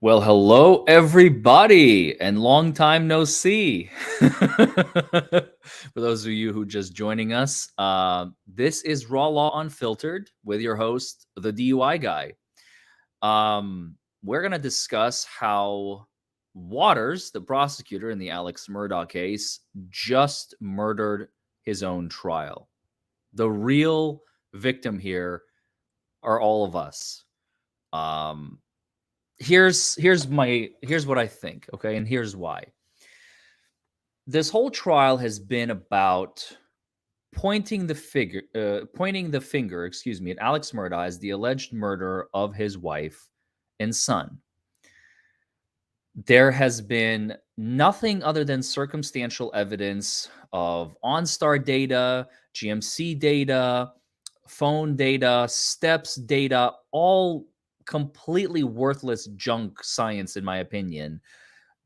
Well, hello, everybody, and long time no see. For those of you who just joining us, this is Raw Law Unfiltered with your host, the DUI guy. We're going to discuss how Waters, the prosecutor in the Alex Murdaugh case, just murdered his own trial. The real victim here are all of us. Here's what I think, okay, and here's why. This whole trial has been about pointing the finger, at Alex Murdaugh as the alleged murderer of his wife and son. There has been nothing other than circumstantial evidence of OnStar data, GMC data, phone data, steps data, all completely worthless junk science, in my opinion,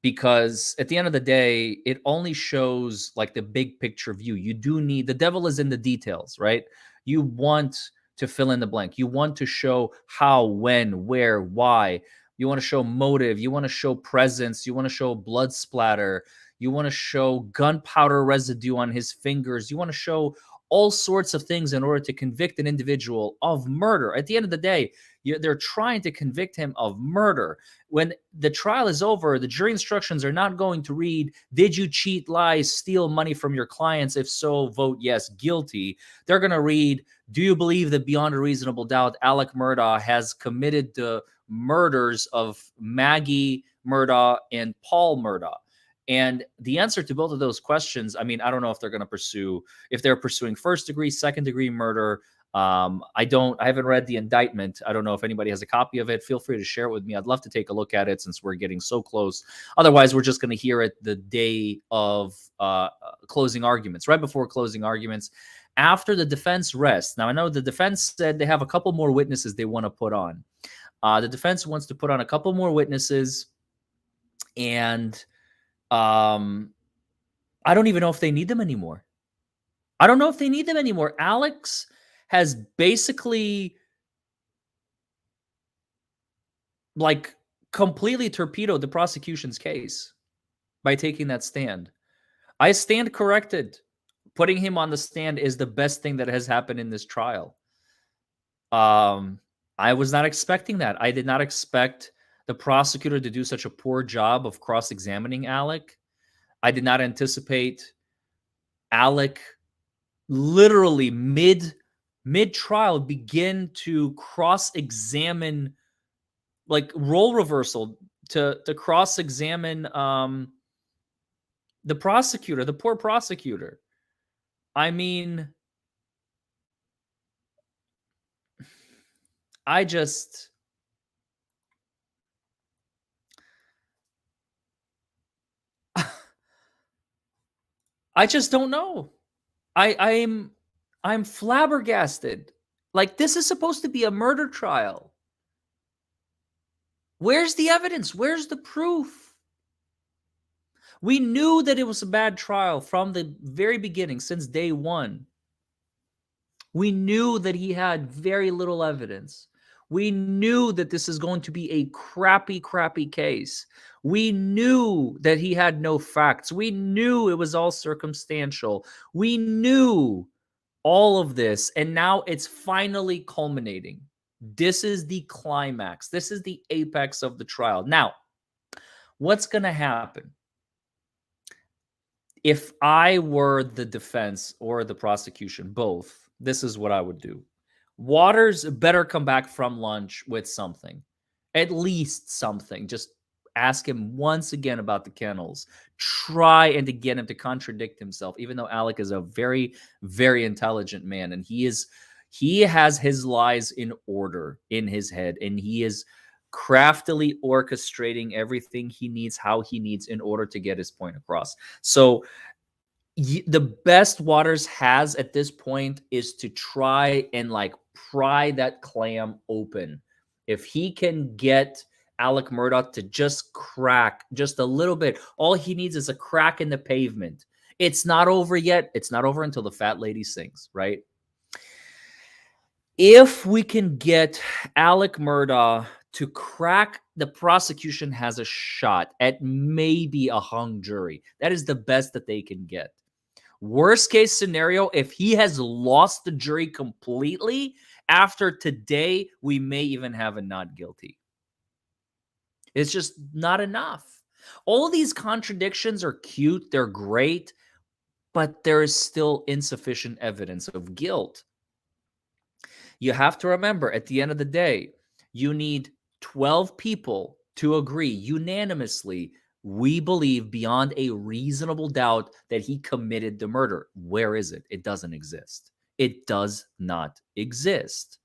because at the end of the day, it only shows like the big picture view. You do need, the devil is in the details, right? You want to fill in the blank. You want to show how, when, where, why. You want to show motive. You want to show presence. You want to show blood splatter. You want to show gunpowder residue on his fingers. You want to show all sorts of things in order to convict an individual of murder. At the end of the day, they're trying to convict him of murder. When the trial is over, the jury instructions are not going to read, did you cheat, lie, steal money from your clients? If so, vote yes, guilty. They're going to read, do you believe that beyond a reasonable doubt, Alex Murdaugh has committed the murders of Maggie Murdaugh and Paul Murdaugh? And the answer to both of those questions, I mean, I don't know if they're going to pursue, if they're pursuing first degree, second degree murder. I haven't read the indictment. I don't know if anybody has a copy of it. Feel free to share it with me. I'd love to take a look at it since we're getting so close. Otherwise, we're just going to hear it the day of closing arguments, right before closing arguments, after the defense rests. Now, I know the defense said they have a couple more witnesses they want to put on. The defense wants to put on a couple more witnesses, and I don't even know if they need them anymore. I don't know if they need them anymore. Alex has basically like completely torpedoed the prosecution's case by taking that stand. I stand corrected. Putting him on the stand is the best thing that has happened in this trial. I was not expecting that. I did not expect the prosecutor to do such a poor job of cross-examining Alec. I did not anticipate Alec literally mid-trial begin to cross-examine, like role reversal, to cross-examine the prosecutor, the poor prosecutor. I mean, I just don't know. I'm flabbergasted. Like, this is supposed to be a murder trial. Where's the evidence? Where's the proof? We knew that it was a bad trial from the very beginning, since day one. We knew that he had very little evidence. We knew that this is going to be a crappy case. We knew that he had no facts. We knew it was all circumstantial. We knew all of this, and now it's finally culminating. This is the climax. This is the apex of the trial. Now, what's going to happen? If I were the defense or the prosecution, both, this is what I would do. Waters better come back from lunch with something, at least something. Just ask him once again about the kennels. Try and to get him to contradict himself, even though Alec is a very, very intelligent man, and he has his lies in order in his head, and he is craftily orchestrating everything he needs, how he needs, in order to get his point across. So the best Waters has at this point is to try and like pry that clam open. If he can get Alex Murdaugh to just crack just a little bit, all he needs is a crack in the pavement. It's not over yet. It's not over until the fat lady sings, right? If we can get Alex Murdaugh to crack, the prosecution has a shot at maybe a hung jury. That is the best that they can get. Worst case scenario, if he has lost the jury completely, after today, we may even have a not guilty. It's just not enough. All these contradictions are cute, they're great, but there is still insufficient evidence of guilt. You have to remember, at the end of the day, you need 12 people to agree unanimously. We believe beyond a reasonable doubt that he committed the murder. Where is it? It doesn't exist. It does not exist.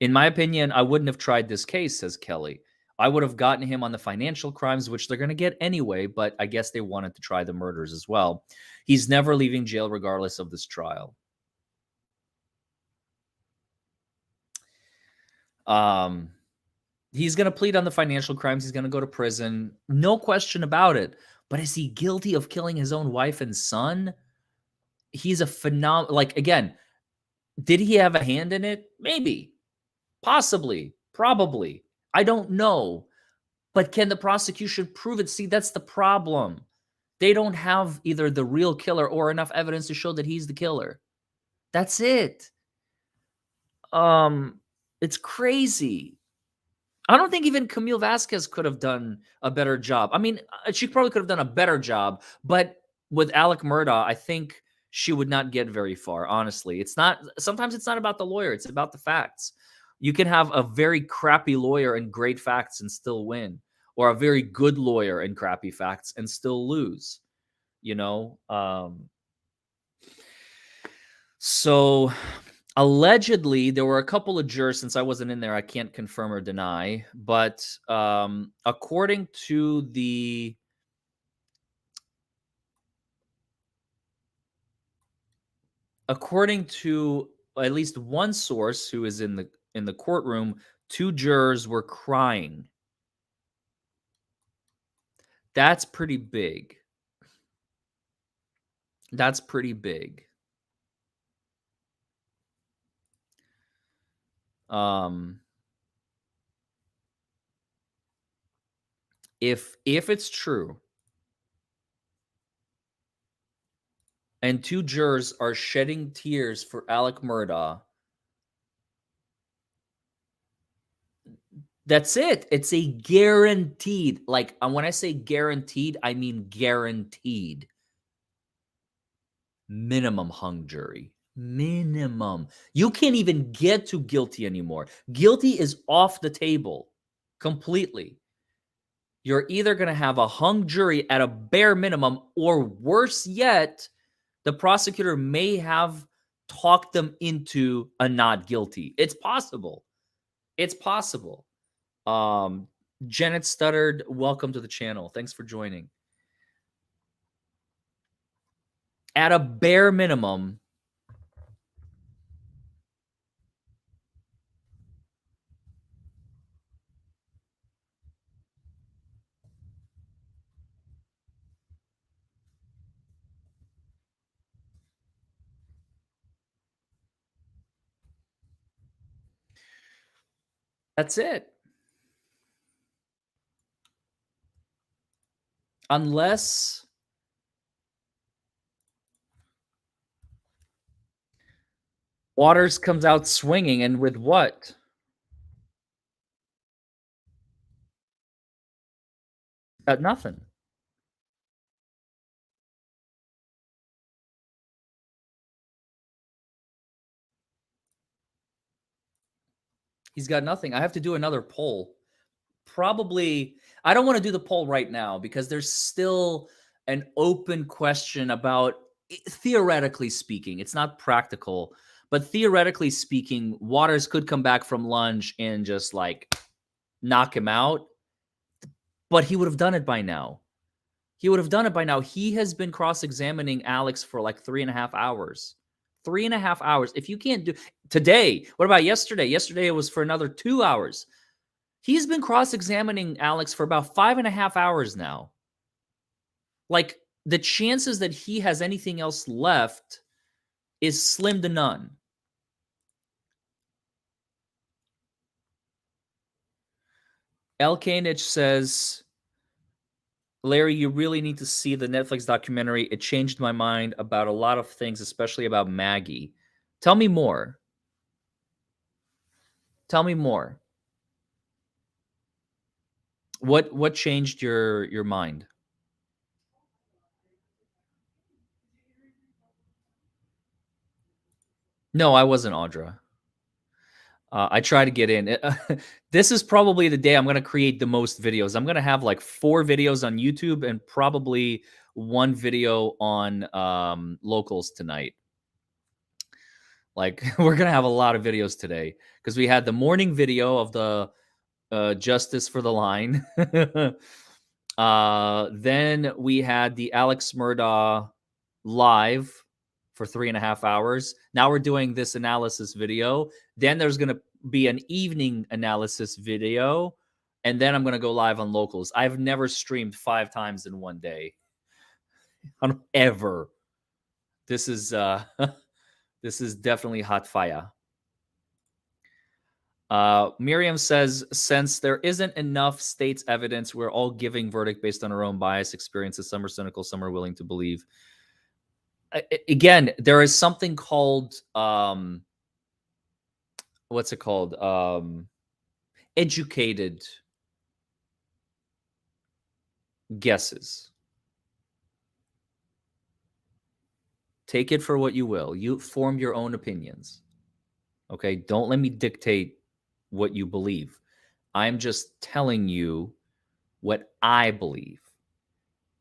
In my opinion, I wouldn't have tried this case, says Kelly. I would have gotten him on the financial crimes, which they're going to get anyway, but I guess they wanted to try the murders as well. He's never leaving jail regardless of this trial. He's going to plead on the financial crimes. He's going to go to prison. No question about it. But is he guilty of killing his own wife and son? He's a phenomenal, like, again, did he have a hand in it? Maybe, possibly, probably. I don't know. But can the prosecution prove it? See, that's the problem. They don't have either the real killer or enough evidence to show that he's the killer. That's it. It's crazy. I don't think even Camille Vasquez could have done a better job. I mean, she probably could have done a better job, but with Alec Murdaugh, I think she would not get very far, honestly. Sometimes it's not about the lawyer, it's about the facts. You can have a very crappy lawyer and great facts and still win, or a very good lawyer and crappy facts and still lose, you know? So allegedly, there were a couple of jurors, since I wasn't in there, I can't confirm or deny, but according to at least one source who is in the courtroom, 2 jurors were crying. That's pretty big. That's pretty big. If it's true, and 2 jurors are shedding tears for Alec Murdaugh, that's it. It's a guaranteed, like, when I say guaranteed, I mean guaranteed minimum hung jury. Minimum. You can't even get to guilty anymore. Guilty is off the table completely. You're either going to have a hung jury at a bare minimum, or worse yet, the prosecutor may have talked them into a not guilty. It's possible. It's possible. Janet Stuttered, welcome to the channel. Thanks for joining. At a bare minimum, that's it. Unless Waters comes out swinging, and with what? Got nothing. He's got nothing. I have to do another poll. Probably, I don't want to do the poll right now because there's still an open question about, theoretically speaking, it's not practical, but theoretically speaking, Waters could come back from lunch and just like knock him out, but he would have done it by now. He would have done it by now. He has been cross-examining Alex for like 3.5 hours. 3.5 hours. If you can't do today, what about yesterday? Yesterday it was for another 2 hours. He's been cross-examining Alex for about 5.5 hours now. Like, the chances that he has anything else left is slim to none. L. Kanich says, Larry, you really need to see the Netflix documentary. It changed my mind about a lot of things, especially about Maggie. Tell me more. Tell me more. What changed your mind? No, I wasn't Audra. I try to get in. This is probably the day I'm going to create the most videos. I'm going to have like 4 videos on YouTube and probably 1 video on locals tonight. Like we're going to have a lot of videos today because we had the morning video of the Justice for the Line. Then we had the Alex Murdaugh live for 3.5 hours. Now we're doing this analysis video. Then there's going to be an evening analysis video. And then I'm going to go live on locals. I've never streamed 5 times in one day. Ever. This is this is definitely hot fire. Miriam says, since there isn't enough state's evidence, we're all giving verdict based on our own bias experiences. Some are cynical, some are willing to believe. Again, there is something called what's it called? Educated guesses. Take it for what you will. You form your own opinions. Okay, don't let me dictate what you believe. I'm just telling you what I believe.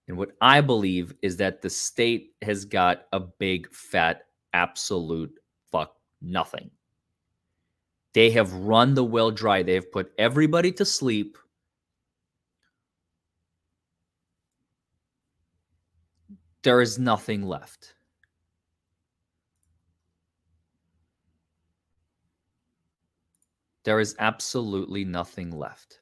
And what I believe is that the state has got a big, fat, absolute fuck nothing. They have run the well dry. They have put everybody to sleep. There is nothing left. There is absolutely nothing left.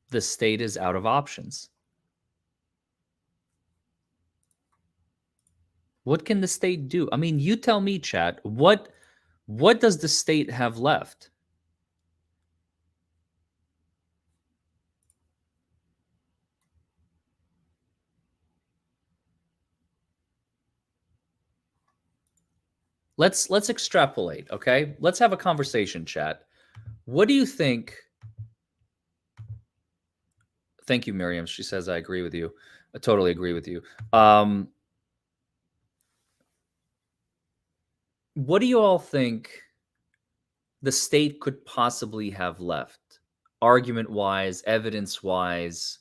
The state is out of options. What can the state do? I mean, you tell me, chat. What does the state have left? Let's extrapolate, okay? Let's have a conversation, chat. What do you think? Thank you, Miriam. She says I agree with you. I totally agree with you. What do you all think the state could possibly have left, argument-wise, evidence-wise?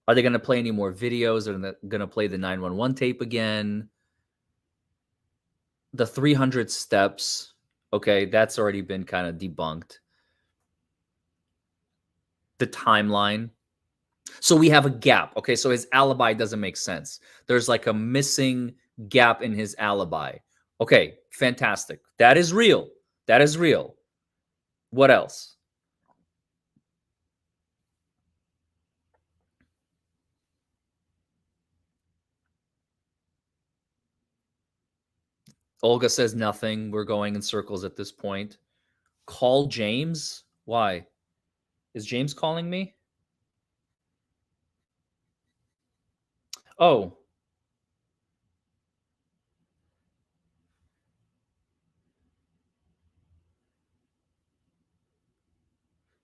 Are they going to play any more videos? Are they going to play the 911 tape again? The 300 steps, okay, that's already been kind of debunked. The timeline. So we have a gap. Okay, so his alibi doesn't make sense. There's like a missing gap in his alibi. Okay, fantastic. That is real. That is real. What else? Olga says nothing. We're going in circles at this point. Call James? Why? Is James calling me? Oh.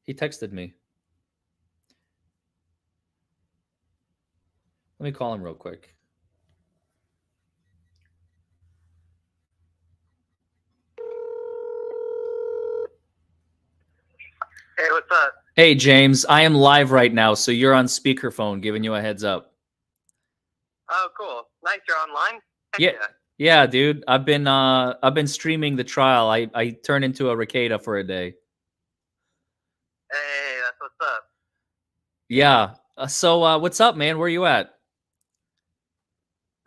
He texted me. Let me call him real quick. Hey, what's up? Hey, James, I am live right now, so you're on speakerphone, giving you a heads up. Oh, cool. Nice, you're online? Heck yeah, dude. I've been streaming the trial. I turned into a Ricada for a day. Hey, that's what's up. Yeah. So what's up, man? Where you at?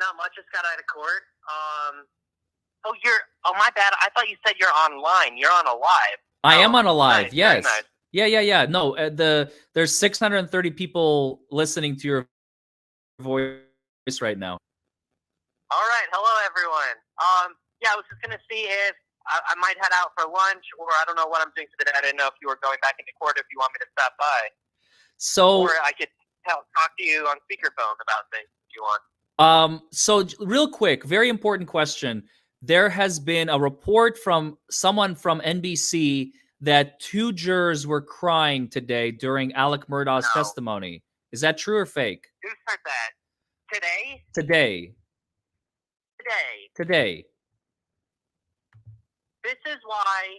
Not much. Just got out of court. Oh, my bad. I thought you said you're online. You're on a live. I am on a live. Nice, yes. nice. Yeah. No, there's 630 people listening to your voice right now. All right. Hello, everyone. Yeah, I was just gonna see if I might head out for lunch, or I don't know what I'm doing today. I didn't know if you were going back into court, if you want me to stop by. So, or I could talk to you on speakerphone about things if you want. So real quick, very important question. There has been a report from someone from NBC that 2 jurors were crying today during Alec Murdaugh's testimony. Is that true or fake? Who said that? Today? Today. This is why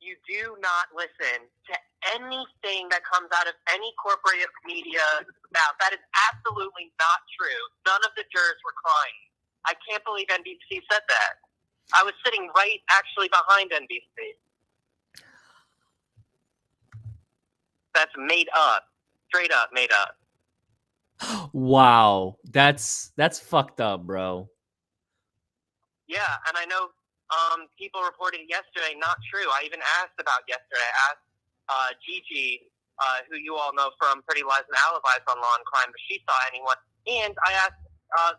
you do not listen to anything that comes out of any corporate media. Now, that is absolutely not true. None of the jurors were crying. I can't believe NBC said that. I was sitting right actually behind NBC. That's made up. Straight up made up. Wow. That's fucked up, bro. Yeah, and I know people reported yesterday, not true. I even asked about yesterday. I asked Gigi, who you all know from Pretty Lies and Alibis on Law and Crime, if she saw anyone. And I asked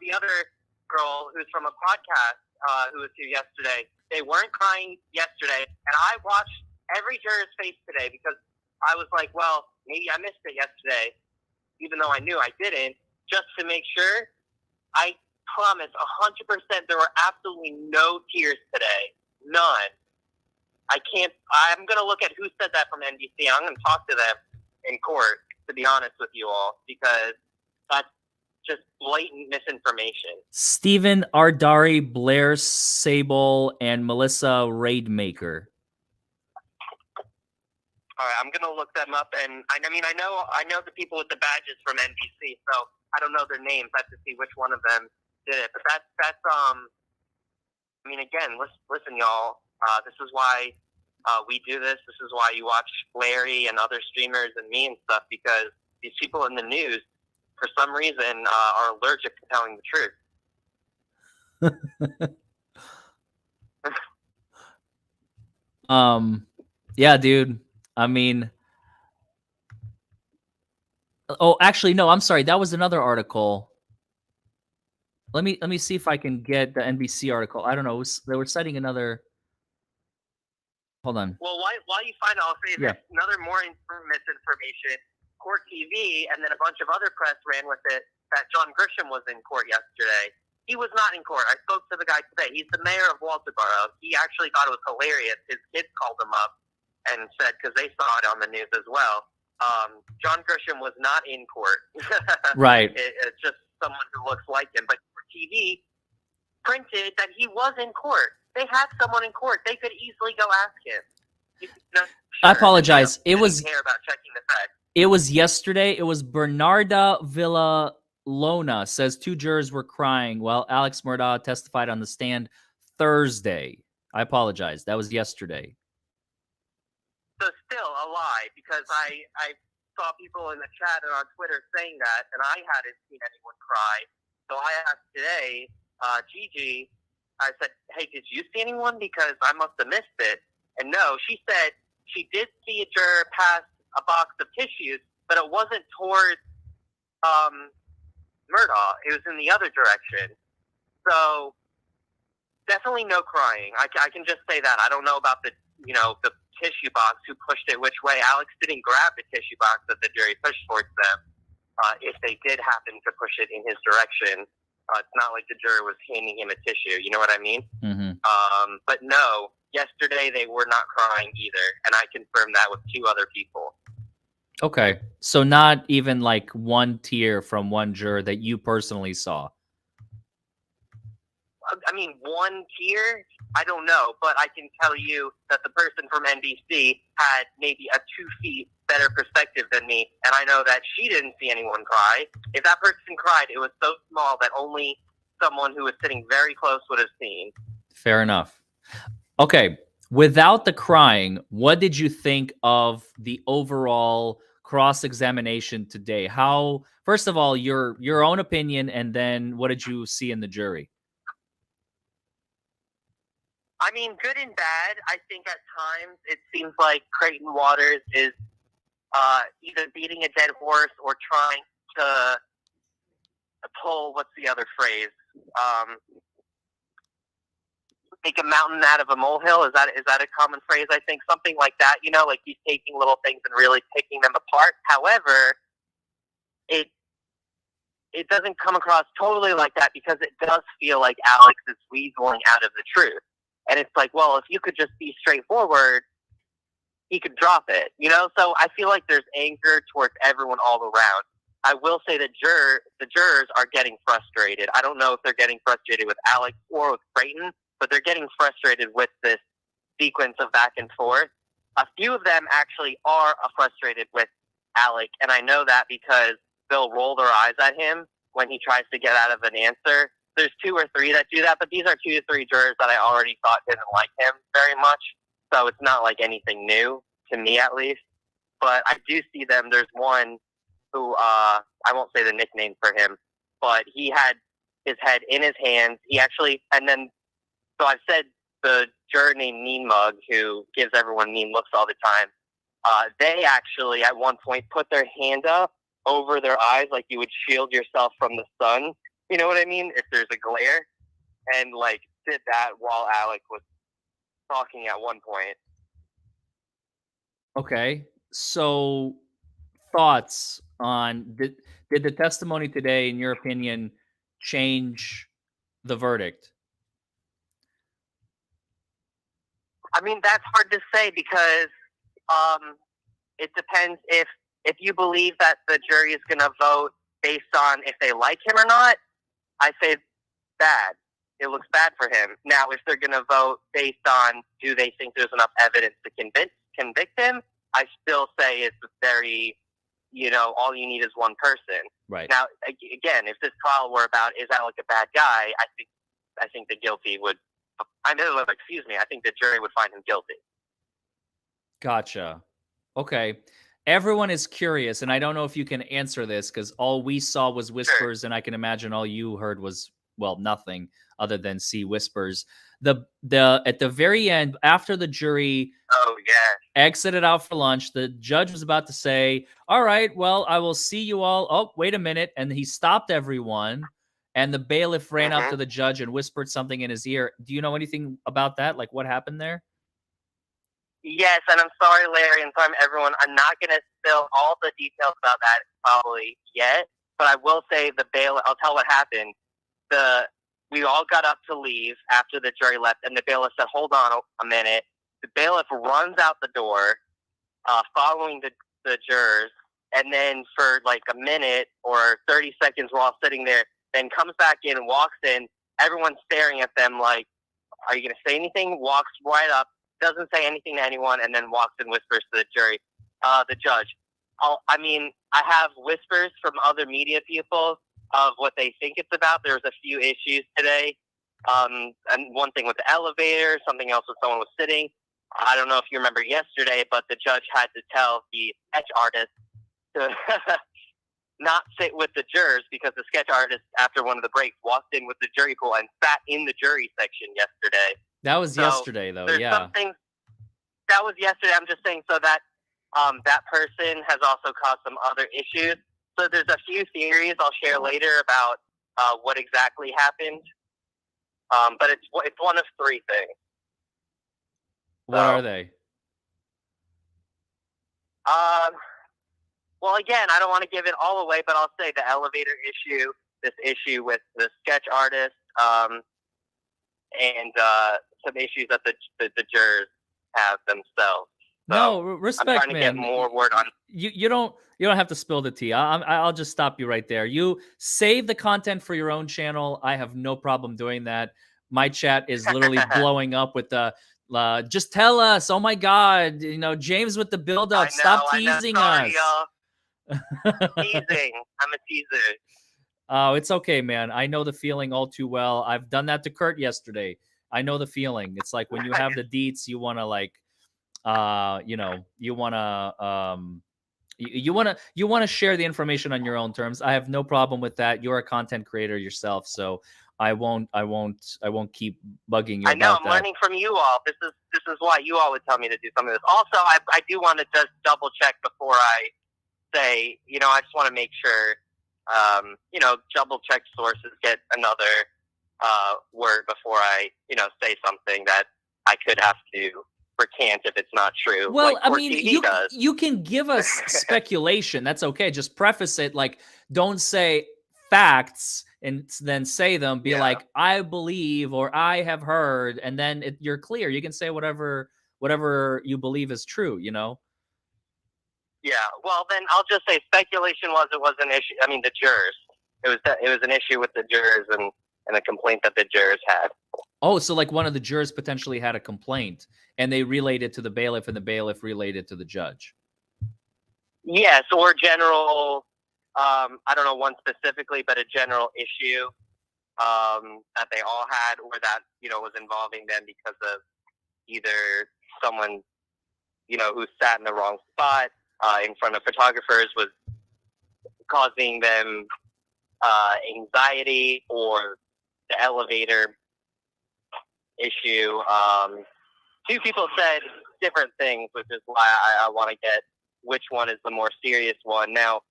the other girl who's from a podcast who was here yesterday. They weren't crying yesterday. And I watched every juror's face today because I was like, well, maybe I missed it yesterday, even though I knew I didn't, just to make sure. I promise 100% there were absolutely no tears today. None. I'm going to look at who said that from NBC. I'm going to talk to them in court, to be honest with you all, because that's just blatant misinformation. Stephen Ardari, Blair Sable, and Melissa Raidmaker. All right, I'm going to look them up, and I know the people with the badges from NBC, so I don't know their names. I have to see which one of them did it. But that's again, listen, y'all. This is why we do this. This is why you watch Larry and other streamers and me and stuff, because these people in the news, for some reason, are allergic to telling the truth. Yeah, dude. Oh, actually, no. I'm sorry. That was another article. Let me see if I can get the NBC article. I don't know. They were citing another. Hold on. Well, while you find it, I'll say there's another more misinformation. Court TV and then a bunch of other press ran with it that John Grisham was in court yesterday. He was not in court. I spoke to the guy today. He's the mayor of Walterboro. He actually thought it was hilarious. His kids called him up and said, because they saw it on the news as well, John Grisham was not in court. Right. It's just someone who looks like him. But TV printed that he was in court. They had someone in court. They could easily go ask him. I apologize. It was care about checking the facts. It was yesterday. It was Bernarda Villalona says 2 jurors were crying while Alex Murdaugh testified on the stand Thursday. I apologize. That was yesterday. So still a lie, because I saw people in the chat and on Twitter saying that, and I hadn't seen anyone cry. So I asked today, Gigi, I said, hey, did you see anyone? Because I must have missed it. And no, she said she did see a juror pass a box of tissues, but it wasn't towards Murdaugh. It was in the other direction. So definitely no crying. I can just say that. I don't know about the tissue box, who pushed it which way. Alex didn't grab the tissue box that the jury pushed towards them. If they did happen to push it in his direction, it's not like the juror was handing him a tissue. You know what I mean? Mm-hmm. But no, yesterday they were not crying either, and I confirmed that with 2 other people. Okay. So not even like one tear from one juror that you personally saw? One tear, I don't know, but I can tell you that the person from NBC had maybe a 2 feet better perspective than me, and I know that she didn't see anyone cry. If that person cried, it was so small that only someone who was sitting very close would have seen. Fair enough. Okay. Without the crying, what did you think of the overall cross-examination today? How, first of all, your own opinion, and then what did you see in the jury? I mean, good and bad. I think at times it seems like Creighton Waters is either beating a dead horse or trying to pull, what's the other phrase? Make a mountain out of a molehill. Is that a common phrase? I think something like that. You know, like he's taking little things and really picking them apart. However, it doesn't come across totally like that, because it does feel like Alex is weaseling out of the truth. And it's like, well, if you could just be straightforward, he could drop it, you know? So I feel like there's anger towards everyone all around. I will say that the jurors are getting frustrated. I don't know if they're getting frustrated with Alex or with Creighton, but they're getting frustrated with this sequence of back and forth. A few of them actually are frustrated with Alec, and I know that because they'll roll their eyes at him when he tries to get out of an answer. There's 2 or 3 that do that, but these are 2 to 3 jurors that I already thought didn't like him very much, so it's not like anything new, to me at least. But I do see them. There's one who, I won't say the nickname for him, but he had his head in his hands. He actually, and then, so I've said the juror named Mean Mug, who gives everyone mean looks all the time, they actually at one point put their hand up over their eyes like you would shield yourself from the sun. You know what I mean? If there's a glare. And, like, did that while Alec was talking at one point. Okay. So, thoughts on, did the testimony today, in your opinion, change the verdict? I mean, that's hard to say, because it depends if you believe that the jury is going to vote based on if they like him or not. I say bad. It looks bad for him. Now, if they're going to vote based on do they think there's enough evidence to convict him, I still say it's very, you know, all you need is one person. Right. Now, again, if this trial were about is Alec a bad guy, I think the guilty would. I think the jury would find him guilty. Gotcha. Okay. Everyone is curious, and I don't know if you can answer this, because all we saw was whispers, Sure. and I can imagine all you heard was, well, nothing other than see whispers. The at the very end, after the jury Oh, yeah. exited out for lunch, the judge was about to say, "All right, well, I will see you all." Oh, wait a minute. And he stopped everyone, and the bailiff ran up Mm-hmm. to the judge and whispered something in his ear. Do you know anything about that? Like, what happened there? Yes, and I'm sorry, Larry, and sorry, everyone. I'm not going to spill all the details about that probably yet, but I will say the bailiff. I'll tell what happened. We all got up to leave after the jury left, and the bailiff said, "Hold on a minute." The bailiff runs out the door, following the jurors, and then for like a minute or 30 seconds, we're all sitting there. Then comes back in and walks in. Everyone's staring at them like, "Are you going to say anything?" Walks right up. Doesn't say anything to anyone, and then walks and whispers to the jury, the judge. I have whispers from other media people of what they think it's about. There was a few issues today, and one thing with the elevator, something else with someone was sitting. I don't know if you remember yesterday, but the judge had to tell the sketch artist to not sit with the jurors, because the sketch artist, after one of the breaks, walked in with the jury pool and sat in the jury section yesterday. That was So yesterday, though. there's Yeah. something that was yesterday. I'm just saying, so that that person has also caused some other issues. So there's a few theories I'll share later about what exactly happened. But it's one of 3 things. What are they? Well, again, I don't want to give it all away, but I'll say the elevator issue, this issue with the sketch artist, and some issues that the jurors have themselves. So No, respect, I'm trying to man. get more word on. You don't have to spill the tea. I'll just stop you right there. You save the content for your own channel. I have no problem doing that. My chat is literally blowing up with the just tell us. Oh my God, James with the build up. Stop teasing Sorry, us. y'all. Teasing. I'm a teaser. Oh, it's okay, man. I know the feeling all too well. I've done that to Kurt yesterday. I know the feeling. It's like when you have the deets, you want to like, you want to You want to share the information on your own terms. I have no problem with that. You're a content creator yourself, so I won't keep bugging you I know, about I'm that. learning from you all. This is why you all would tell me to do some of this. Also, I do want to just double check before I say, I just want to make sure, double check sources, get another word before I, say something that I could have to recant if it's not true. Well, like I Court mean, TV does. you can give us speculation. That's okay. Just preface it like, don't say facts and then say them. Be Yeah. like, I believe or I have heard, and then you're clear. You can say whatever you believe is true. Yeah. Well, then I'll just say speculation it was an issue. I mean, the jurors. It was an issue with the jurors and a complaint that the jurors had. Oh, so like one of the jurors potentially had a complaint and they relayed it to the bailiff and the bailiff relayed it to the judge. Yes, or general, I don't know one specifically, but a general issue that they all had or that, was involving them because of either someone, who sat in the wrong spot in front of photographers was causing them anxiety, or the elevator issue. Two people said different things, which is why I want to get which one is the more serious one. Now,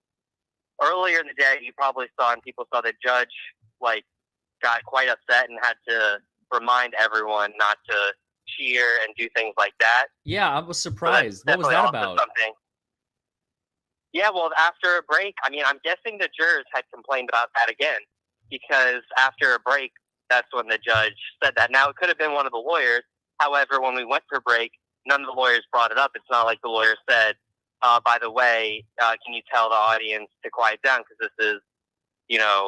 earlier in the day, you probably saw and people saw the judge got quite upset and had to remind everyone not to cheer and do things like that. Yeah, I was surprised. What was that about? Something. Yeah, well, after a break, I mean, I'm guessing the jurors had complained about that again, because after a break, that's when the judge said that. Now, it could have been one of the lawyers. However, when we went for break, none of the lawyers brought it up. It's not like the lawyer said, by the way, can you tell the audience to quiet down because this is,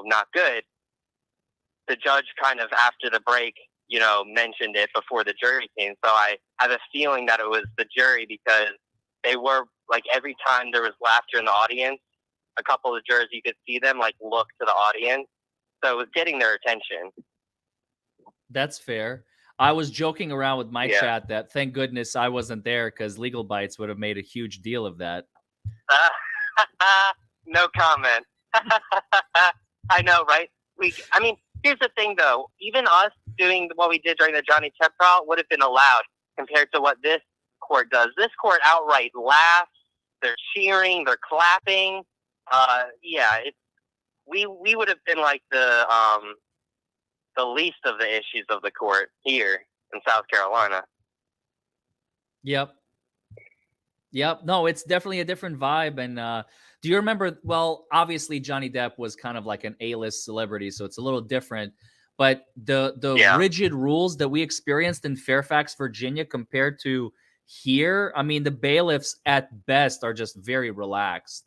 not good. The judge kind of, after the break, mentioned it before the jury came. So I have a feeling that it was the jury, because they were, every time there was laughter in the audience, a couple of the jurors, you could see them, look to the audience. So it was getting their attention. That's fair. I was joking around with my chat that thank goodness I wasn't there, because Legal Bites would have made a huge deal of that. No comment. I know, right? Here's the thing, though. Even us doing what we did during the Johnny Depp trial would have been allowed compared to what this court does. This court outright laughs. They're cheering. They're clapping. We would have been like the least of the issues of the court here in South Carolina. Yep. No, it's definitely a different vibe. And do you remember? Well, obviously Johnny Depp was kind of like an A-list celebrity, so it's a little different. But the rigid rules that we experienced in Fairfax, Virginia, compared to here, I mean, the bailiffs at best are just very relaxed.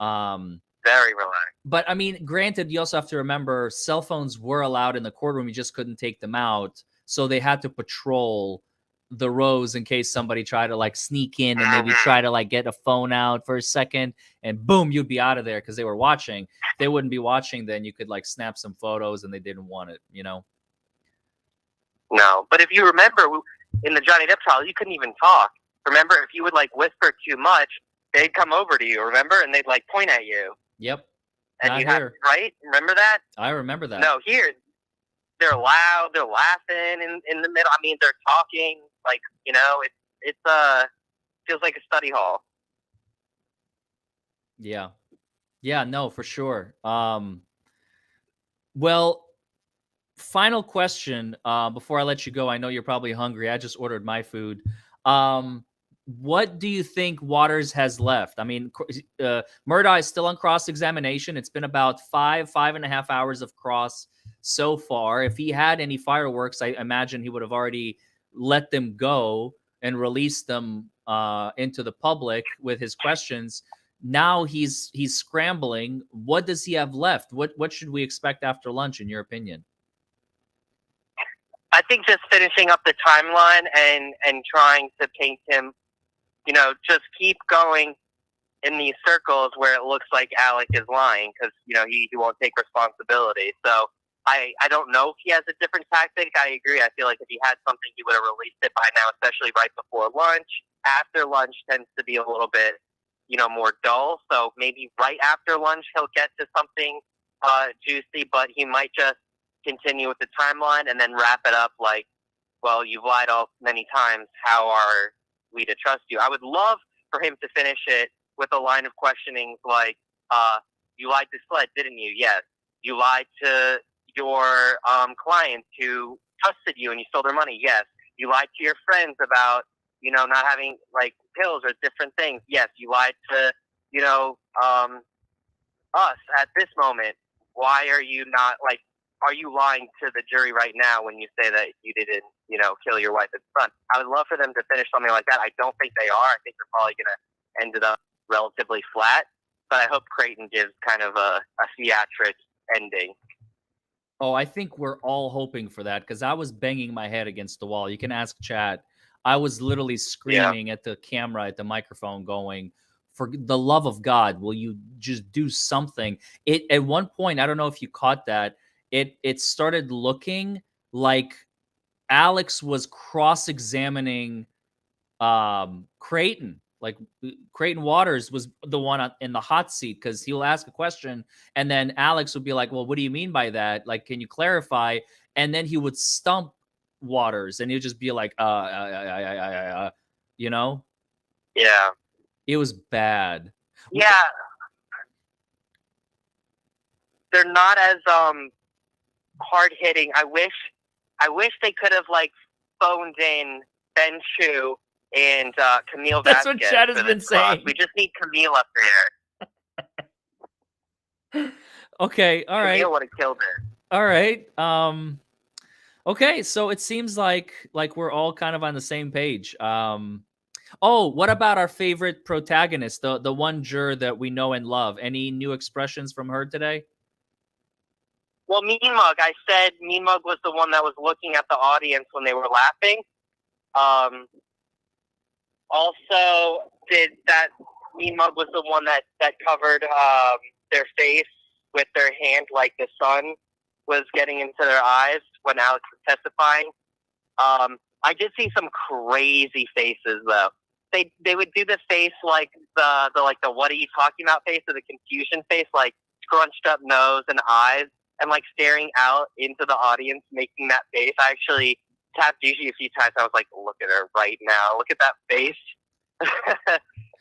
Very relaxed. But I mean, granted, you also have to remember cell phones were allowed in the courtroom. You just couldn't take them out. So they had to patrol the rows in case somebody tried to sneak in and maybe try to get a phone out for a second, and boom, you'd be out of there because they were watching. If they wouldn't be watching, then you could snap some photos, and they didn't want it, No, but if you remember in the Johnny Depp trial, you couldn't even talk. Remember, if you would whisper too much, they'd come over to you, remember? And they'd point at you. Yep. And you have, right? Remember that? I remember that. No, here, they're loud, they're laughing in the middle. I mean, they're talking, it feels like a study hall. Yeah. Yeah, no, for sure. Well, final question before I let you go. I know you're probably hungry. I just ordered my food. What do you think Waters has left? I mean, Murdaugh is still on cross-examination. It's been about 5.5 hours of cross so far. If he had any fireworks, I imagine he would have already let them go and released them into the public with his questions. Now he's scrambling. What does he have left? What should we expect after lunch, in your opinion? I think just finishing up the timeline and trying to paint him, just keep going in these circles where it looks like Alec is lying because, he won't take responsibility. So I don't know if he has a different tactic. I agree. I feel like if he had something, he would have released it by now, especially right before lunch. After lunch tends to be a little bit more dull. So maybe right after lunch he'll get to something juicy, but he might just continue with the timeline and then wrap it up like, well, you've lied all many times. How are we to trust you? I would love for him to finish it with a line of questionings like, you lied to SLED, didn't you? Yes. You lied to your clients who trusted you and you stole their money. Yes. You lied to your friends about, not having like pills or different things. Yes. You lied to, us at this moment. Why are you not like, are you lying to the jury right now when you say that you didn't, kill your wife and son? I would love for them to finish something like that. I don't think they are. I think they're probably going to end it up relatively flat. But I hope Creighton gives kind of a theatric ending. Oh, I think we're all hoping for that because I was banging my head against the wall. You can ask chat. I was literally screaming at the camera, at the microphone, going, for the love of God, will you just do something? It at one point, I don't know if you caught that, it started looking like Alex was cross-examining Creighton. Like Creighton Waters was the one in the hot seat because he'll ask a question and then Alex would be like, well, what do you mean by that? Like, can you clarify? And then he would stump Waters and he'd just be like, you know? Yeah. It was bad. Yeah. They're not as hard hitting. I wish they could have like phoned in Ben Chu and Camille That's Vasquez. what Chad has been saying. We just need Camille up there. Okay, all right. Camille would have killed it. All right. Okay, so it seems like we're all kind of on the same page. Oh, what about our favorite protagonist, the one juror that we know and love? Any new expressions from her today? Well, Mean Mug, I said Mean Mug was the one that was looking at the audience when they were laughing. Also, did that Mean Mug was the one that covered their face with their hand like the sun was getting into their eyes when Alex was testifying. I did see some crazy faces though. They would do the face like the what are you talking about face, or the confusion face, like scrunched up nose and eyes, and like staring out into the audience, making that face. I actually tapped Gigi a few times. I was like, look at her right now. Look at that face.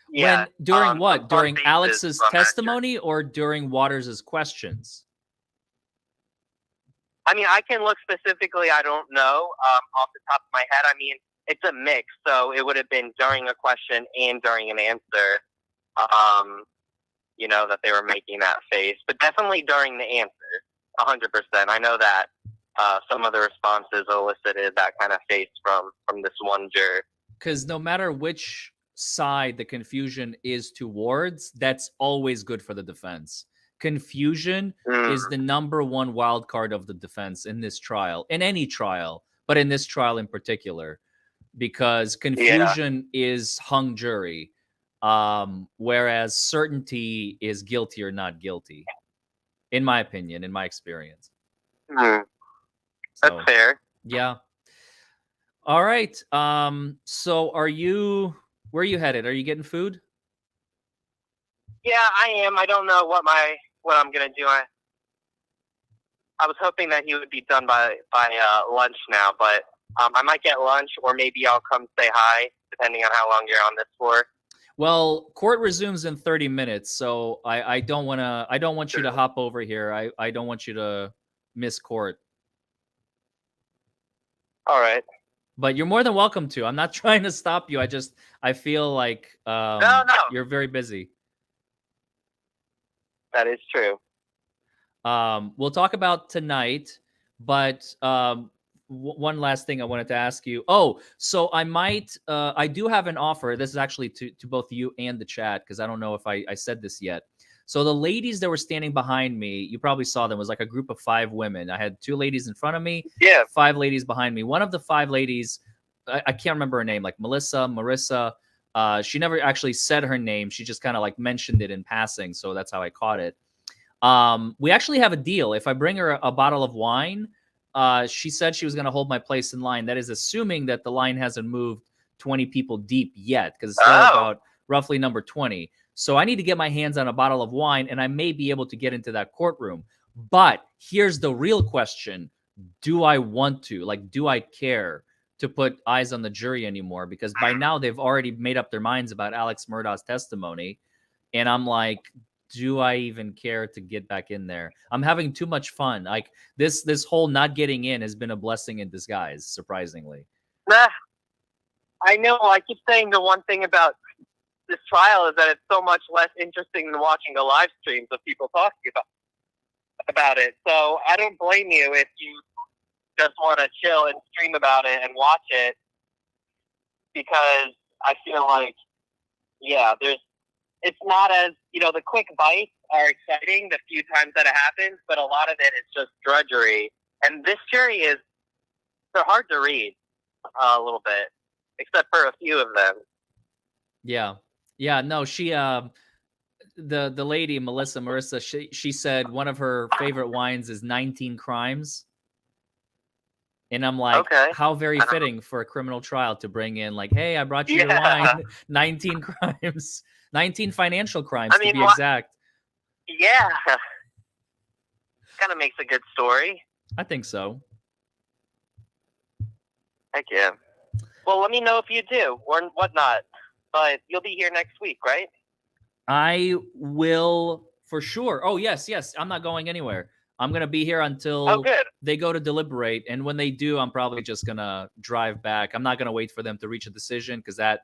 Yeah. When, during what? During Alex's testimony or during Waters' questions? I mean, I can look specifically. I don't know off the top of my head. I mean, it's a mix, so it would have been during a question and during an answer. That they were making that face, but definitely during the answer, 100%. I know that some of the responses elicited that kind of face from this one juror. Because no matter which side the confusion is towards, that's always good for the defense. Confusion is the number one wild card of the defense in this trial, in any trial, but in this trial in particular, because confusion is hung jury, whereas certainty is guilty or not guilty, in my opinion, in my experience. That's fair. Yeah. All right. So where are you headed? Are you getting food? Yeah, I am. I don't know what I'm gonna do. I was hoping that he would be done by lunch now, but I might get lunch, or maybe I'll come say hi, depending on how long you're on this for. Well, court resumes in 30 minutes, so I don't want you to hop over here. I don't want you to miss court. All right. But you're more than welcome to. I'm not trying to stop you. I feel like no. You're very busy. That is true. We'll talk about tonight, but one last thing I wanted to ask you. Oh, so I do have an offer. This is actually to both you and the chat, because I don't know if I said this yet. So the ladies that were standing behind me, you probably saw them, was like a group of 5 women. I had 2 ladies in front of me, 5 ladies behind me. One of the 5 ladies, I can't remember her name, like Marissa. She never actually said her name. She just kind of like mentioned it in passing. So that's how I caught it. We actually have a deal. If I bring her a bottle of wine, she said she was going to hold my place in line. That is assuming that the line hasn't moved 20 people deep yet, because it's still about roughly number 20. So I need to get my hands on a bottle of wine, and I may be able to get into that courtroom. But here's the real question. Do I want to? Like, do I care to put eyes on the jury anymore? Because by now they've already made up their minds about Alex Murdaugh's testimony. And I'm like, do I even care to get back in there? I'm having too much fun. Like this whole not getting in has been a blessing in disguise, surprisingly. Nah, I know. I keep saying the one thing about this trial is that it's so much less interesting than watching a live streams of people talking about it. So I don't blame you if you just want to chill and stream about it and watch it, because I feel like, yeah, it's not as, the quick bites are exciting the few times that it happens, but a lot of it is just drudgery. And this jury they're hard to read a little bit, except for a few of them. Yeah. Yeah, no, she the lady Marissa, she said one of her favorite wines is 19 Crimes. And I'm like, Okay. how very fitting for a criminal trial to bring in, like, hey, I brought you your wine, 19 crimes, 19 financial crimes, to be exact. Yeah. Kind of makes a good story. I think so. Heck yeah. Well, let me know if you do or whatnot. But you'll be here next week, right? I will for sure. Oh, yes. I'm not going anywhere. I'm going to be here until they go to deliberate. And when they do, I'm probably just going to drive back. I'm not going to wait for them to reach a decision, because that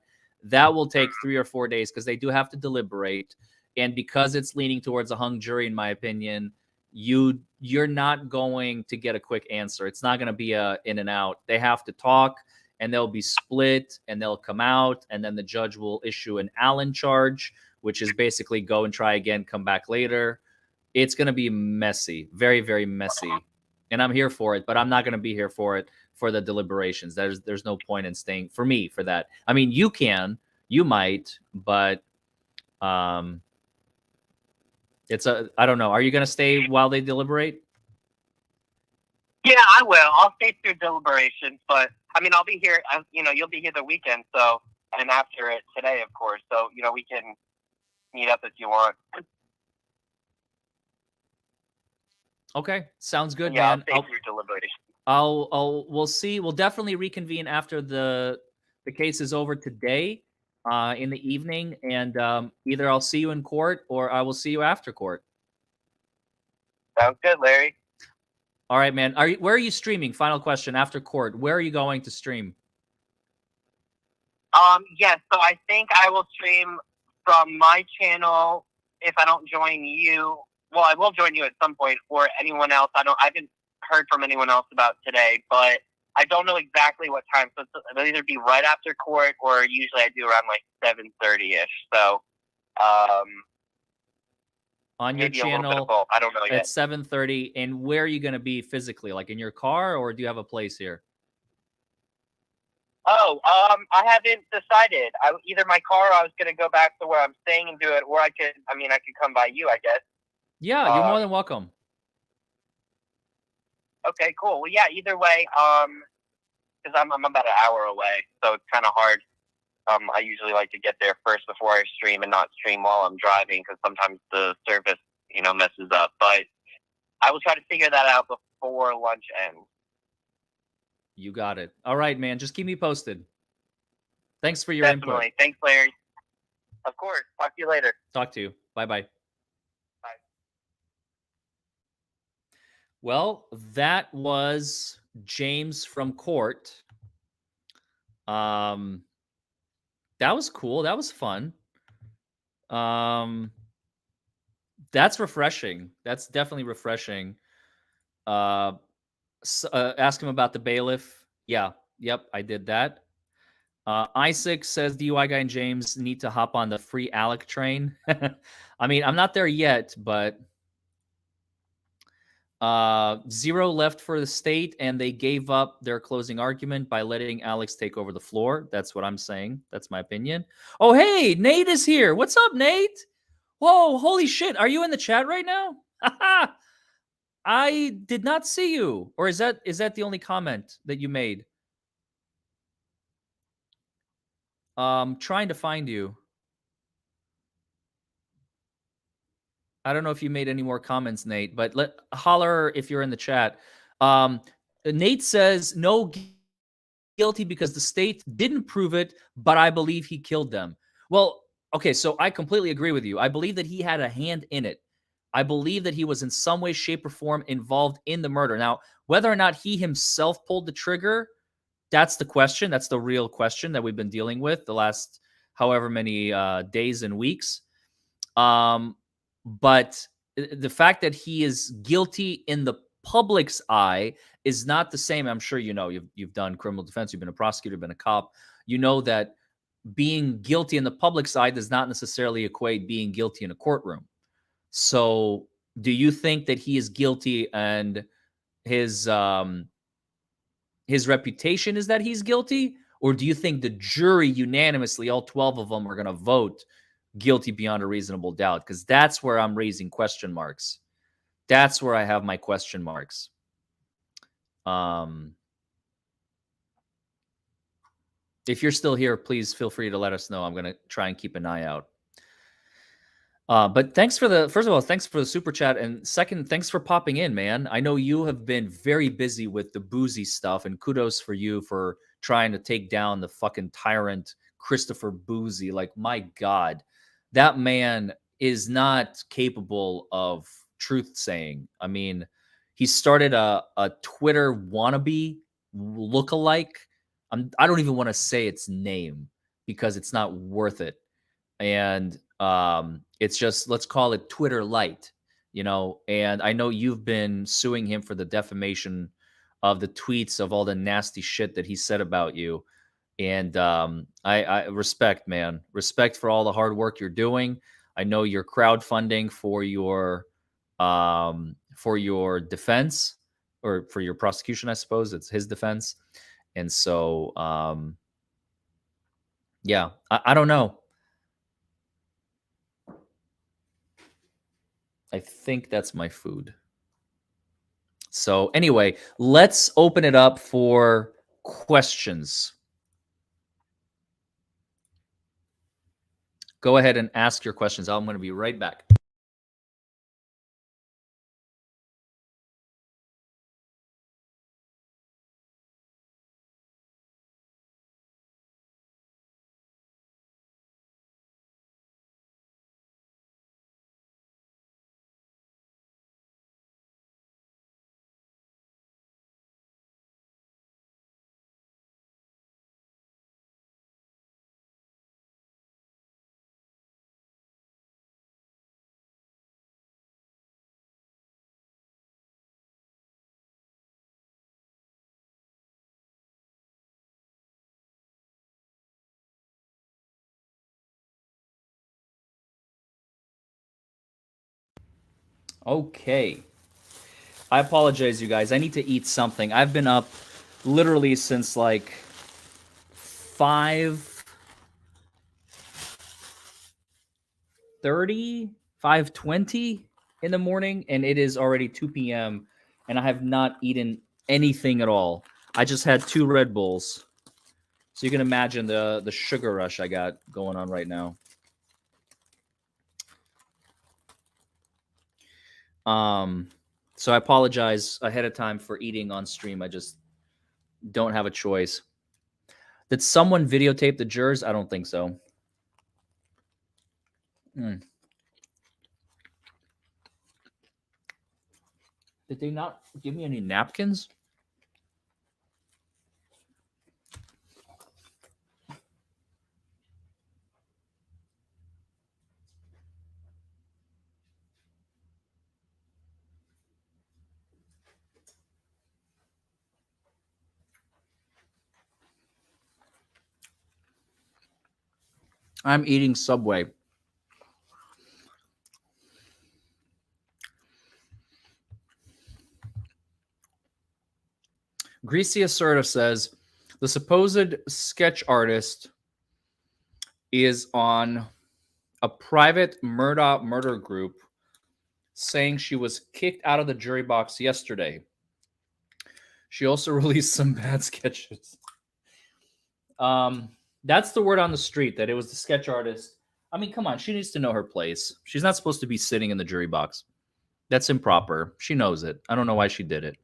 will take 3 or 4 days, because they do have to deliberate. And because it's leaning towards a hung jury, in my opinion, you're not going to get a quick answer. It's not going to be a in and out. They have to talk, and they'll be split, and they'll come out, and then the judge will issue an Allen charge, which is basically go and try again, come back later. It's going to be messy, very, very messy. And I'm here for it, but I'm not going to be here for it for the deliberations. There's no point in staying for me for that. I mean, you might, but I don't know. Are you going to stay while they deliberate? Yeah, I will. I'll stay through deliberations, but I mean, I'll be here. You'll be here the weekend, so, and after it today, of course. So, we can meet up if you want. Okay, sounds good, yeah, man. I'll stay through deliberations. We'll see. We'll definitely reconvene after the case is over today, in the evening, and either I'll see you in court or I will see you after court. Sounds good, Larry. All right, man. Where are you streaming? Final question. After court, where are you going to stream? Yes. So I think I will stream from my channel if I don't join you. Well, I will join you at some point, or anyone else. I haven't heard from anyone else about today, but I don't know exactly what time. So it'll either be right after court, or usually I do around like 7:30ish. So, on your channel, I don't know yet. At 7:30. And where are you going to be physically? Like in your car, or do you have a place here? Oh, I haven't decided. Either my car, or I was going to go back to where I'm staying and do it, or I could come by you, I guess. Yeah, you're more than welcome. Okay, cool. Well, yeah, either way, because I'm about an hour away, so it's kind of hard. I usually like to get there first before I stream, and not stream while I'm driving, because sometimes the service, messes up. But I will try to figure that out before lunch ends. You got it. All right, man. Just keep me posted. Thanks for your input. Thanks, Larry. Of course. Talk to you later. Talk to you. Bye-bye. Bye. Well, that was James from court. That was cool. That was fun. That's refreshing. That's definitely refreshing. Ask him about the bailiff. Yeah. Yep. I did that. Isaac says DUI guy and James need to hop on the free Alec train. I mean, I'm not there yet, but 0 left for the state, and they gave up their closing argument by letting Alex take over the floor. That's what I'm saying. That's my opinion. Oh, hey, Nate is here. What's up, Nate? Whoa, holy shit. Are you in the chat right now? I did not see you. Or is that the only comment that you made? Trying to find you. I don't know if you made any more comments, Nate, but holler if you're in the chat. Nate says no guilty because the state didn't prove it, but I believe he killed them. Well, okay, so I completely agree with you. I believe that he had a hand in it. I believe that he was in some way, shape, or form involved in the murder. Now, whether or not he himself pulled the trigger, that's the question. That's the real question that we've been dealing with the last however many days and weeks. But the fact that he is guilty in the public's eye is not the same. I'm sure you know, you've done criminal defense, you've been a prosecutor, been a cop. You know that being guilty in the public's eye does not necessarily equate being guilty in a courtroom. So, do you think that he is guilty and his reputation is that he's guilty, or do you think the jury unanimously, all 12 of them, are going to vote guilty beyond a reasonable doubt? Because that's where I'm raising question marks. That's where I have my question marks. If you're still here, please feel free to let us know. I'm going to try and keep an eye out. But thanks for first of all, thanks for the super chat. And second, thanks for popping in, man. I know you have been very busy with the boozy stuff, and kudos for you for trying to take down the fucking tyrant, Christopher Boozy. Like, my God, that man is not capable of truth saying. I mean, he started a Twitter wannabe lookalike. I don't even want to say its name because it's not worth it. And it's just, let's call it Twitter light, you know. And I know you've been suing him for the defamation of the tweets of all the nasty shit that he said about you. And I respect, man, respect for all the hard work you're doing. I know you're crowdfunding for your defense, or for your prosecution, I suppose it's his defense. And so yeah, I don't know. I think that's my food. So anyway, let's open it up for questions. Go ahead and ask your questions. I'm going to be right back. Okay. I apologize, you guys. I need to eat something. I've been up literally since like 5:30, 5:20 in the morning, and it is already 2 p.m. and I have not eaten anything at all. I just had 2 Red Bulls. So you can imagine the sugar rush I got going on right now. So I apologize ahead of time for eating on stream. I just don't have a choice. Did someone videotape the jurors? I don't think so. Did they not give me any napkins? I'm eating Subway. Greasy Asserta says the supposed sketch artist is on a private Murdaugh murder group saying she was kicked out of the jury box yesterday. She also released some bad sketches. That's the word on the street, that it was the sketch artist. I mean, come on. She needs to know her place. She's not supposed to be sitting in the jury box. That's improper. She knows it. I don't know why she did it.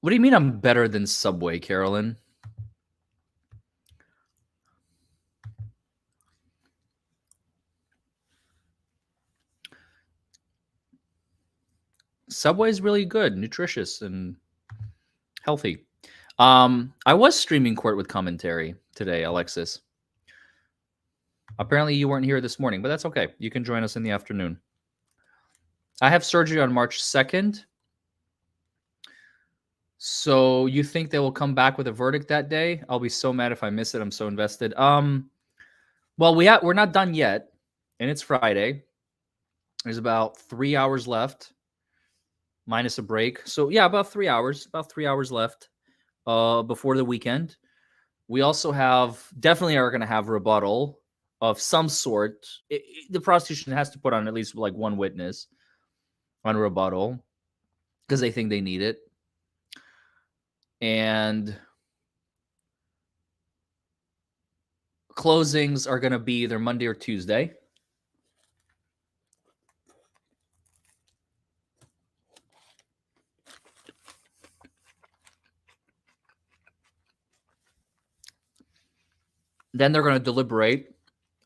What do you mean I'm better than Subway, Carolyn? Subway is really good, nutritious, and healthy. I was streaming court with commentary today, Alexis. Apparently you weren't here this morning, but that's okay. You can join us in the afternoon. I have surgery on March 2nd. So you think they will come back with a verdict that day? I'll be so mad if I miss it. I'm so invested. Well, we're not done yet, and it's Friday. There's about 3 hours left, minus a break. So yeah, about 3 hours. About 3 hours left before the weekend. We also definitely are going to have rebuttal of some sort. The prosecution has to put on at least like one witness on rebuttal because they think they need it. And closings are going to be either Monday or Tuesday. Then they're going to deliberate,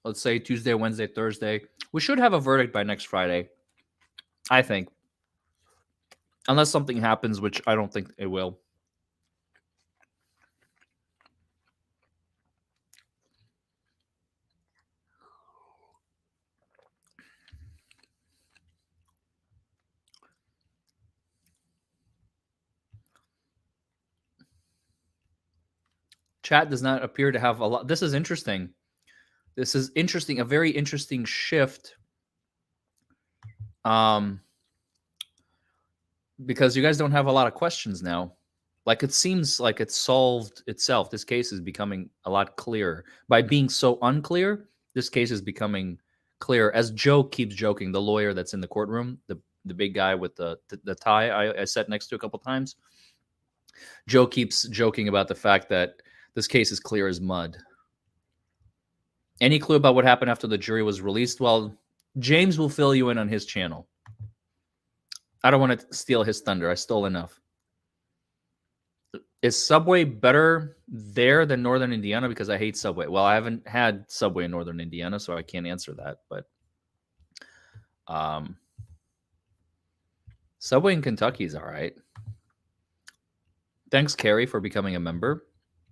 let's say Tuesday, Wednesday, Thursday. We should have a verdict by next Friday, I think. Unless something happens, which I don't think it will. Chat does not appear to have a lot. This is interesting. This is interesting. A very interesting shift. Because you guys don't have a lot of questions now. Like it seems like it's solved itself. This case is becoming a lot clearer. By being so unclear, this case is becoming clear. As Joe keeps joking, the lawyer that's in the courtroom, the big guy with the tie I sat next to a couple times, Joe keeps joking about the fact that this case is clear as mud. Any clue about what happened after the jury was released? Well, James will fill you in on his channel. I don't want to steal his thunder. I stole enough. Is Subway better there than Northern Indiana? Because I hate Subway. Well, I haven't had Subway in Northern Indiana, so I can't answer that. But Subway in Kentucky is all right. Thanks, Carrie, for becoming a member.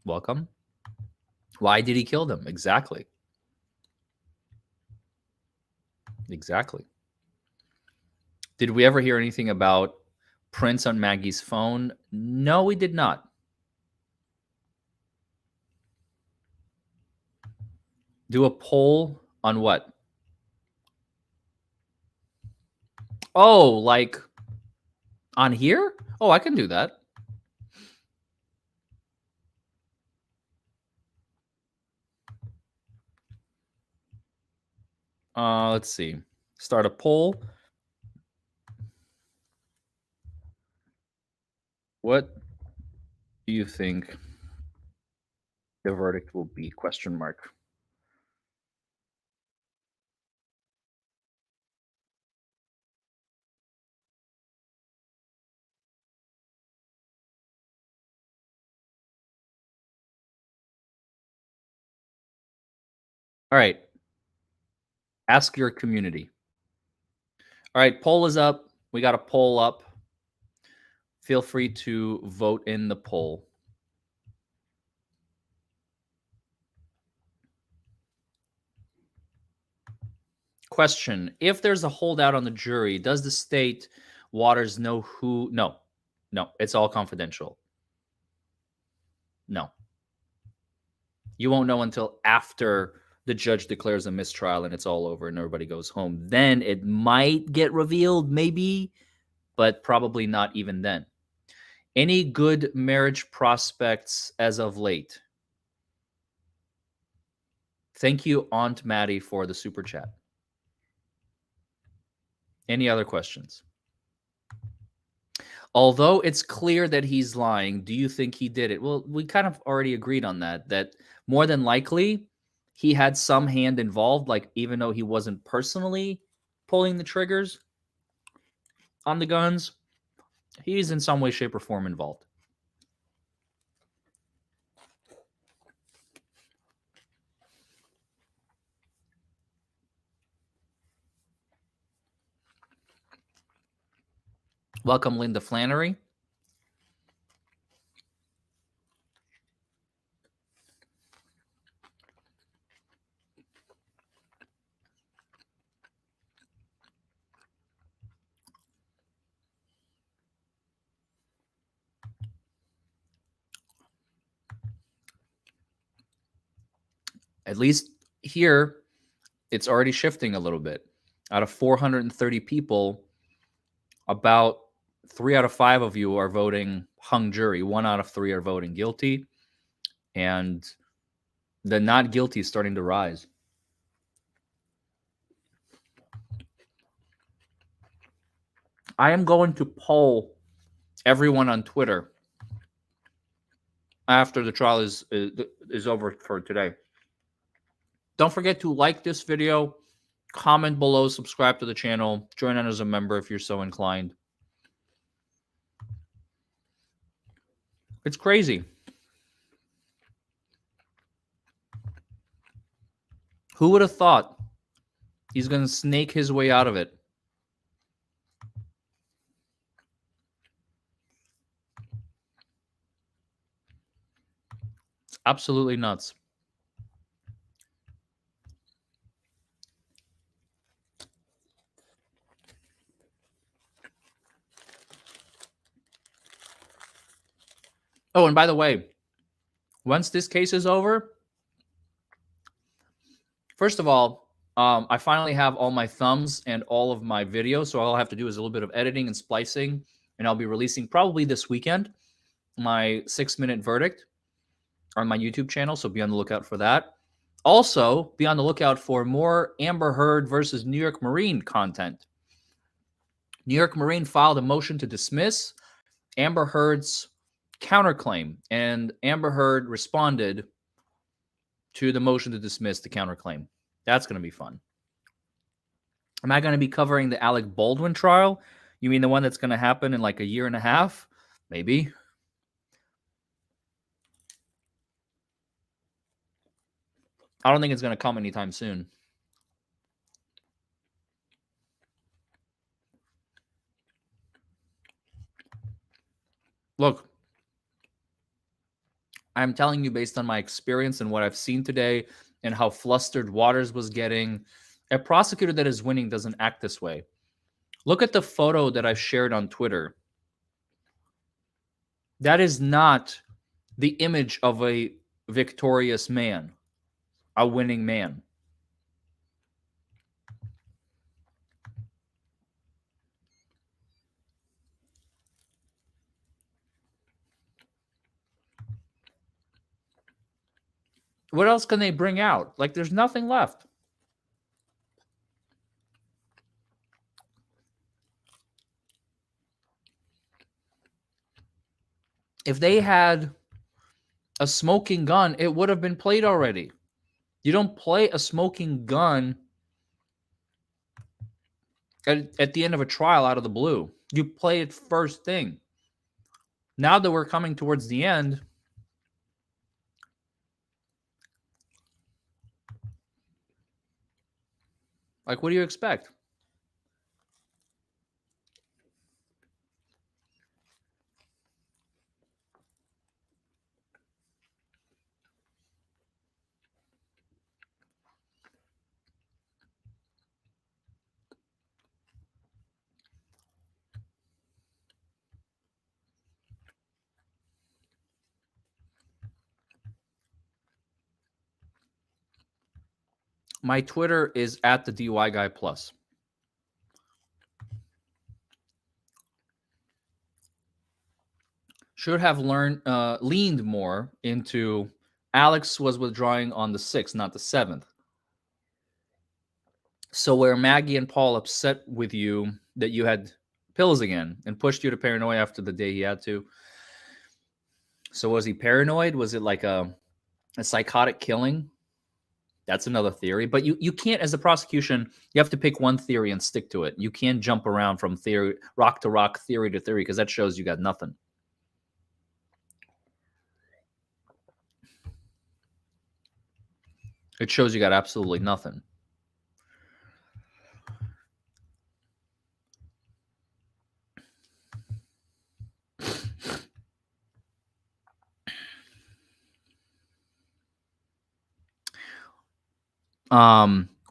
Welcome. Why did he kill them? Exactly. Exactly. Did we ever hear anything about prints on Maggie's phone? No, we did not. Do a poll on what? Oh, like on here? Oh, I can do that. Let's see. Start a poll. What do you think the verdict will be? Question mark. All right. Ask your community. All right, poll is up. We got a poll up. Feel free to vote in the poll. Question: if there's a holdout on the jury, does the state Waters know who? No, it's all confidential. No, you won't know until after the judge declares a mistrial and it's all over and everybody goes home. Then it might get revealed, maybe, but probably not even then. Any good marriage prospects as of late? Thank you, Aunt Maddie, for the super chat. Any other questions? Although it's clear that he's lying, do you think he did it? Well, we kind of already agreed on that more than likely he had some hand involved, like even though he wasn't personally pulling the triggers on the guns, he's in some way, shape, or form involved. Welcome, Linda Flannery. At least here, it's already shifting a little bit. Out of 430 people, about 3 out of 5 of you are voting hung jury. 1 out of 3 are voting guilty. And the not guilty is starting to rise. I am going to poll everyone on Twitter after the trial is over for today. Don't forget to like this video, comment below, subscribe to the channel, join in as a member if you're so inclined. It's crazy. Who would have thought he's going to snake his way out of it? It's absolutely nuts. Oh, and by the way, once this case is over, first of all, I finally have all my thumbs and all of my videos, so all I'll have to do is a little bit of editing and splicing, and I'll be releasing probably this weekend my 6-minute verdict on my YouTube channel, so be on the lookout for that. Also, be on the lookout for more Amber Heard versus New York Marine content. New York Marine filed a motion to dismiss Amber Heard's counterclaim, and Amber Heard responded to the motion to dismiss the counterclaim. That's going to be fun. Am I going to be covering the Alec Baldwin trial? You mean the one that's going to happen in like a year and a half? Maybe. I don't think it's going to come anytime soon. Look, I'm telling you based on my experience and what I've seen today and how flustered Waters was getting. A prosecutor that is winning doesn't act this way. Look at the photo that I've shared on Twitter. That is not the image of a victorious man, a winning man. What else can they bring out? Like, there's nothing left. If they had a smoking gun, it would have been played already. You don't play a smoking gun at the end of a trial out of the blue. You play it first thing. Now that we're coming towards the end, like, what do you expect? My Twitter is at the DUI Guy Plus. Should have leaned more into Alex was withdrawing on the 6th, not the 7th. So where Maggie and Paul upset with you that you had pills again and pushed you to paranoia after the day he had to. So was he paranoid? Was it like a psychotic killing? That's another theory. But you can't, as a prosecution, you have to pick one theory and stick to it. You can't jump around from theory, rock to rock, theory to theory, because that shows you got nothing. It shows you got absolutely nothing.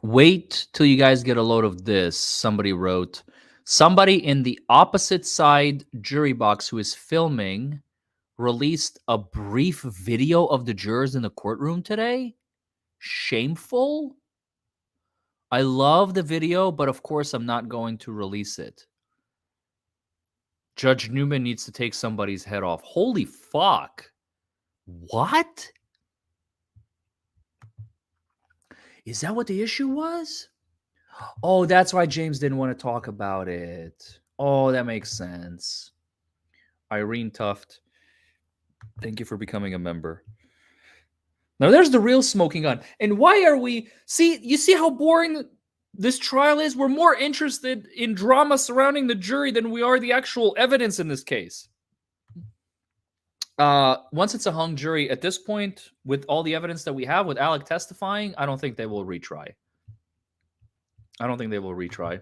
Wait till you guys get a load of this. Somebody wrote, somebody in the opposite side jury box who is filming released a brief video of the jurors in the courtroom today. Shameful. I love the video, but of course I'm not going to release it. Judge Newman needs to take somebody's head off. Holy fuck. What? Is that what the issue was? Oh, that's why James didn't want to talk about it. Oh, that makes sense. Irene Tuft, thank you for becoming a member. Now there's the real smoking gun. And why are we... See, you see how boring this trial is? We're more interested in drama surrounding the jury than we are the actual evidence in this case. Once it's a hung jury, at this point, with all the evidence that we have, with Alec testifying, I don't think they will retry. I don't think they will retry.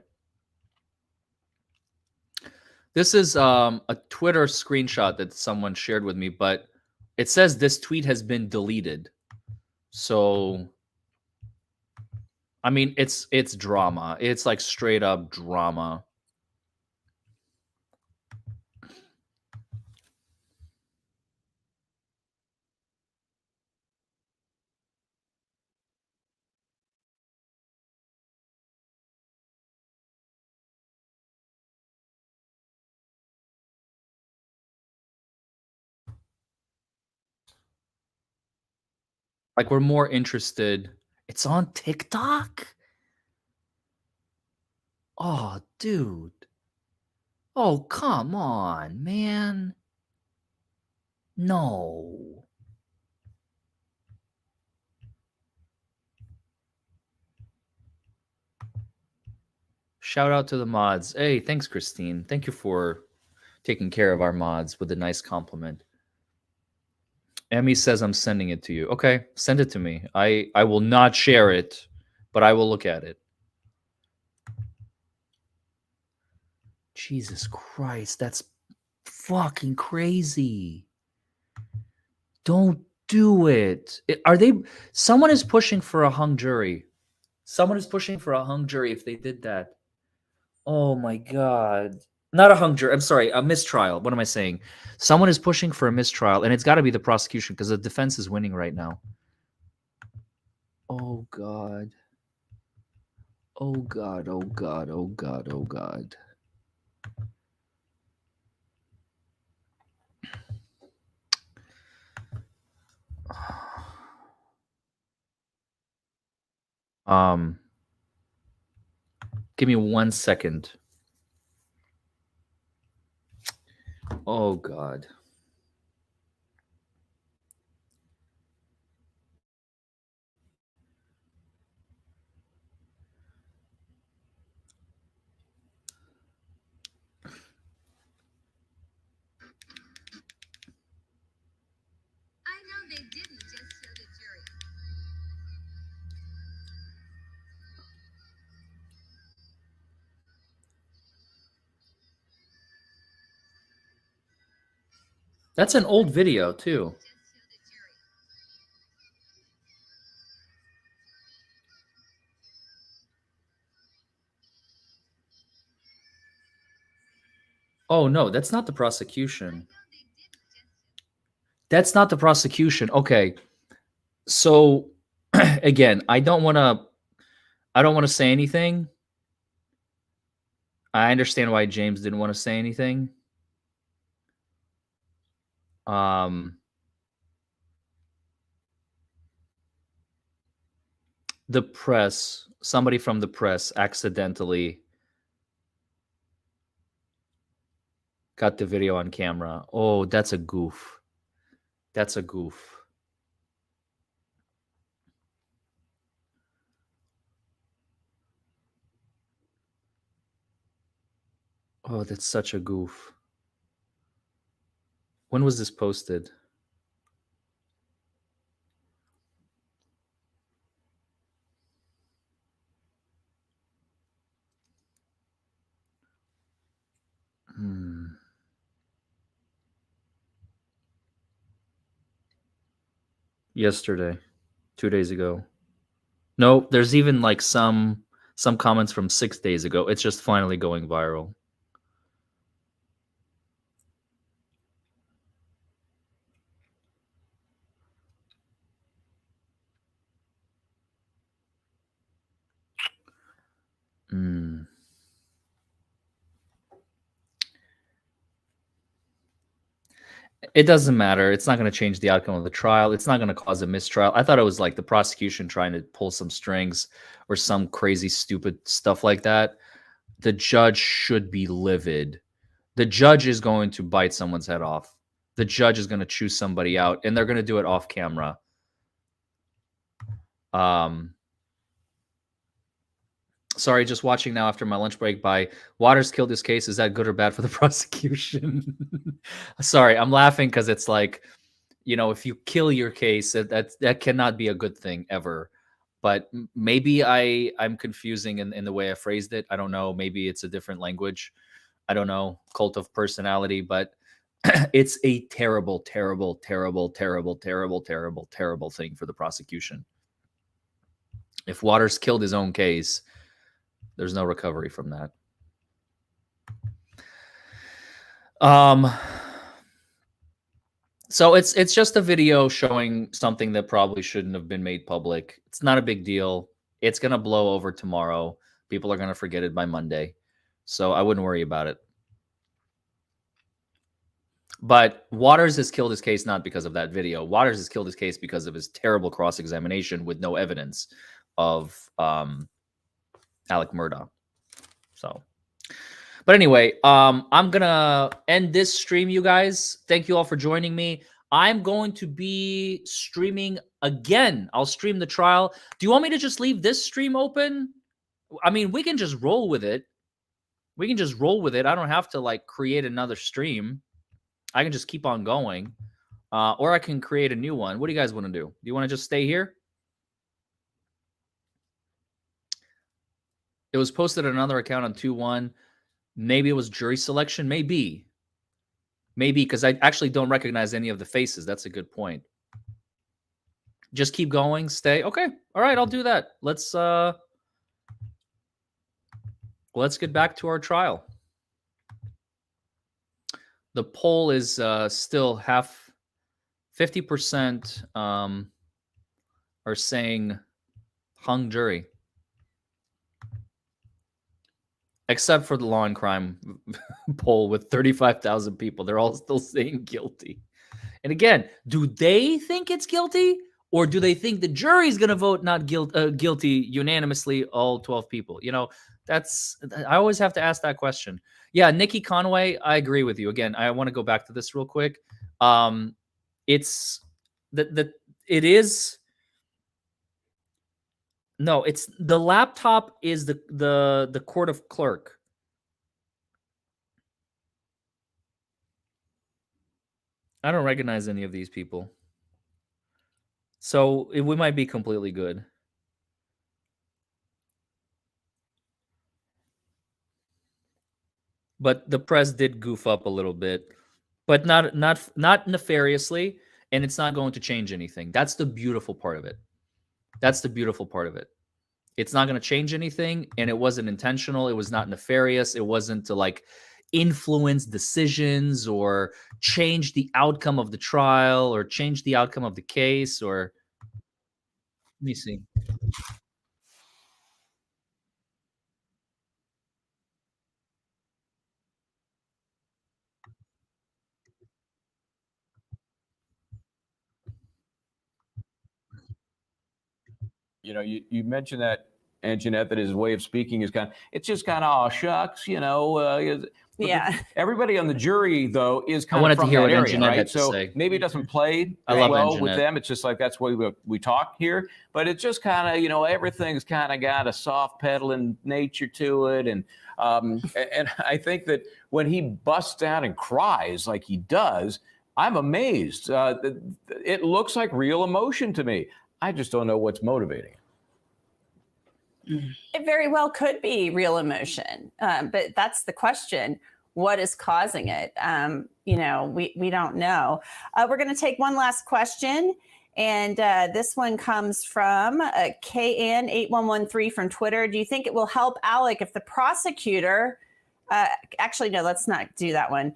This is a Twitter screenshot that someone shared with me, but it says this tweet has been deleted. So, I mean, it's drama. It's like straight up drama. Like, we're more interested. It's on TikTok? Oh, dude. Oh, come on, man. No. Shout out to the mods. Hey, thanks, Christine. Thank you for taking care of our mods with a nice compliment. Emmy says I'm sending it to you. Okay, send it to me. I will not share it, but I will look at it. Jesus Christ, that's fucking crazy. Don't do it. Are they... Someone is pushing for a hung jury. Someone is pushing for a hung jury if they did that. Oh my God. Not a hung jury. I'm sorry, a mistrial. What am I saying? Someone is pushing for a mistrial, and it's got to be the prosecution because the defense is winning right now. Oh God. Oh God, oh God, oh God, oh God. Give me 1 second. Oh God. I know they didn't just show the jury. That's an old video too. Oh no, that's not the prosecution. That's not the prosecution. Okay. So again, I don't want to say anything. I understand why James didn't want to say anything. The press, somebody from the press accidentally Got the video on camera. Oh, that's a goof. That's a goof. Oh, that's such a goof. When was this posted? Yesterday, 2 days ago. No, there's even like some comments from 6 days ago. It's just finally going viral. It doesn't matter. It's not going to change the outcome of the trial. It's not going to cause a mistrial. I thought it was like the prosecution trying to pull some strings or some crazy, stupid stuff like that. The judge should be livid. The judge is going to bite someone's head off. The judge is going to choose somebody out, and they're going to do it off camera. Sorry, just watching now after my lunch break by Waters killed this case. Is that good or bad for the prosecution? Sorry, I'm laughing because it's like, you know, if you kill your case, that cannot be a good thing ever. But maybe I'm confusing in the way I phrased it. I don't know. Maybe it's a different language. I don't know. Cult of personality, but it's a terrible, terrible, terrible, terrible, terrible, terrible, terrible thing for the prosecution. If Waters killed his own case, there's no recovery from that. So it's just a video showing something that probably shouldn't have been made public. It's not a big deal. It's going to blow over tomorrow. People are going to forget it by Monday. So I wouldn't worry about it. But Waters has killed his case not because of that video. Waters has killed his case because of his terrible cross-examination with no evidence of Alec Murdaugh. So, but anyway, I'm gonna end this stream, you guys. Thank you all for joining me. I'm going to be streaming again. I'll stream the trial. Do you want me to just leave this stream open? I mean, we can just roll with it. We can just roll with it. I don't have to like create another stream. I can just keep on going. Or I can create a new one. What do you guys want to do? Do you want to just stay here? It was posted on another account on 2-1. Maybe it was jury selection. Maybe, because I actually don't recognize any of the faces. That's a good point. Just keep going. Stay. Okay. All right. I'll do that. Let's get back to our trial. The poll is still 50% are saying hung jury. Except for the law and crime poll with 35,000 people. They're all still saying guilty. And again, do they think it's guilty? Or do they think the jury is going to vote not guilty unanimously, all 12 people? You know, I always have to ask that question. Yeah, Nikki Conway, I agree with you. Again, I want to go back to this real quick. It's the laptop is the court of clerk. I don't recognize any of these people. So we might be completely good. But the press did goof up a little bit, but not nefariously, and it's not going to change anything. That's the beautiful part of it. That's the beautiful part of it. It's not going to change anything, and it wasn't intentional. It was not nefarious. It wasn't to like influence decisions or change the outcome of the trial or change the outcome of the case. Or let me see. You know, you mentioned that, Anjanette, that his way of speaking is it's just kind of, oh, shucks, you know, Yeah. Everybody on the jury, though, is I kind wanted of to from hear that what area, Anjanette right? had to So say. maybe it doesn't play I as love well with Anjanette. them. It's just like that's the way we talk here. But it's just kind of, everything's kind of got a soft pedaling nature to it. And I think that when he busts out and cries like he does, I'm amazed. It looks like real emotion to me. I just don't know what's motivating it. It very well could be real emotion, but that's the question. What is causing it? We don't know. We're going to take one last question. And this one comes from KN8113 from Twitter. Do you think it will help Alec if the prosecutor... actually, no, let's not do that one.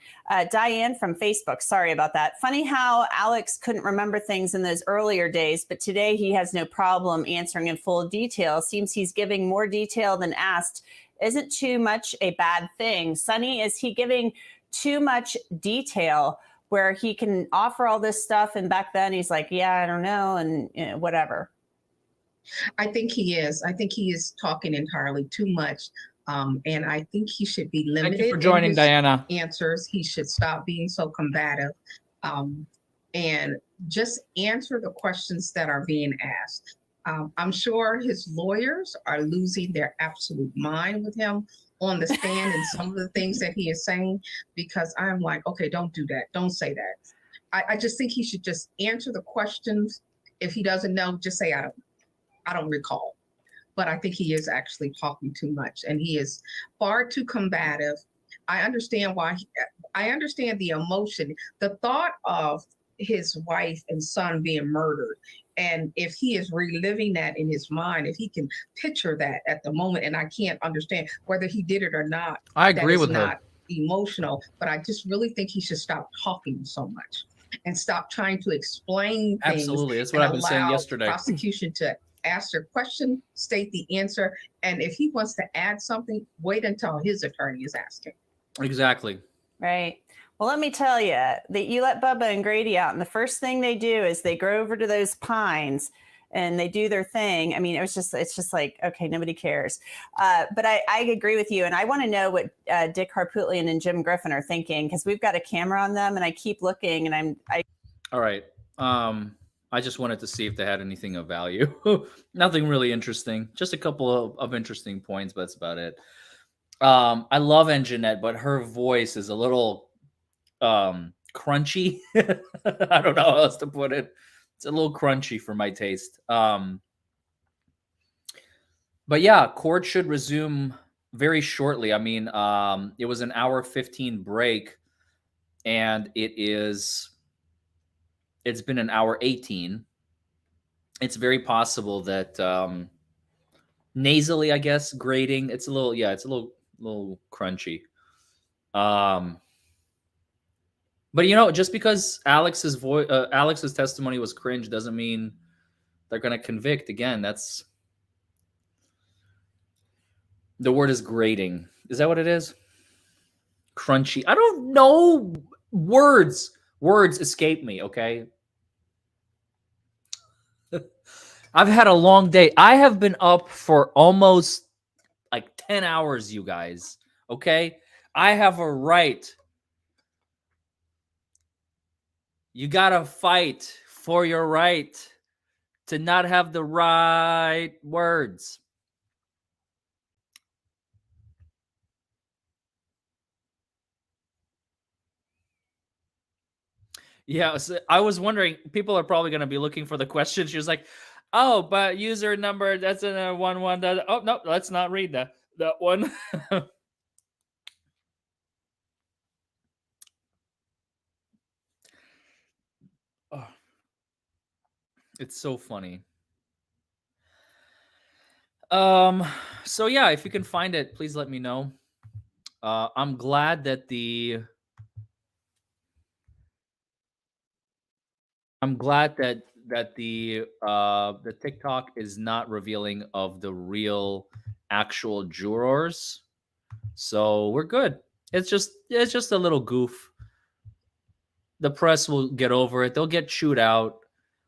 Diane from Facebook. Sorry about that. Funny how Alex couldn't remember things in those earlier days, but today he has no problem answering in full detail. Seems he's giving more detail than asked. Isn't too much a bad thing? Sonny, is he giving too much detail where he can offer all this stuff and back then he's like, yeah, I don't know, and whatever? I think he is. I think he is talking entirely too much. And I think he should be limited. Thank you for joining, in his Diana. answers. He should stop being so combative and just answer the questions that are being asked. I'm sure his lawyers are losing their absolute mind with him on the stand and some of the things that he is saying, because I'm like, okay, don't do that. Don't say that. I just think he should just answer the questions. If he doesn't know, just say, I don't recall. But I think he is actually talking too much and he is far too combative. I understand why. I understand the emotion, the thought of his wife and son being murdered. And if he is reliving that in his mind, if he can picture that at the moment, and I can't understand whether he did it or not. I agree with her. Not emotional, but I just really think he should stop talking so much and stop trying to explain things. Absolutely. That's what I've been saying yesterday. Prosecution to ask their question, state the answer, and if he wants to add something, wait until his attorney is asking. Exactly. Right. Well, let me tell you that you let Bubba and Grady out, and the first thing they do is they go over to those pines and they do their thing. I mean, it's just like, okay, nobody cares. But I agree with you, and I want to know what Dick Harpootlian and Jim Griffin are thinking, because we've got a camera on them, and I keep looking, and All right. I just wanted to see if they had anything of value. Nothing really interesting. Just a couple of interesting points, but that's about it. I love Anjanette, but her voice is a little crunchy. I don't know how else to put it. It's a little crunchy for my taste. But yeah, court should resume very shortly. I mean, it was an hour 15 break, and it's been an hour 18. It's very possible that nasally, I guess, grading. It's a little crunchy. But just because Alex's testimony was cringe doesn't mean they're going to convict. Again, that's the word is grating. Is that what it is? Crunchy. I don't know. Words escape me. Okay. I've had a long day. I have been up for almost like 10 hours, you guys. Okay? I have a right. You got to fight for your right to not have the right words. Yeah, so I was wondering, people are probably going to be looking for the question. She was like, oh, but user number, that's in a 11. Oh, no, let's not read that one. Oh, it's so funny. So yeah, if you can find it, please let me know. I'm glad that the TikTok is not revealing of the real actual jurors. So we're good. It's just a little goof. The press will get over it. They'll get chewed out,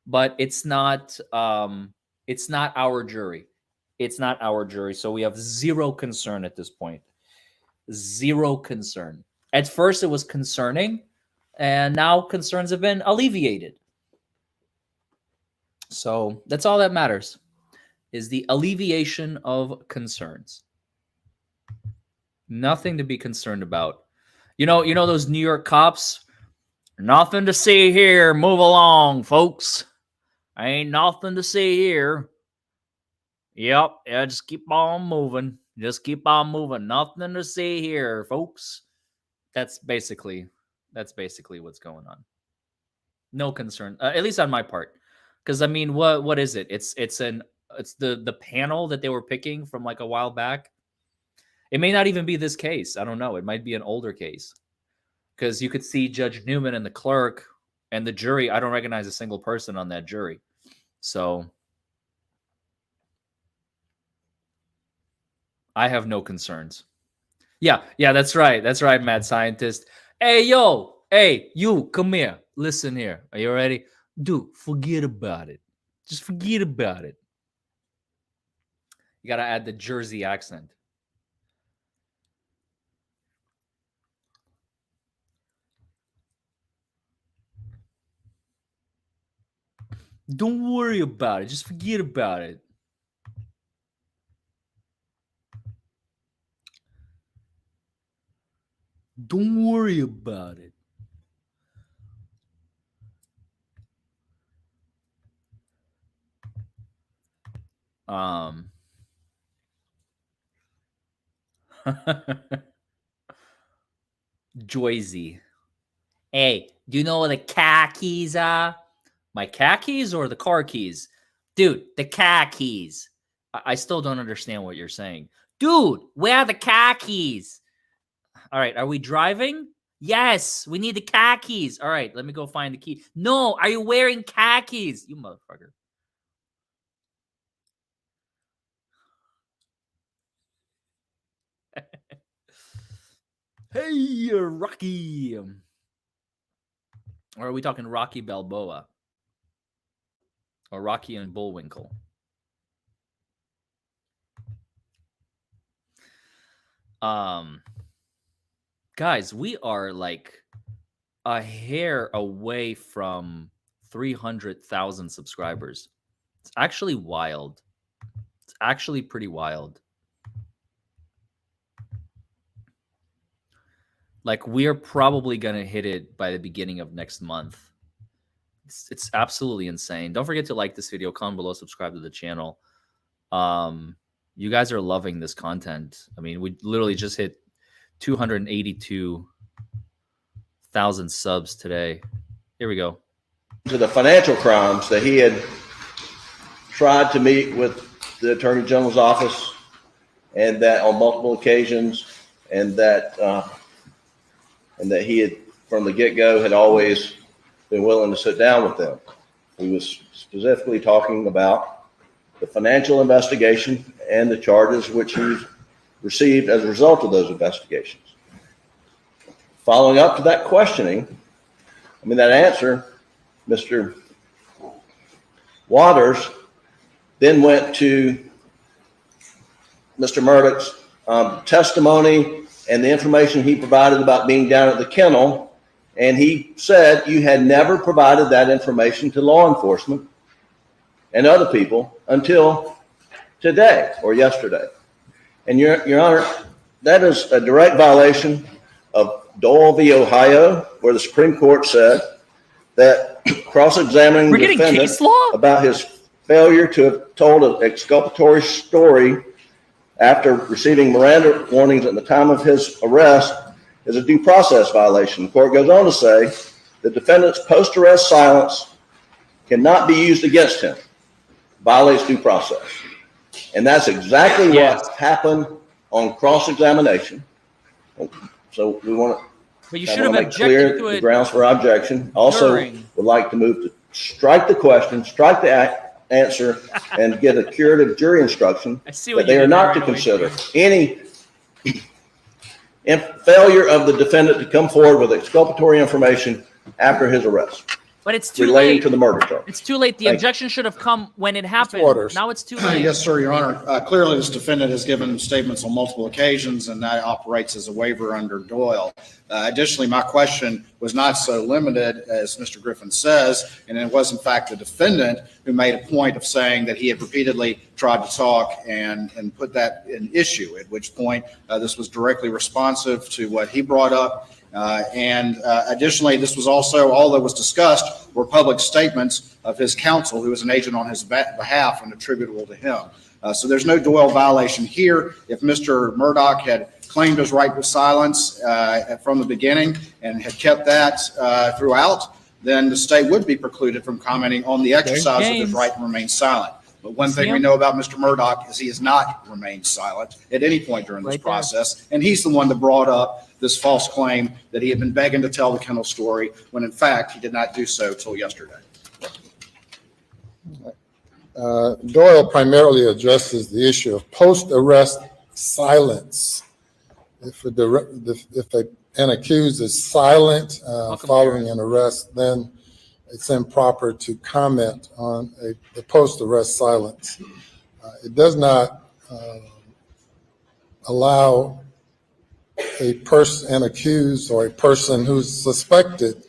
but it's not our jury. It's not our jury. So we have zero concern at this point. Zero concern. At first, it was concerning, and now concerns have been alleviated. So that's all that matters, is the alleviation of concerns. Nothing to be concerned about. You know those New York cops? Nothing to see here. Move along, folks. Ain't nothing to see here. Yep, yeah, just keep on moving. Just keep on moving. Nothing to see here, folks. That's basically what's going on. No concern, at least on my part. Because I mean, what is it? It's the panel that they were picking from like a while back. It may not even be this case. I don't know. It might be an older case. Because you could see Judge Newman and the clerk and the jury. I don't recognize a single person on that jury. So I have no concerns. Yeah, that's right. That's right, mad scientist. Hey, yo. Hey, you, come here. Listen here. Are you ready? Dude, forget about it. Just forget about it. You got to add the Jersey accent. Don't worry about it. Just forget about it. Don't worry about it. Joyzy. Hey, do you know what the car keys are? My car keys or the car keys? Dude, the car keys. I still don't understand what you're saying. Dude, where are the car keys? All right, are we driving? Yes, we need the car keys. All right, let me go find the key. No, are you wearing car keys? You motherfucker. Hey, Rocky. Or are we talking Rocky Balboa? Or Rocky and Bullwinkle? Guys, we are like a hair away from 300,000 subscribers. It's actually wild. It's actually pretty wild. Like, we're probably going to hit it by the beginning of next month. It's absolutely insane. Don't forget to like this video, comment below, subscribe to the channel. You guys are loving this content. I mean, we literally just hit 282,000 subs today. Here we go. To the financial crimes that he had tried to meet with the Attorney General's office, and that on multiple occasions, and that he had, from the get-go, had always been willing to sit down with them. He was specifically talking about the financial investigation and the charges which he received as a result of those investigations. Following up to that questioning, that answer, Mr. Waters then went to Mr. Murdaugh's testimony and the information he provided about being down at the kennel. And he said you had never provided that information to law enforcement and other people until today or yesterday. And Your Honor, that is a direct violation of Dole v. Ohio, where the Supreme Court said that cross-examining the defendant about his failure to have told an exculpatory story after receiving Miranda warnings at the time of his arrest is a due process violation. The court goes on to say the defendant's post-arrest silence cannot be used against him. Violates due process. And that's exactly what happened on cross-examination. So we want to But you should have objected to it. The grounds for objection. Also would like to move to strike the question, strike the answer, and get a curative jury instruction that they are not to consider any failure of the defendant to come forward with exculpatory information after his arrest. But it's too relating late. to the murder charge. It's too late. The Thank you. objection should have come when it happened. Waters. Now it's too late. Yes, sir, Your Honor. Clearly, this defendant has given statements on multiple occasions, and that operates as a waiver under Doyle. Additionally, my question was not so limited as Mr. Griffin says, and it was in fact the defendant who made a point of saying that he had repeatedly tried to talk and put that in issue, at which point this was directly responsive to what he brought up. Additionally, this was also, all that was discussed were public statements of his counsel, who was an agent on his behalf and attributable to him. So there's no Doyle violation here. If Mr. Murdaugh had claimed his right to silence from the beginning and had kept that throughout, then the state would be precluded from commenting on the exercise of his right to remain silent. But one thing we know about Mr. Murdaugh is he has not remained silent at any point during this process, and he's the one that brought up this false claim that he had been begging to tell the kennel story, when in fact he did not do so till yesterday. Doyle primarily addresses the issue of post-arrest silence. If an accused is silent following an arrest, then it's improper to comment on the post-arrest silence. It does not allow an accused or a person who's suspected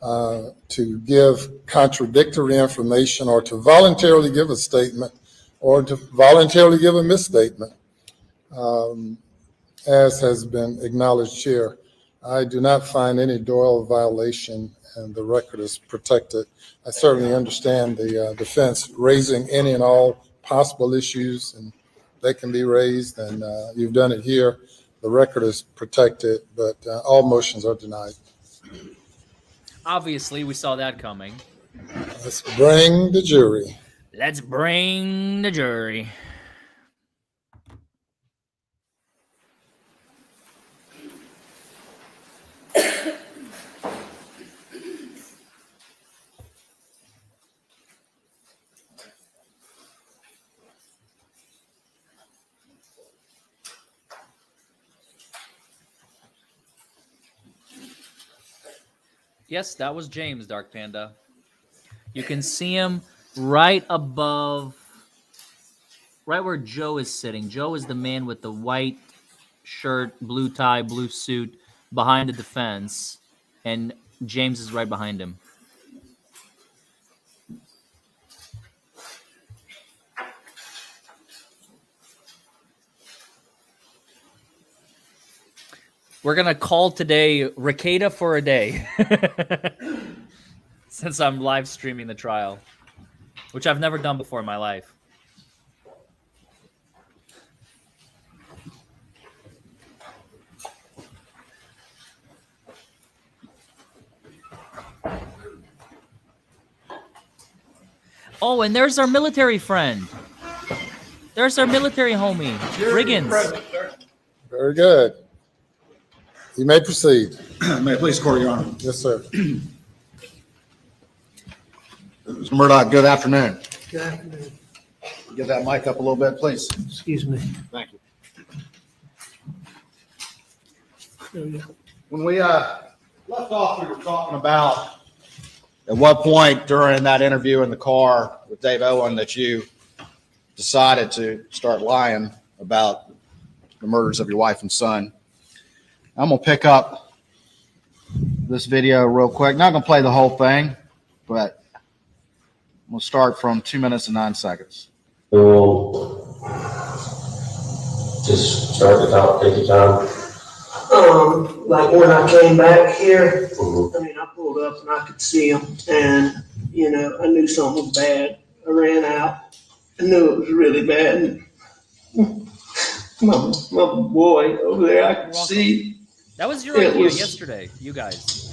to give contradictory information, or to voluntarily give a statement, or to voluntarily give a misstatement, as has been acknowledged here. I do not find any Doyle violation, and the record is protected. I certainly understand the defense raising any and all possible issues, and they can be raised, and you've done it here. The record is protected, but all motions are denied. Obviously, we saw that coming. Let's bring the jury. Let's bring the jury. Yes, that was James, Dark Panda. You can see him right above, right where Joe is sitting. Joe is the man with the white shirt, blue tie, blue suit behind the defense, and James is right behind him. We're going to call today Ricada for a day since I'm live streaming the trial, which I've never done before in my life. Oh, and there's our military friend. There's our military homie, Riggins. Very good. You may proceed. May it please the court, Your Honor. Yes, sir. Mr. Murdaugh, good afternoon. Good afternoon. Get that mic up a little bit, please. Excuse me. Thank you. There we go. When we left off, we were talking about at what point during that interview in the car with Dave Owen that you decided to start lying about the murders of your wife and son. I'm going to pick up this video real quick. Not going to play the whole thing, but we'll start from 2 minutes and 9 seconds. We'll just start the talk, take your time. Like when I came back here, I mean, I pulled up and I could see him, and I knew something was bad. I ran out. I knew it was really bad. And my boy over there, I could see. That was your idea yesterday, you guys.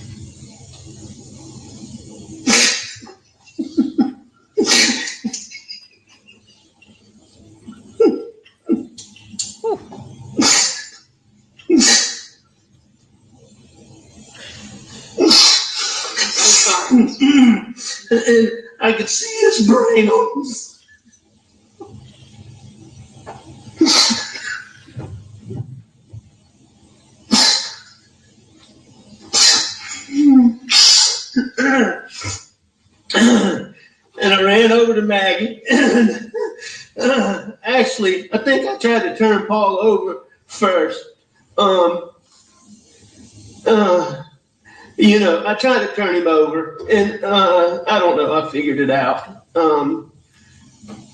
And I could see his brain on his. ran over to Maggie. And, actually, I think I tried to turn Paul over first. You know, I tried to turn him over, and I don't know, I figured it out.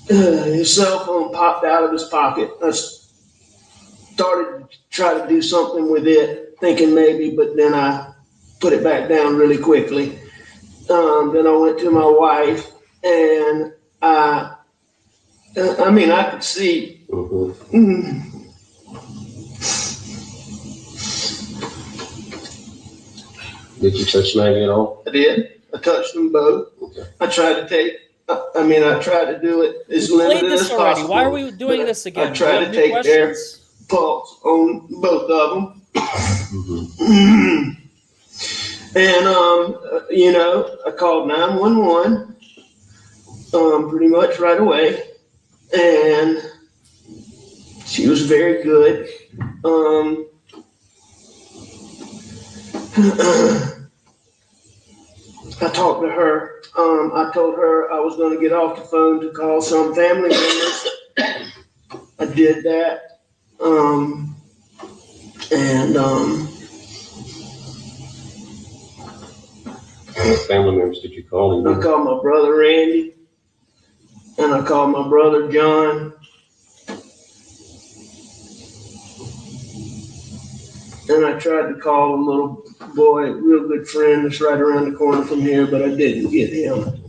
His cell phone popped out of his pocket. I started to try to do something with it, thinking maybe, but then I put it back down really quickly. Then I went to my wife, and I could see. Did you touch Maggie at all? I did. I touched them both. Okay. I tried to take. I tried to do it as limited as possible. Why are we doing but this again? I tried to take their pulse on both of them. And you know, I called 911 pretty much right away, and she was very good. I talked to her. I told her I was going to get off the phone to call some family members. I did that. What family members did you call? I called my brother Randy, and I called my brother John, and I tried to call a little boy, a real good friend that's right around the corner from here, but I didn't get him.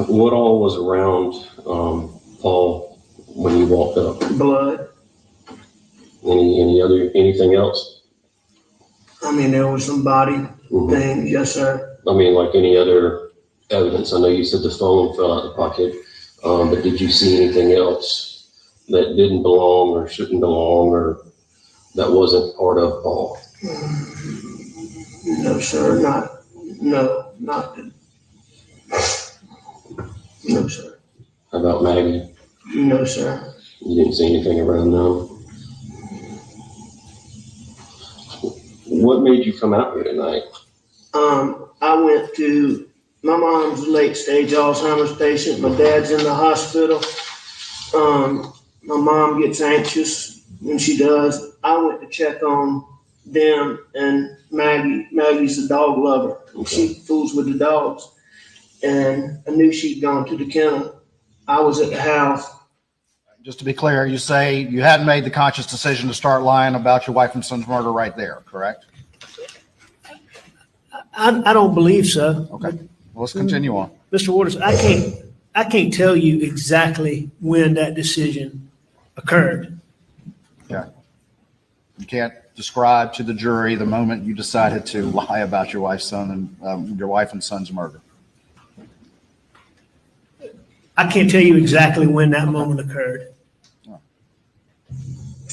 What all was around Paul when you walked up? Blood. Anything else? I mean, there was some body things, yes, sir. I mean, like any other evidence? I know you said the phone fell out of the pocket, but did you see anything else that didn't belong or shouldn't belong or that wasn't part of Paul? No, sir, not. No, sir. How about Maggie? No, sir. You didn't see anything around them? What made you come out here tonight? I went to, my mom's a late stage Alzheimer's patient. My dad's in the hospital. My mom gets anxious when she does. I went to check on them and Maggie. Maggie's a dog lover. Okay. She fools with the dogs. And I knew she'd gone to the kennel. I was at the house. Just to be clear, you say you hadn't made the conscious decision to start lying about your wife and son's murder right there, correct? I don't believe so. Okay, well, let's continue on. Mr. Waters, I can't tell you exactly when that decision occurred. Yeah. You can't describe to the jury the moment you decided to lie about your wife and son's murder. I can't tell you exactly when that moment occurred.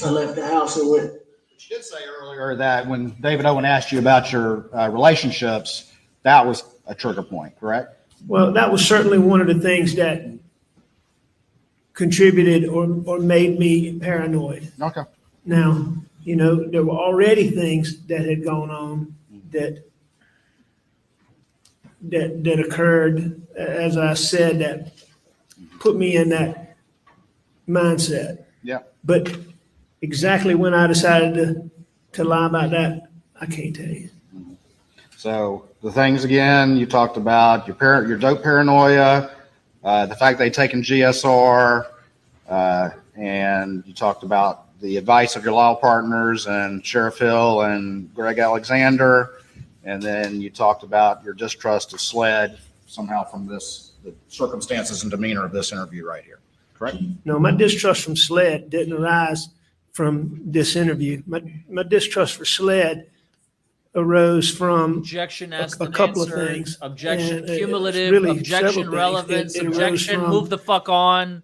I left the house and went. You did say earlier that when David Owen asked you about your relationships, that was a trigger point, correct? Well, that was certainly one of the things that contributed or made me paranoid. Okay. Now, you know, there were already things that had gone on that occurred, as I said, that put me in that mindset. Yeah. But exactly when I decided to lie about that, I can't tell you. So the things again, you talked about your dope paranoia, the fact they'd taken GSR, and you talked about the advice of your law partners and Sheriff Hill and Greg Alexander, and then you talked about your distrust of SLED somehow from the circumstances and demeanor of this interview right here, correct? No, my distrust from SLED didn't arise from this interview. My distrust for SLED arose from Objection asked a and couple of answered. things. Objection And it's cumulative. really Objection several things. relevance. It arose Objection from move the fuck on.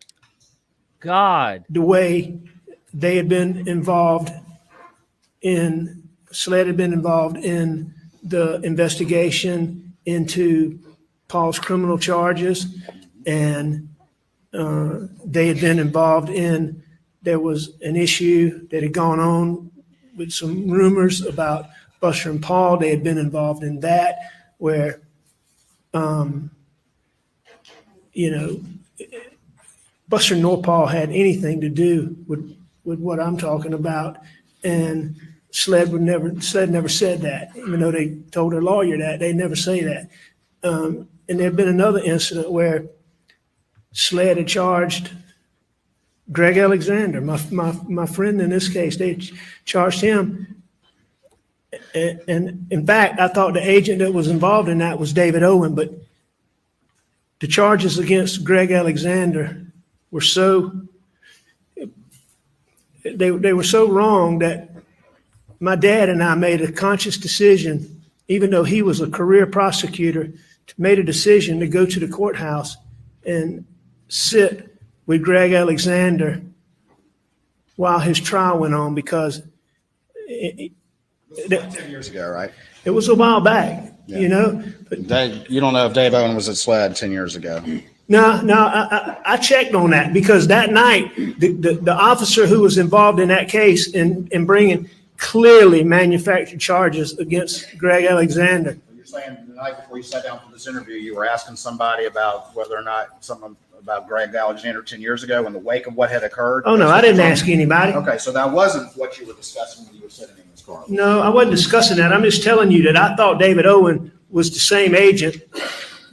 God. the way they had been involved in, SLED had been involved in the investigation into Paul's criminal charges, and they had been involved in, there was an issue that had gone on with some rumors about Buster and Paul, they had been involved in that where, you know, Buster nor Paul had anything to do with what I'm talking about. And SLED never said that, even though they told their lawyer that, they never say that. And there had been another incident where SLED had charged Greg Alexander, my friend in this case. They charged him. And in fact, I thought the agent that was involved in that was David Owen, but the charges against Greg Alexander were so, they were so wrong that my dad and I made a conscious decision, even though he was a career prosecutor, made a decision to go to the courthouse and sit with Greg Alexander while his trial went on, because It was 10 years ago, right? it was a while back, Yeah. you know? But You don't know if Dave Owen was at SLED 10 years ago. no, I checked on that, because that night, the officer who was involved in that case in bringing clearly manufactured charges against Greg Alexander. You're saying the night before you sat down for this interview, you were asking somebody about whether or not something about Greg Alexander 10 years ago in the wake of what had occurred? Oh, no, I didn't ask anybody. Okay, so that wasn't what you were discussing when you were sitting in this car. No, I wasn't discussing that. I'm just telling you that I thought David Owen was the same agent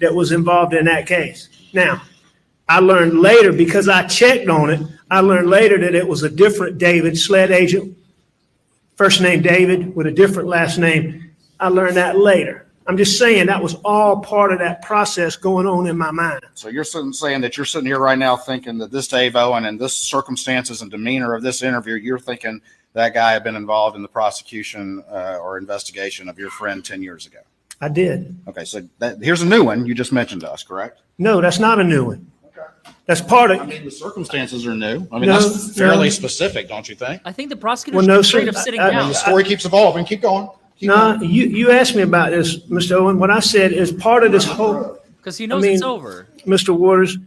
that was involved in that case. Now, I learned later, because I checked on it, I learned later that it was a different David, SLED agent, first name David with a different last name. I learned that later. I'm just saying that was all part of that process going on in my mind. So you're saying that you're sitting here right now thinking that this Dave Owen and this circumstances and demeanor of this interview, you're thinking that guy had been involved in the prosecution or investigation of your friend 10 years ago. I did. Okay, so here's a new one you just mentioned to us, correct? No, that's not a new one. Okay. That's part of. I mean, the circumstances are new. I mean, No, that's fairly no. specific, don't you think? I think the prosecutor Well, should no, be afraid sir. of sitting I- down. The story keeps evolving. Keep going. No, you asked me about this, Mr. Owen. What I said is part of this whole, Because he knows I mean, it's over. Mr. Waters,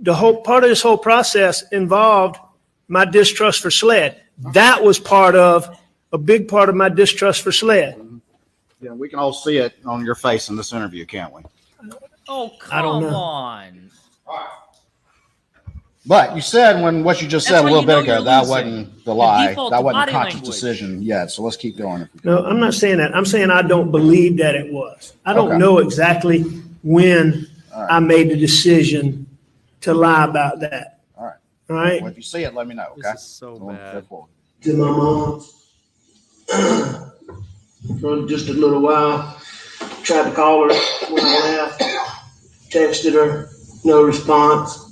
the whole part of this whole process involved my distrust for SLED. That was a big part of my distrust for SLED. Yeah, we can all see it on your face in this interview, can't we? Oh, I don't come know. on. But you said what you just That's said a why little you know bit ago, you're that losing. wasn't the lie. default That to wasn't a body conscious language. decision yet. So let's keep going. No, I'm not saying that. I'm saying I don't believe that it was. I don't Okay. know exactly when All right. I made the decision to lie about that. All right. All right? Well, if you see it, let me know, This okay? is so We'll bad. go forward. To my mom for just a little while. Tried to call her when I left. Texted her, no response.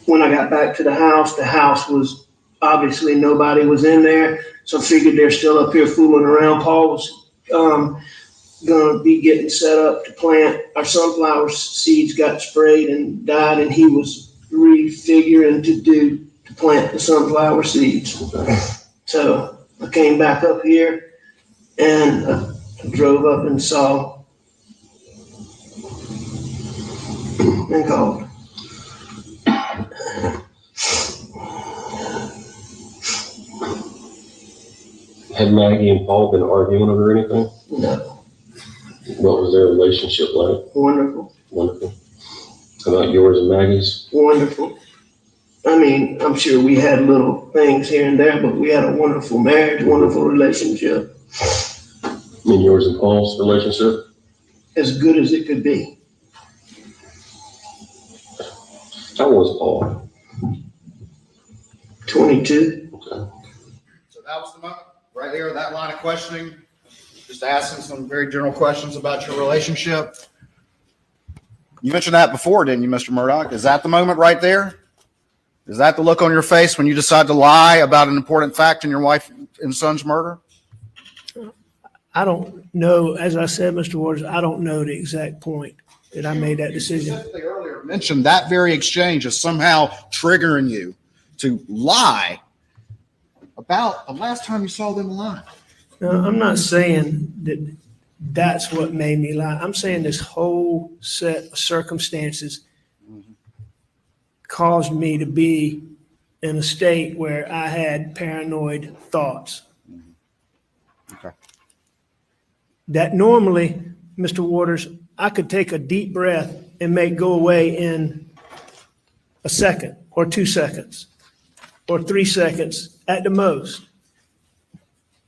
When I got back to the house was obviously nobody was in there. So I figured they're still up here fooling around. Paul was gonna be getting set up to plant. Our sunflower seeds got sprayed and died, and he was refiguring to plant the sunflower seeds. So I came back up here and drove up and saw and called. Had Maggie and Paul been arguing over anything? No, What was their relationship like? wonderful, Wonderful. How about yours and Maggie's? wonderful. I mean, I'm sure we had little things here and there, but we had a wonderful marriage, wonderful relationship, And yours and Paul's relationship? as good as it could be. How was Paul? 22. Okay. So that was the moment, right there, that line of questioning, just asking some very general questions about your relationship. You mentioned that before, didn't you, Mr. Murdaugh? Is that the moment right there? Is that the look on your face when you decide to lie about an important fact in your wife and son's murder? I don't know, as I said, Mr. Waters, I don't know the exact point that I made that You decision. specifically earlier mentioned that very exchange as somehow triggering you to lie about the last time you saw them alive. No, I'm not saying that that's what made me lie. I'm saying this whole set of circumstances caused me to be in a state where I had paranoid thoughts. Okay. That normally, Mr. Waters, I could take a deep breath and make go away in a second or 2 seconds or 3 seconds at the most.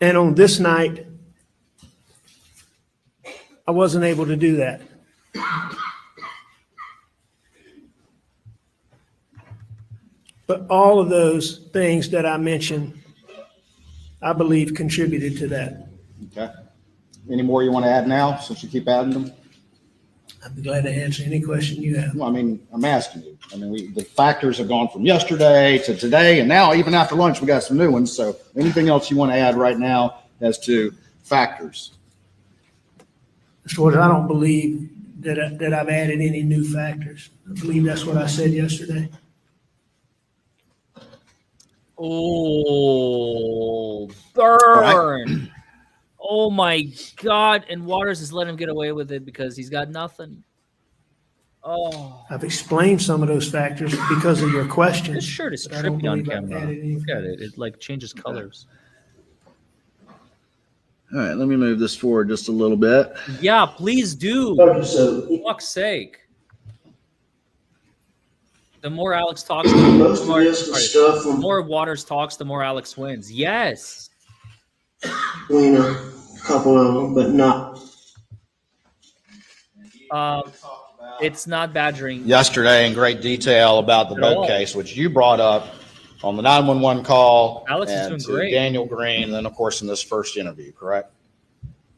And on this night, I wasn't able to do that. But all of those things that I mentioned, I believe contributed to that. Okay. Any more you want to add now, since you keep adding them? I'd be glad to answer any question you have. Well, I mean, I'm asking you. I mean, the factors have gone from yesterday to today, and now even after lunch, we got some new ones. So anything else you want to add right now as to factors? Mr. Waters, I don't believe that I've added any new factors. I believe that's what I said yesterday. Oh, burn. Oh my God. And Waters is letting him get away with it because he's got nothing. Oh. I've explained some of those factors because of your questions. This shirt is but I don't trippy on believe I've camera. added anything. Look at it. It like changes colors. All right, let me move this forward just a little bit. Yeah, please do. Okay, so For fuck's sake. The more Alex talks, most of this was stuff the from more Waters talks, the more Alex wins. Yes. between a couple of them, but not. It's not badgering. Yesterday in great detail about the At boat all. case, which you brought up on the 911 call. Alex is and doing to great. Daniel Green, and then of course in this first interview, correct?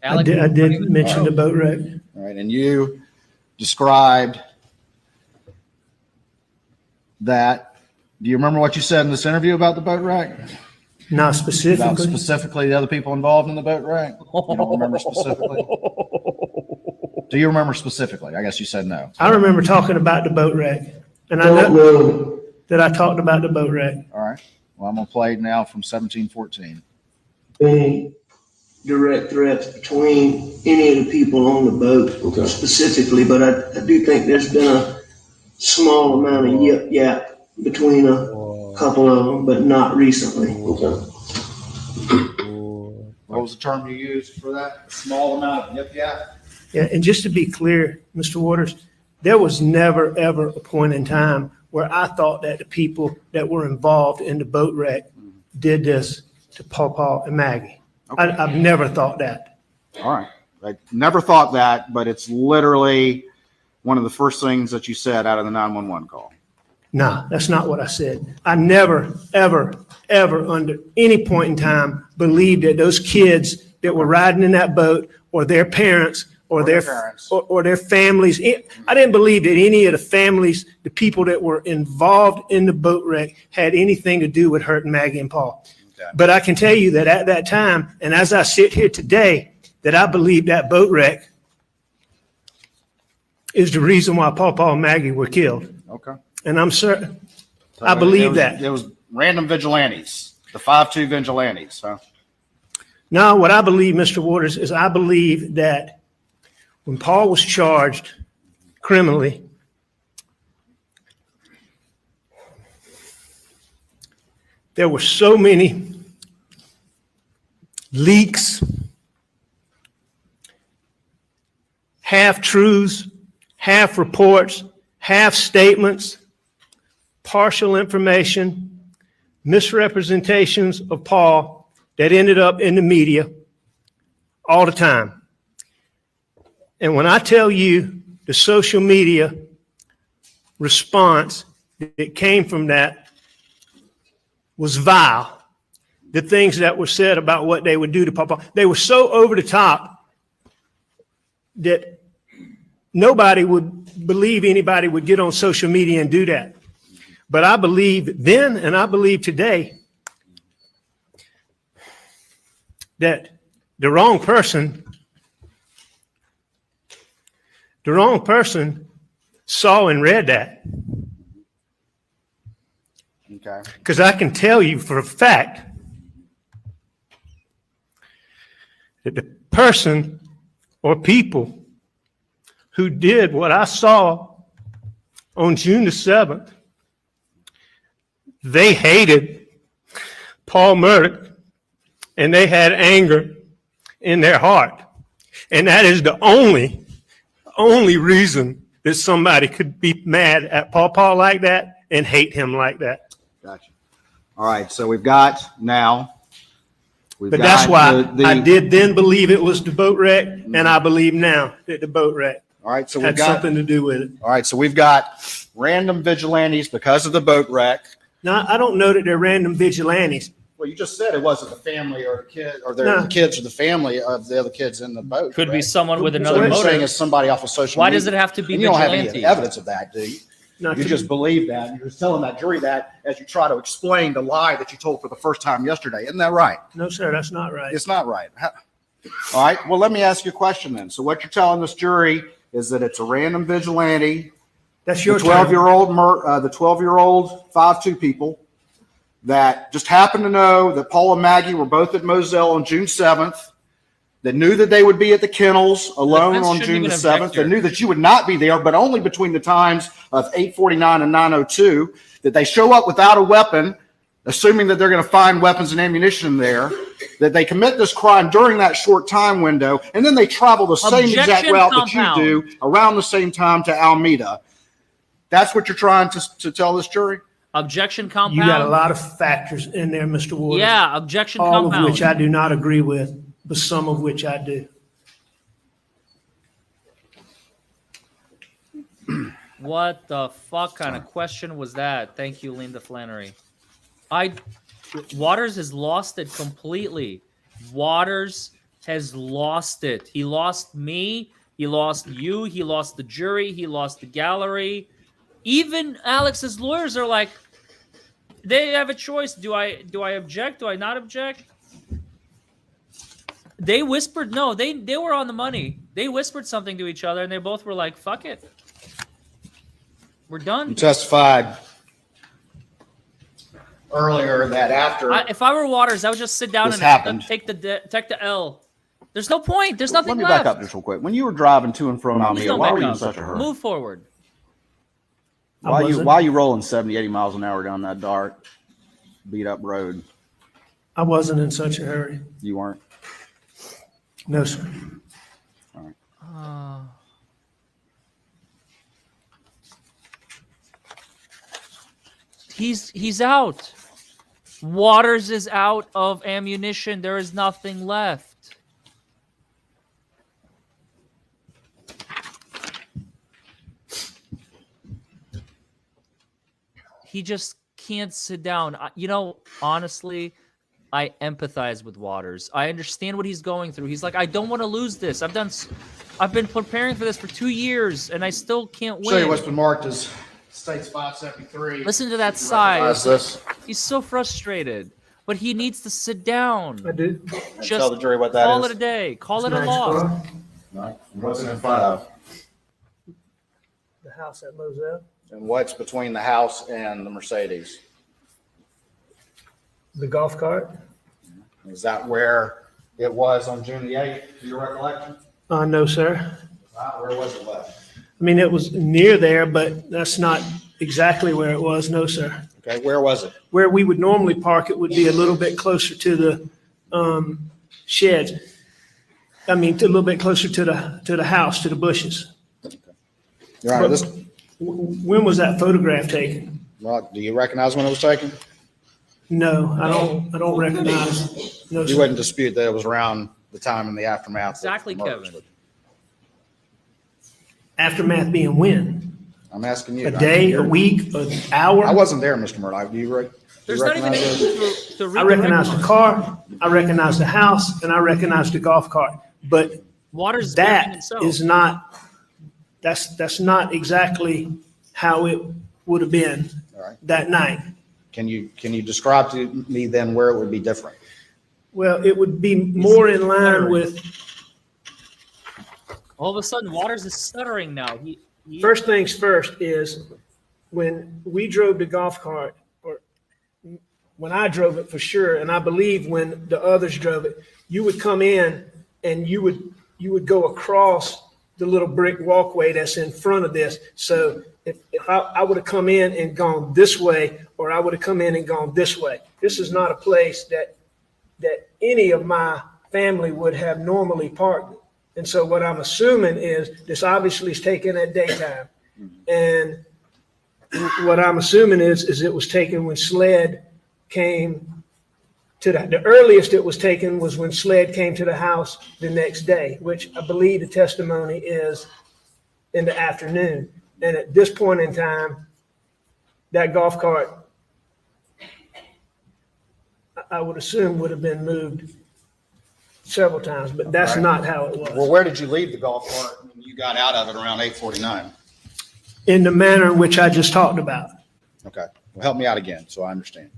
I did mention the boat wreck. All right, and you described that. Do you remember what you said in this interview about the boat wreck? Not About specifically. specifically the other people involved in the boat wreck? You don't remember specifically? Do you remember specifically? I guess you said no. I remember talking about the boat wreck. And I Don't know know that I talked about the boat wreck. All right. Well, I'm going to play now from 1714. any direct threats between any of the people on the boat specifically, but I do think there's been a small amount of yip-yap between a couple of them, but not recently. What was the term you used for that? A small amount of yip-yap? Yeah, and just to be clear, Mr. Waters, there was never, ever a point in time where I thought that the people that were involved in the boat wreck did this to Paw and Maggie. Okay. I've never thought that. All right. I never thought that, but it's literally one of the first things that you said out of the 911 call. No, that's not what I said. I never, ever, ever under any point in time believed that those kids that were riding in that boat or their parents or their families. I didn't believe that any of the families, the people that were involved in the boat wreck had anything to do with hurting Maggie and Paul. Okay. But I can tell you that at that time, and as I sit here today, that I believe that boat wreck is the reason why Paw and Maggie were killed. Okay. And I'm certain, I believe that. It was random vigilantes, the 5-2 vigilantes, huh? Now, what I believe, Mr. Waters, is I believe that when Paul was charged criminally, there were so many leaks, half-truths, half-reports, half-statements, partial information, misrepresentations of Paul that ended up in the media all the time. And when I tell you the social media response that came from that was vile, the things that were said about what they would do to Paul, they were so over the top that nobody would believe anybody would get on social media and do that. But I believe then, and I believe today, that the wrong person saw and read that. Okay. Because I can tell you for a fact that the person or people who did what I saw on June the 7th they hated Paul Murdaugh and they had anger in their heart. And that is the only reason that somebody could be mad at Paul like that and hate him like that. Gotcha. All right, so we've got now. But that's why I did then believe it was the boat wreck, and I believe now that the boat wreck All right, so we've had got something to do with it. All right, so we've got random vigilantes because of the boat wreck. Now, I don't know that they're random vigilantes. Well, you just said it wasn't the family or the kid, or No. the kids or the family of the other kids in the boat. Could be correct? someone with So another what you're saying motive. is somebody off of social Why media. does it have to be And you don't have any vigilante? evidence of that, do you? Not You to- just believe that. You're just telling that jury that as you try to explain the lie that you told for the first time yesterday. Isn't that right? No, sir, that's not right. It's not right. All right. Well, let me ask you a question then. So what you're telling this jury is that it's a random vigilante. That's The your term. 12-year-old 5'2" people that just happened to know that Paul and Maggie were both at Moselle on June 7th, that knew that they would be at the kennels alone defense on shouldn't June the even 7th, object that here. knew that you would not be there, but only between the times of 8:49 and 9:02, that they show up without a weapon, assuming that they're going to find weapons and ammunition there, that they commit this crime during that short time window, and then they travel the same exact Objection route compound. that you do around the same time to Alameda. That's what you're trying to tell this jury? Objection compound. You got a lot of factors in there, Mr. Waters. Yeah, objection all compound. of which I do not agree with, but some of which I do. What the fuck kind of question was that? Thank you, Linda Flannery. Waters has lost it completely. Waters has lost it. He lost me. He lost you. He lost the jury. He lost the gallery. Even Alex's lawyers are like, they have a choice. Do I object? Do I not object? They whispered, no, they were on the money. They whispered something to each other and they both were like, fuck it. We're done. You testified earlier that after If I were Waters, I would just sit down This and happened. take the L. There's no point. There's nothing Let me left. back up just real quick. When you were driving to and from Please Alameda, don't why back were you in up. such a hurry? Move forward. Why you rolling 70, 80 miles an hour down that dark, beat up road? I wasn't in such a hurry. You weren't? No, sir. He's out. Waters is out of ammunition. There is nothing left. He just can't sit down. Honestly, I empathize with Waters. I understand what he's going through. He's like, I don't want to lose this. I've been preparing for this for 2 years, and I still can't win. Show you what's been marked as States 573. Listen to that sigh. Recognize this. He's so frustrated, but he needs to sit down. I do. Just tell the jury what that call is. it a day. Call it a Nice loss. car. Right. What's it in front of? The house at Moselle. And what's between the house and the Mercedes? The golf cart. Is that where it was on June the 8th, to your recollection? No, sir. Where was it left? I mean, it was near there, but that's not exactly where it was. No, sir. Okay, where was it? Where we would normally park it would be a little bit closer to the sheds. I mean, a little bit closer to the house, to the bushes. Your Honor, this, When was that photograph taken? well, do you recognize when it was taken? No, I don't recognize. No, You sir. wouldn't dispute that it was around the time in the aftermath. of Exactly, the murders, Kevin. Aftermath being when? I'm asking you. A day, a week, an hour? I wasn't there, Mr. Murdaugh. Do you There's not even recognize anything those? to I recognize the car, I recognize the house, and I recognize the golf cart. But Waters burying that himself. is not, that's not exactly how it would have been All right. that night. Can you describe to me then where it would be different? Well, it would be more in line with, All of a sudden, Waters is stuttering now. He first things first is when we drove the golf cart, or when I drove it for sure, and I believe when the others drove it, you would come in and you would go across the little brick walkway that's in front of this. So if I would have come in and gone this way, or I would have come in and gone this way, this is not a place that any of my family would have normally parked. And so what I'm assuming is this obviously is taken at daytime. And what I'm assuming is it was taken when SLED came to the earliest it was taken was when SLED came to the house the next day, which I believe the testimony is in the afternoon. And at this point in time, that golf cart, I would assume, would have been moved several times, but that's not how it was. Well, where did you leave the golf cart when you got out of it around 8:49? In the manner in which I just talked about. Okay, well, help me out again so I understand.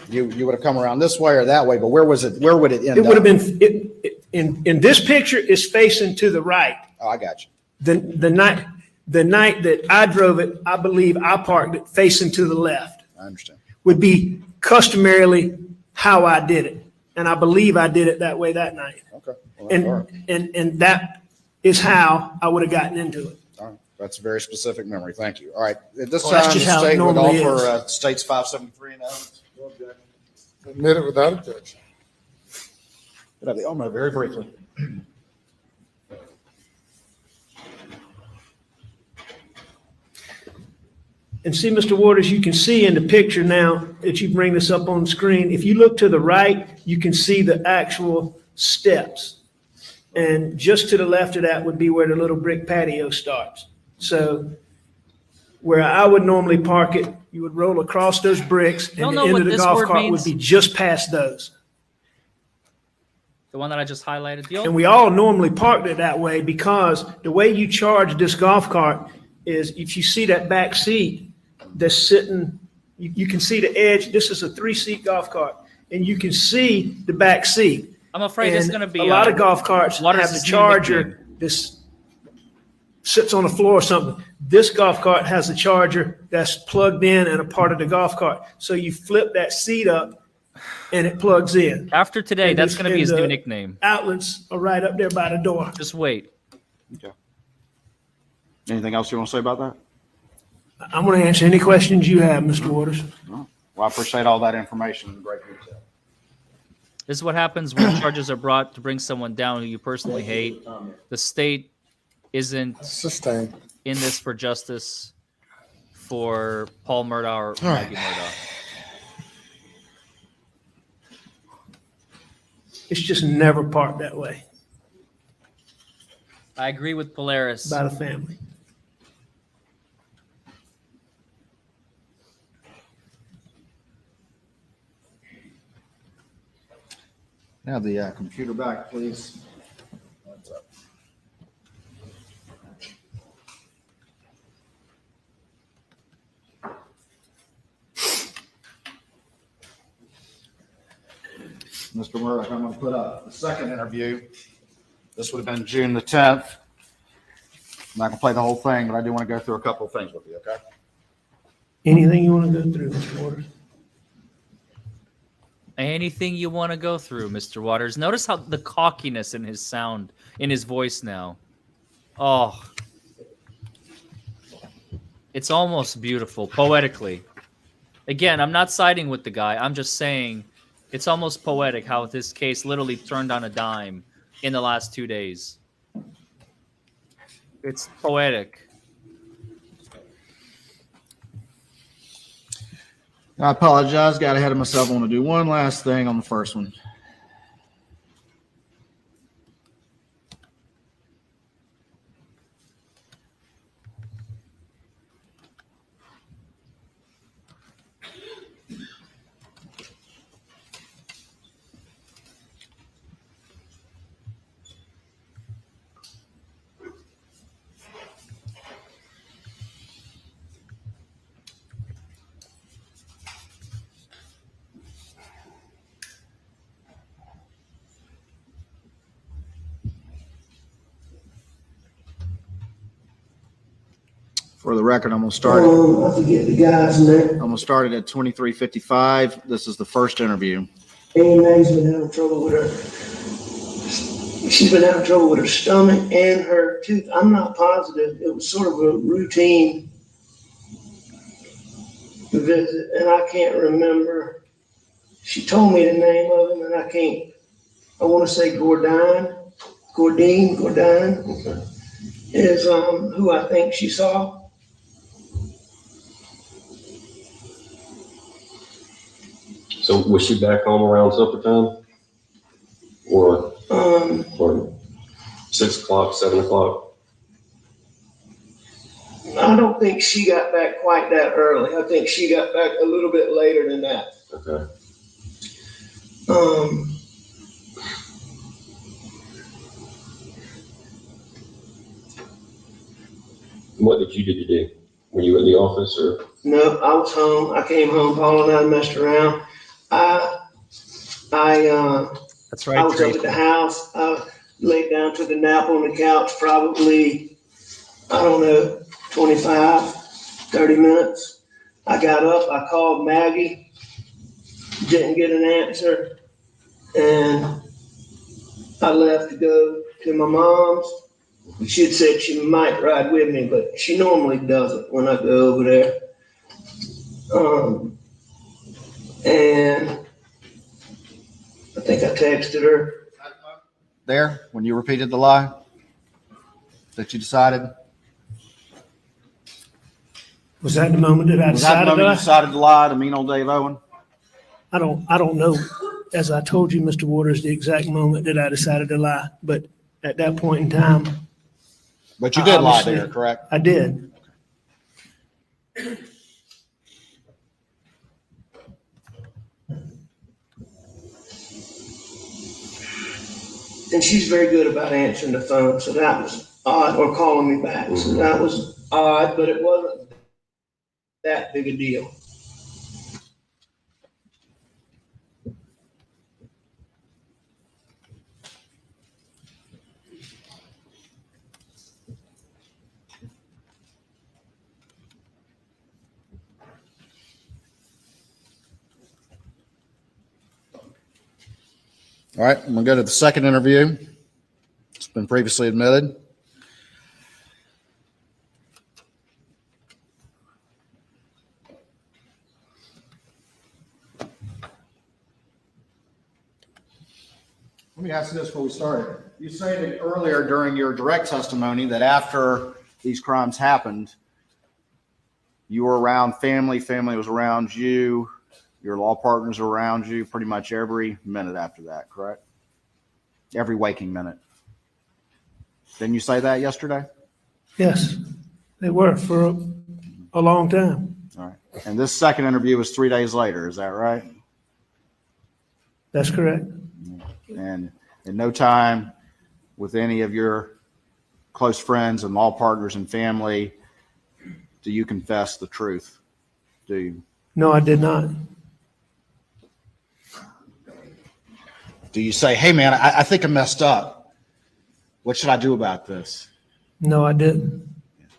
You would have come around this way or that way, but where was it? Where would it end up? It would have been, in this picture, is facing to the right. Oh, I got you. The night that I drove it, I believe I parked it facing to the left. I understand. Would be customarily how I did it. And I believe I did it that way that night. Okay. Well, that's all right. And that is how I would have gotten into it. All right. That's a very specific memory. Thank you. All right. At this Well, that's time, the just how it state would normally offer states 573 and evidence. Admit it without objection. Oh, no, very briefly. And see, Mr. Waters, you can see in the picture now that you bring this up on the screen, if you look to the right, you can see the actual steps. And just to the left of that would be where the little brick patio starts. So where I would normally park it, you would roll across those bricks and the end of the golf cart would be just past those. The one that I just highlighted. And we all normally parked it that way because the way you charge this golf cart is if you see that back seat that's sitting, you can see the edge. This is a 3-seat golf cart and you can see the back seat. I'm afraid it's going to be a lot of golf carts have the charger. This sits on the floor or something. This golf cart has a charger that's plugged in and a part of the golf cart. So you flip that seat up and it plugs in. After today, that's going to be his new nickname. Outlets are right up there by the door. Just wait. Okay. Anything else you want to say about that? I'm going to answer any questions you have, Mr. Waters. Well, I appreciate all that information in great detail. This is what happens when charges are brought to bring someone down who you personally hate. The state isn't Sustained. in this for justice for Paul Murdaugh or Maggie Murdaugh. It's just never parked that way I agree with Polaris. by the family. Now the computer back, please. What's up? Mr. Murdaugh, I'm going to put up the second interview. This would have been June the 10th. I'm not going to play the whole thing, but I do want to go through a couple of things with you, okay? Anything you want to go through, Mr. Waters? Anything you want to go through, Mr. Waters. Notice how the cockiness in his sound, in his voice now. Oh, it's almost beautiful, poetically. Again, I'm not siding with the guy. I'm just saying it's almost poetic how this case literally turned on a dime in the last 2 days. It's poetic. I apologize. Got ahead of myself. I want to do one last thing on the first one. For the record, I'm going to start. I forget the guy's name. I'm going to start it at 23:55. This is the first interview. Annie's been having trouble with her she's been having trouble with her stomach and her tooth. I'm not positive. It was sort of a routine visit, and I can't remember. She told me the name of him, and I want to say Gordine Okay. is who I think she saw. So was she back home around supper time? Or 6 o'clock, 7 o'clock? I don't think she got back quite that early. I think she got back a little bit later than that. Okay. What did you do today? Were you in the office or? No, I was home. I came home. Paula and I messed around. That's right, I was up Tracy. at the house. I laid down, took a nap on the couch, probably, I don't know, 25, 30 minutes. I got up, I called Maggie, didn't get an answer, and I left to go to my mom's. She had said she might ride with me, but she normally doesn't when I go over there. And I think I texted her. There, when you repeated the lie that you decided? Was that the moment that I Was that the decided moment you that decided to lie to mean old Dave Owen? I don't know. As I told you, Mr. Waters, the exact moment that I decided to lie, but at that point in time. But you did lie obviously, there, correct? I did. And she's very good about answering the phone, so that was odd, or calling me back. So that was odd, but it wasn't that big a deal. All right, I'm gonna go to the second interview. It's been previously admitted. Let me ask you this before we start. You stated earlier during your direct testimony that after these crimes happened, you were around family was around you, your law partners were around you pretty much every minute after that, correct? Every waking minute. Didn't you say that yesterday? Yes, they were for a long time. All right. And this second interview was 3 days later, is that right? That's correct. And in no time with any of your close friends and law partners and family, do you confess the truth? Do you? No, I did not. Do you say, hey man, I think I messed up. What should I do about this? No, I didn't.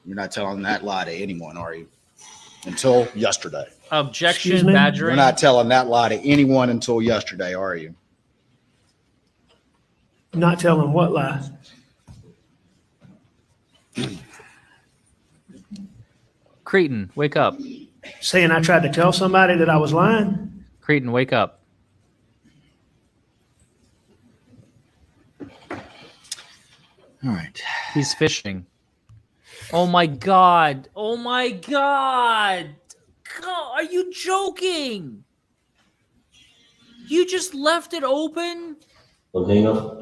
You're not telling that lie to anyone, are you? Until yesterday. Objection, Excuse me? badgering. You're not telling that lie to anyone until yesterday, are you? Not telling what lie? Cretin, wake up. Saying I tried to tell somebody that I was lying? Cretin, wake up. All right. He's fishing. Oh my God. Oh my God. God, are you joking? You just left it open? Hang up.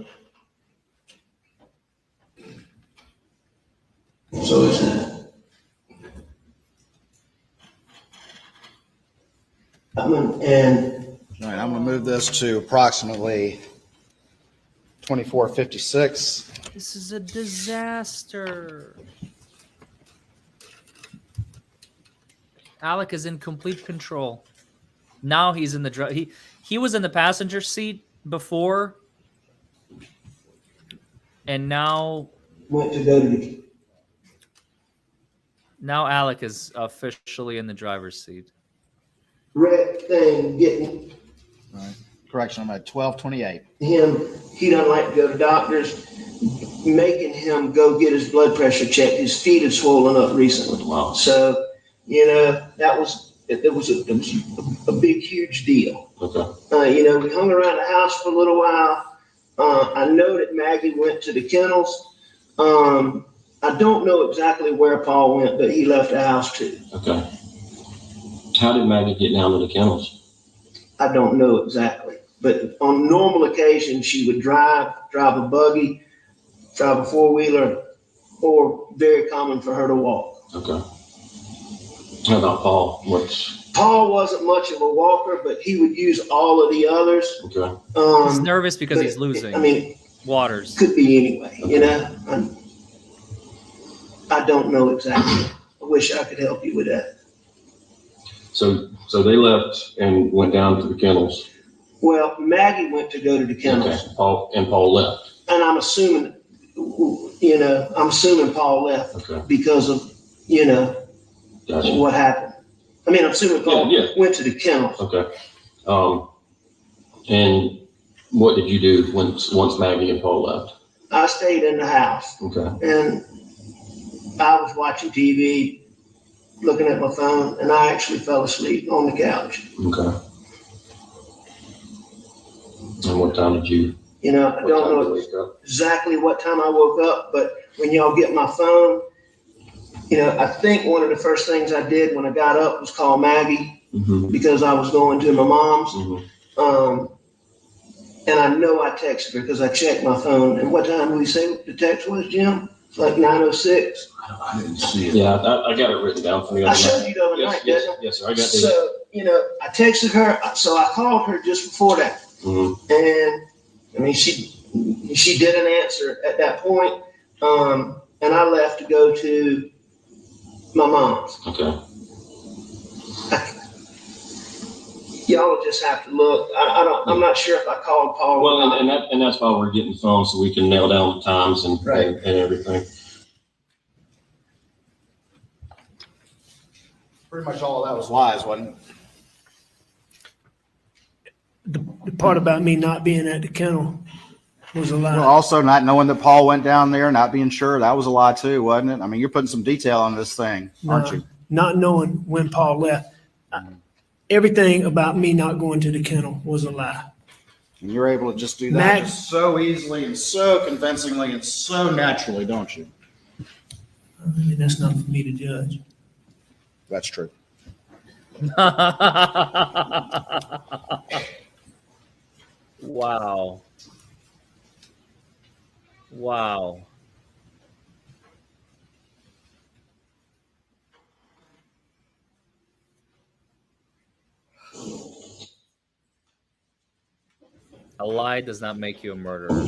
So is it? And All right, I'm going to move this to approximately 24:56. This is a disaster. Alec is in complete control. Now he's in the he was in the passenger seat before, and now went to go to now Alec is officially in the driver's seat. red thing getting. All right. Correction, I'm at 1228. He doesn't like to go to doctors, making him go get his blood pressure checked. His feet had swollen up recently. Wow. So, that was a big, huge deal. Okay. We hung around the house for a little while. I know that Maggie went to the kennels. I don't know exactly where Paul went, but he left the house too. Okay. How did Maggie get down to the kennels? I don't know exactly, but on normal occasions, she would drive a buggy, drive a four-wheeler, or very common for her to walk. Okay. How about Paul? Paul wasn't much of a walker, but he would use all of the others. Okay. He's nervous because he's losing. Waters. Could be anyway, I don't know exactly. I wish I could help you with that. So they left and went down to the kennels. Well, Maggie went to go to the kennels. Okay. Paul left. And I'm assuming, Paul left because of, Gotcha. what happened. I'm assuming Paul went to the kennels. Okay. And what did you do once Maggie and Paul left? I stayed in the house. Okay. And I was watching TV, looking at my phone, and I actually fell asleep on the couch. Okay. And what time did you? I don't know exactly what time I woke up, but when y'all get my phone, I think one of the first things I did when I got up was call Maggie because I was going to my mom's. And I know I texted her because I checked my phone. And what time did we say the text was, Jim? It's like 9:06. I didn't see it. Yeah, I got it written down for the other I showed you the other night, didn't I? Yes, sir. I got it. So, I texted her. So I called her just before that. And she didn't answer at that point. And I left to go to my mom's. Okay. Y'all will just have to look. I'm not sure if I called Paul. Well, and that's why we're getting the phone so we can nail down the times and everything. Pretty much all of that was lies, wasn't it? The part about me not being at the kennel was a lie. Well, also not knowing that Paul went down there, not being sure, that was a lie too, wasn't it? You're putting some detail on this thing, aren't you? Not knowing when Paul left. Everything about me not going to the kennel was a lie. And you're able to just do that just so easily and so convincingly and so naturally, don't you? That's not for me to judge. That's true. Wow. Wow. A lie does not make you a murderer.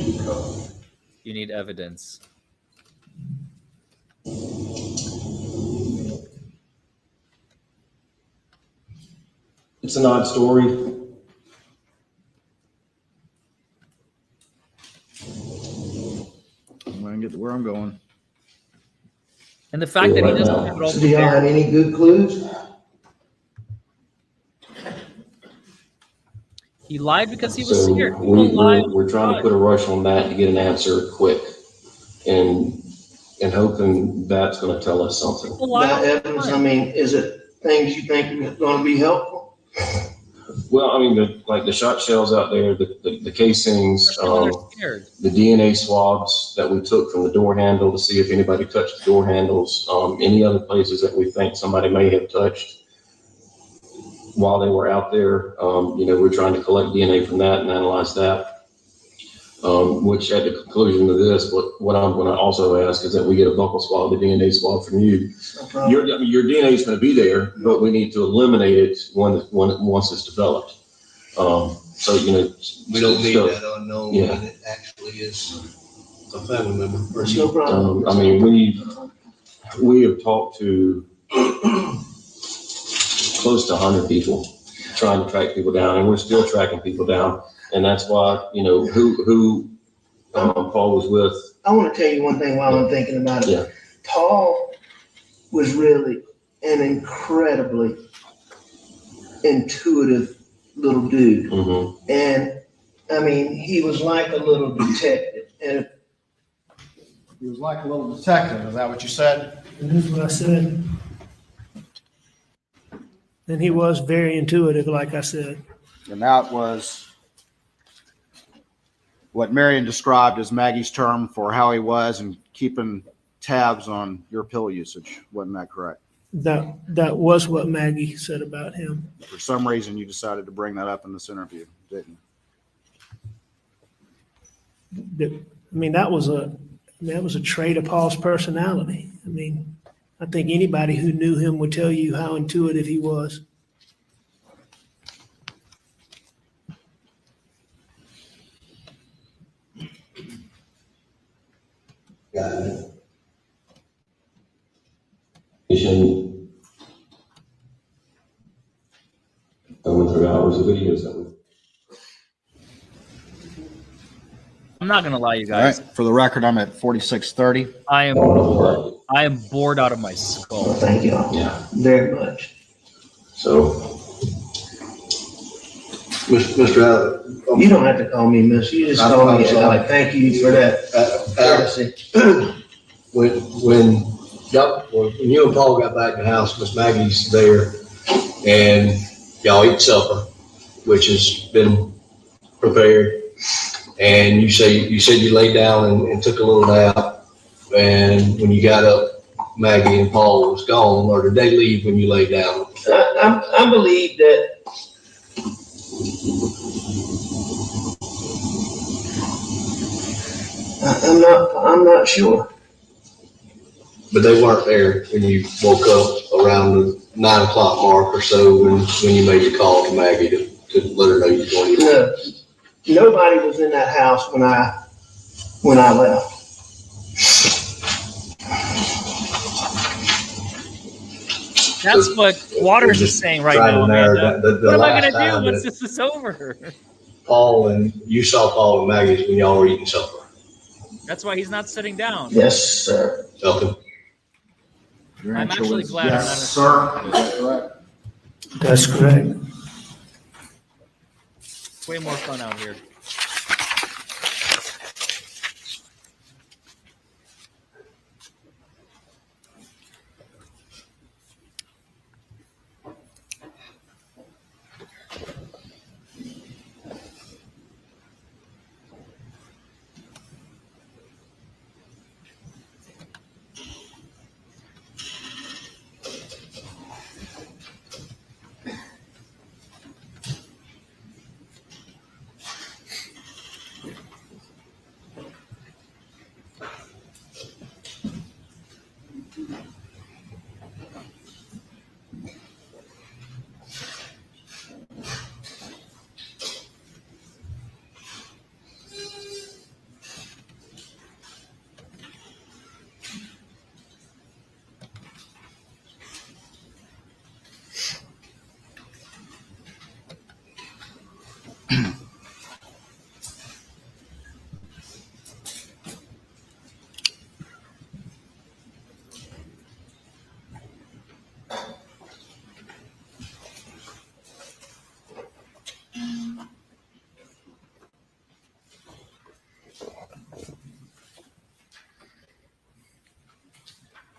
You need evidence. It's an odd story. I'm going to get to where I'm going. And the fact that he doesn't have it all So do y'all have any good clues? He lied because he was scared. We're trying to put a rush on that to get an answer quick, and hoping that's going to tell us something. That evidence, is it things you think are going to be helpful? Well, the shot shells out there, the casings, the DNA swabs that we took from the door handle to see if anybody touched the door handles, any other places that we think somebody may have touched while they were out there. We're trying to collect DNA from that and analyze that, which at the conclusion of this, what I'm going to also ask is that we get a buccal swab, the DNA swab from you. Your DNA is going to be there, but we need to eliminate it once it's developed. We don't need that unknown when it actually is a family member. No problem. We have talked to close to 100 people trying to track people down, and we're still tracking people down. And that's why, who Paul was with. I want to tell you one thing while I'm thinking about it. Yeah. Paul was really an incredibly intuitive little dude. Mm-hmm. And I mean, he was like a little detective. And He was like a little detective. Is that what you said? And that's what I said. And he was very intuitive, like I said. And that was what Marion described as Maggie's term for how he was and keeping tabs on your pill usage. Wasn't that correct? That was what Maggie said about him. For some reason, you decided to bring that up in this interview, didn't you? I mean, that was a trait of Paul's personality. I mean, I think anybody who knew him would tell you how intuitive he was. Got it. You shouldn't going through hours of videos that we. I'm not gonna lie, you All right. guys. For the record, I'm at 4630. I am bored out of my skull. well, thank y'all Yeah. very much. So Mr. Allen, You don't have to call me miss. You just call me Alec. Thank you for that courtesy. when you and Paul got back in the house, Miss Maggie's there, and y'all eat supper, which has been prepared. And you said you laid down and took a little nap. And when you got up, Maggie and Paul was gone, or did they leave when you laid down? I believe that I'm not sure. But they weren't there when you woke up around the 9 o'clock mark or so when you made the call to Maggie to let her know you were going to eat. No, nobody was in that house when I left. That's what Waters is saying right now, Amanda. What am I going to do once this is over? Paul and you saw Paul and Maggie when y'all were eating supper. That's why he's not sitting down. Yes, sir. Okay. Your I'm answer actually was glad I'm not yes, sir. Is that correct? That's correct. Way more fun out here.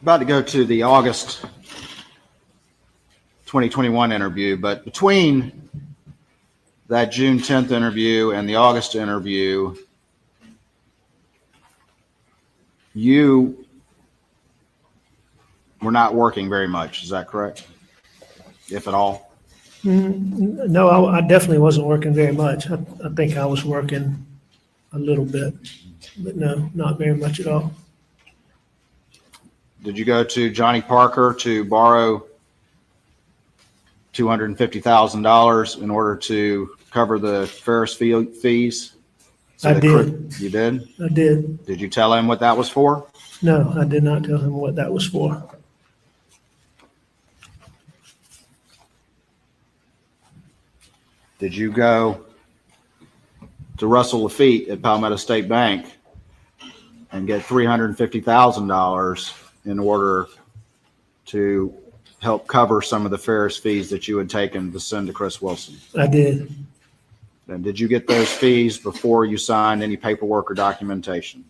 About to go to the August 2021 interview, but between that June 10th interview and the August interview, you were not working very much. Is that correct? If at all? No, I definitely wasn't working very much. I think I was working a little bit, but no, not very much at all. Did you go to Johnny Parker to borrow $250,000 in order to cover the Ferris fees? I did. You did? I did. Did you tell him what that was for? No, I did not tell him what that was for. Did you go to Russell Lafitte at Palmetto State Bank and get $350,000 in order to help cover some of the Ferris fees that you had taken to send to Chris Wilson? I did. And did you get those fees before you signed any paperwork or documentation?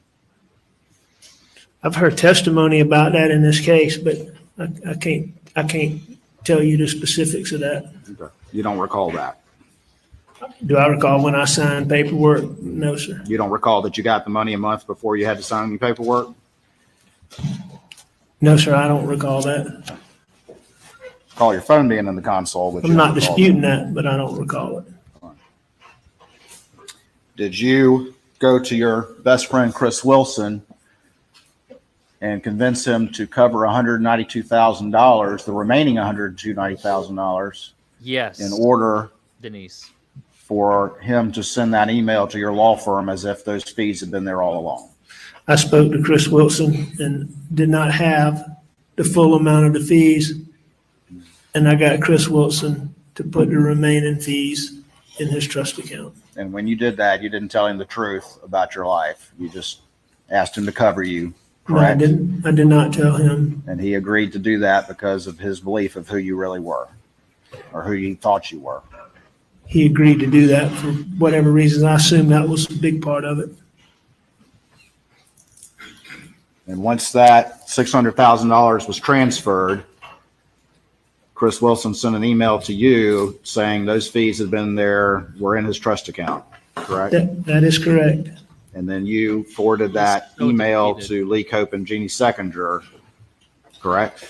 I've heard testimony about that in this case, but I can't tell you the specifics of that. Okay. You don't recall that? Do I recall when I signed paperwork? No, sir. You don't recall that you got the money a month before you had to sign any paperwork? No, sir, I don't recall that. Call your phone being in the console. Which I'm not disputing that, but I don't recall it. Did you go to your best friend, Chris Wilson, and convince him to cover $192,000, the remaining $190,000, Yes. in order Denise. for him to send that email to your law firm as if those fees had been there all along? I spoke to Chris Wilson and did not have the full amount of the fees. And I got Chris Wilson to put the remaining fees in his trust account. And when you did that, you didn't tell him the truth about your life. You just asked him to cover you, No, I correct? didn't. I did not tell him. And he agreed to do that because of his belief of who you really were, or who he thought you were. He agreed to do that for whatever reasons. I assume that was a big part of it. And once that $600,000 was transferred, Chris Wilson sent an email to you saying those fees had been there, were in his trust account, correct? That is correct. And then you forwarded that So email defeated. to Lee Cope and Jeannie Seconder, correct?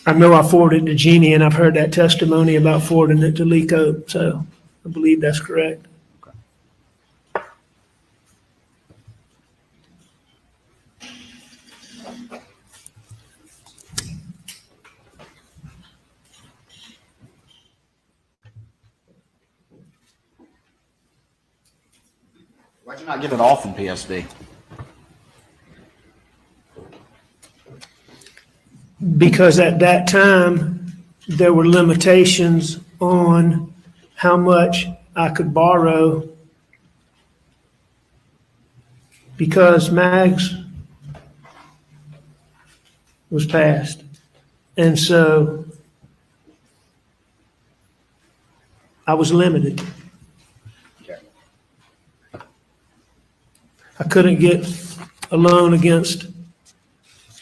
I know I forwarded it to Jeannie, and I've heard that testimony about forwarding it to Lee Cope, so I believe that's correct. Why'd you not get it off in PSD? Because at that time, there were limitations on how much I could borrow because MAGS was passed. And so I was limited. I couldn't get a loan against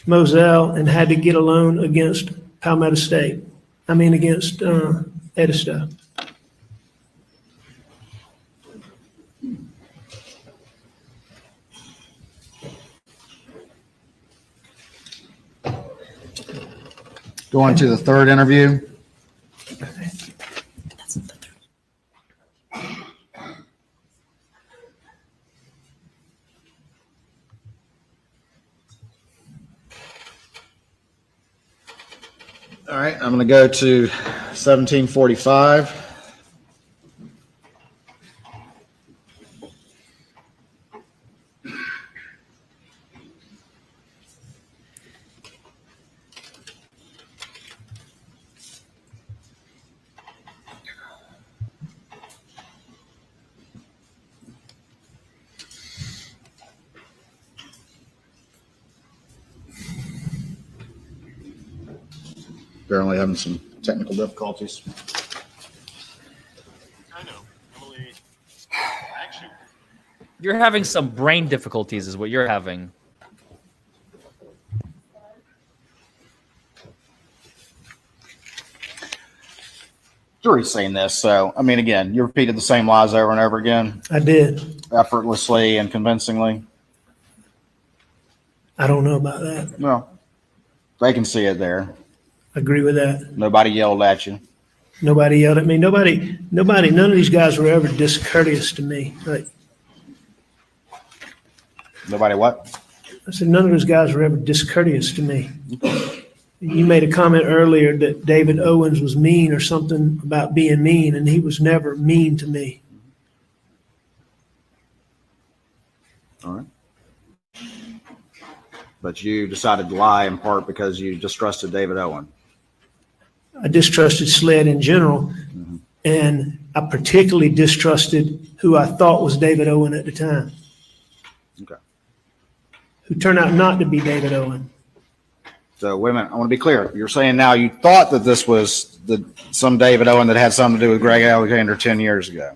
Moselle and had to get a loan against Palmetto State. Against Edisto. Going to the third interview. All right, I'm going to go to 1745. Apparently having some technical difficulties. I know. Emily, actually, You're having some brain difficulties is what you're having. Jury's seen this, so, again, you repeated the same lies over and over again, I did. effortlessly and convincingly. I don't know about that. Well, they can see it there. I agree with that. Nobody yelled at you. Nobody yelled at me. Nobody, none of these guys were ever discourteous to me. Like Nobody what? I said, none of those guys were ever discourteous to me. You made a comment earlier that David Owens was mean or something about being mean, and he was never mean to me. All right. But you decided to lie in part because you distrusted David Owen. I distrusted SLED in general, and I particularly distrusted who I thought was David Owen at the time, Okay. who turned out not to be David Owen. So wait a minute, I want to be clear. You're saying now you thought that this was some David Owen that had something to do with Greg Alexander 10 years ago.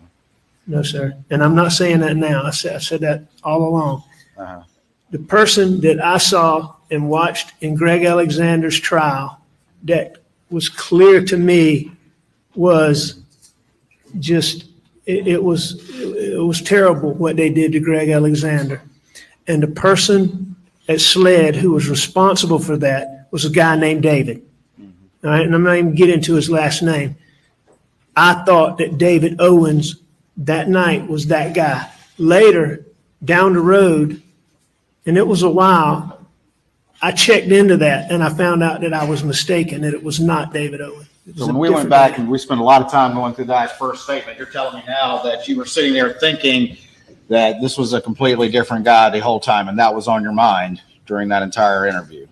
No, sir. And I'm not saying that now. I said that all along. Uh-huh. The person that I saw and watched in Greg Alexander's trial that was clear to me was just, it was terrible what they did to Greg Alexander. And the person at SLED who was responsible for that was a guy named David. All right, and I'm not even getting into his last name. I thought that David Owens that night was that guy. Later, down the road, and it was a while, I checked into that and I found out that I was mistaken, that it was not David Owens. So when we went back and we spent a lot of time going through that first statement, you're telling me now that you were sitting there thinking that this was a completely different guy the whole time, and that was on your mind during that entire interview.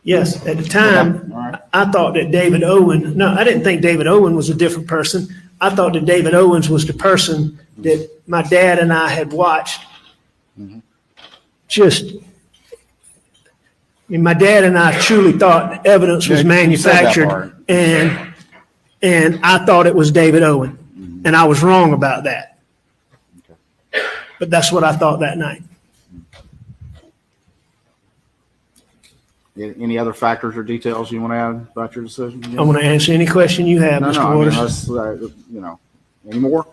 Yes, at the time, I thought that David Owen, no, I didn't think David Owen was a different person. I thought that David Owens was the person that my dad and I had watched. Just, I mean, my dad and I truly thought the evidence was manufactured, and I thought it was David Owen, and I was wrong about that. But that's what I thought that night. Any other factors or details you want to add about your decision? I want to answer any question you have, Mr. Waters. Any more?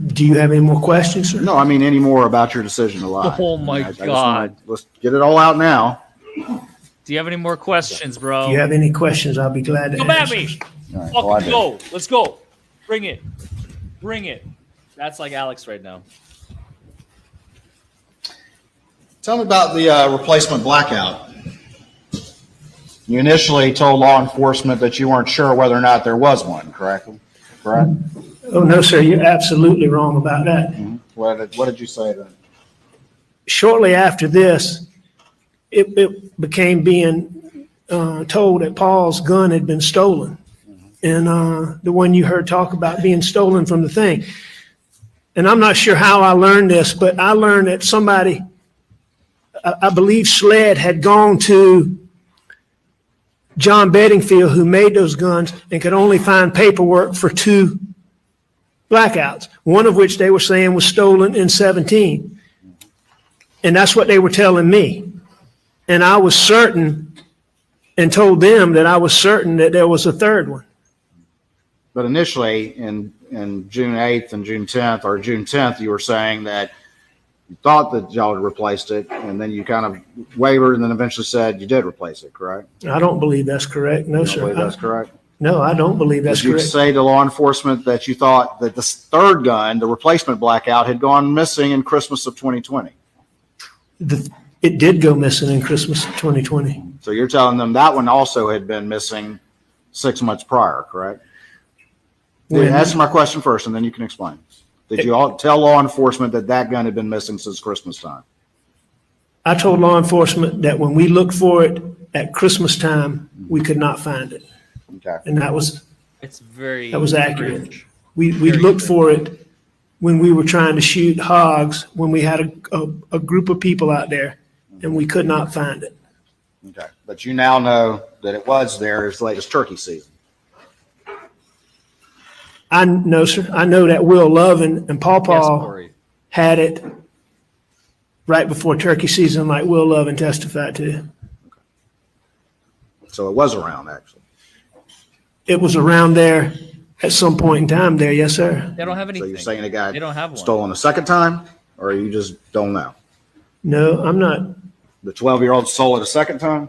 Do you have any more questions, sir? No, I mean, any more about your decision to lie. Oh my God. Let's get it all out now. Do you have any more questions, bro? If you have any questions, I'll be glad to Come at answer. me. All right, well, I Fucking do. go. Let's go. Bring it. Bring it. That's like Alex right now. Tell me about the replacement blackout. You initially told law enforcement that you weren't sure whether or not there was one, correct? Correct? Oh, no, sir, you're absolutely wrong about that. What did you say then? Shortly after this, it became being told that Paul's gun had been stolen. And the one you heard talk about being stolen from the thing. And I'm not sure how I learned this, but I learned that somebody, I believe SLED had gone to John Bedingfield, who made those guns, and could only find paperwork for 2 blackouts, one of which they were saying was stolen in 17. And that's what they were telling me. And I was certain and told them that I was certain that there was a third one. But initially in June 8th and June 10th, or June 10th, you were saying that you thought that y'all had replaced it, and then you kind of wavered and then eventually said you did replace it, correct? I don't believe that's correct. No, You don't sir. believe that's correct? No, I don't believe that's Did you correct. say to law enforcement that you thought that the third gun, the replacement blackout, had gone missing in Christmas of 2020? It did go missing in Christmas of 2020. So you're telling them that one also had been missing 6 months prior, correct? Answer my question first, and then you can explain. Did you all tell law enforcement that that gun had been missing since Christmas time? I told law enforcement that when we looked for it at Christmas time, we could not find it. Okay. And that was accurate. We looked for it when we were trying to shoot hogs, when we had a group of people out there, and we could not find it. Okay. But you now know that it was there as late as turkey season. I know, sir. I know that Will Love and Paw had it right before turkey season, like Will Love and testified to. So it was around, actually. It was around there at some point in time there, yes, sir. They don't have anything. So you're saying it got They don't have one. stolen a second time, or you just don't know? No, I'm not. The 12-year-old stole it a second time?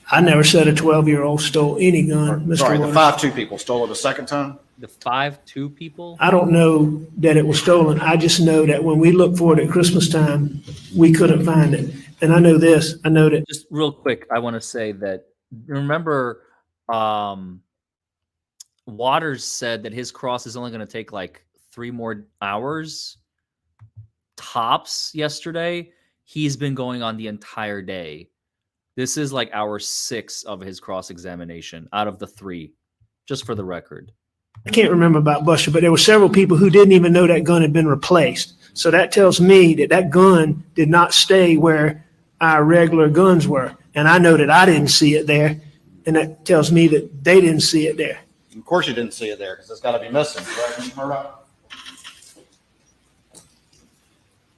I never said a 12-year-old stole any gun, Mr. Sorry, the Waters. 5'2" people stole it a second time? The 5'2" people? I don't know that it was stolen. I just know that when we looked for it at Christmas time, we couldn't find it. And I know this, I know that. Just real quick, I want to say that, remember, Waters said that his cross is only going to take like 3 more hours tops yesterday. He's been going on the entire day. This is like hour 6 of his cross examination out of the 3, just for the record. I can't remember about Buster, but there were several people who didn't even know that gun had been replaced. So that tells me that that gun did not stay where our regular guns were. And I know that I didn't see it there. And that tells me that they didn't see it there. Of course you didn't see it there because it's got to be missing, correct, Mr. Murdaugh?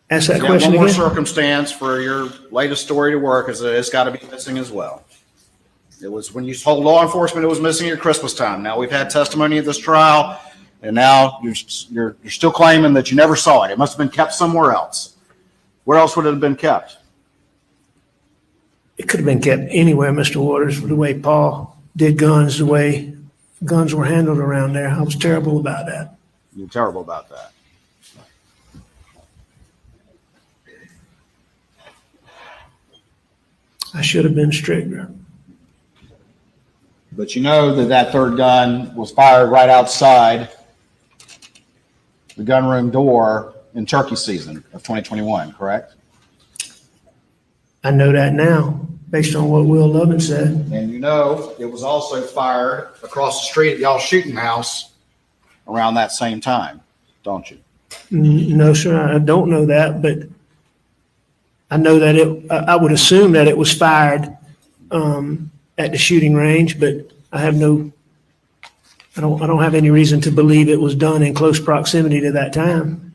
Ask that Yeah, question one more again. circumstance for your latest story to work is that it's got to be missing as well. It was when you told law enforcement it was missing at Christmas time. Now we've had testimony at this trial, and now you're still claiming that you never saw it. It must have been kept somewhere else. Where else would it have been kept? It could have been kept anywhere, Mr. Waters, the way Paul did guns, the way guns were handled around there. I was terrible about that. You're terrible about that. I should have been stricter. But you know that that third gun was fired right outside the gunroom door in turkey season of 2021, correct? I know that now, based on what Will Lovin said. And you know it was also fired across the street at y'all's shooting house around that same time, don't you? No, sir, I don't know that, but I know that I would assume that it was fired at the shooting range, but I don't have any reason to believe it was done in close proximity to that time.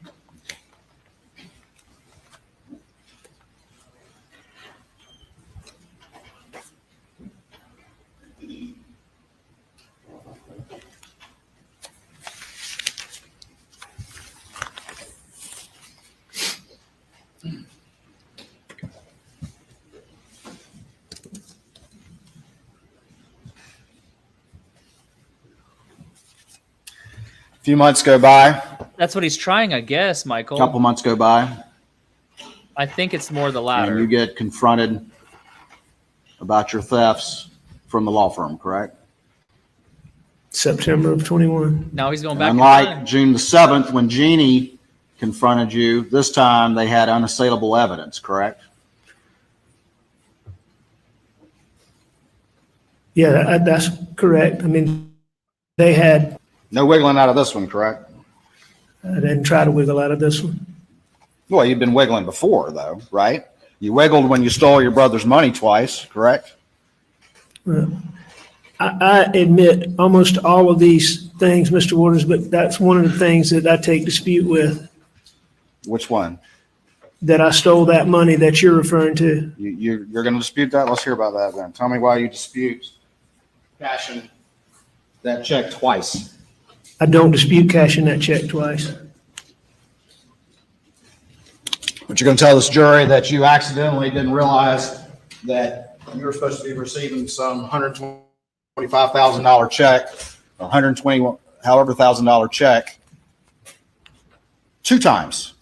A few months go by, That's what he's trying, I guess, Michael. a couple months go by, I think it's more the and latter. you get confronted about your thefts from the law firm, correct? September of 21. Now he's going And back in unlike time. June the 7th, when Jeannie confronted you, this time they had unassailable evidence, correct? Yeah, that's correct. I mean, they had, No wiggling out of this one, correct? I didn't try to wiggle out of this one. Well, you've been wiggling before, though, right? You wiggled when you stole your brother's money twice, correct? I admit almost all of these things, Mr. Waters, but that's one of the things that I take dispute with, Which one? that I stole that money that you're referring to. You're going to dispute that? Let's hear about that then. Tell me why you dispute cashing that check twice. I don't dispute cashing that check twice. But you're going to tell this jury that you accidentally didn't realize that you were supposed to be receiving some $125,000 check, $120 however $1,000 check, 2 times.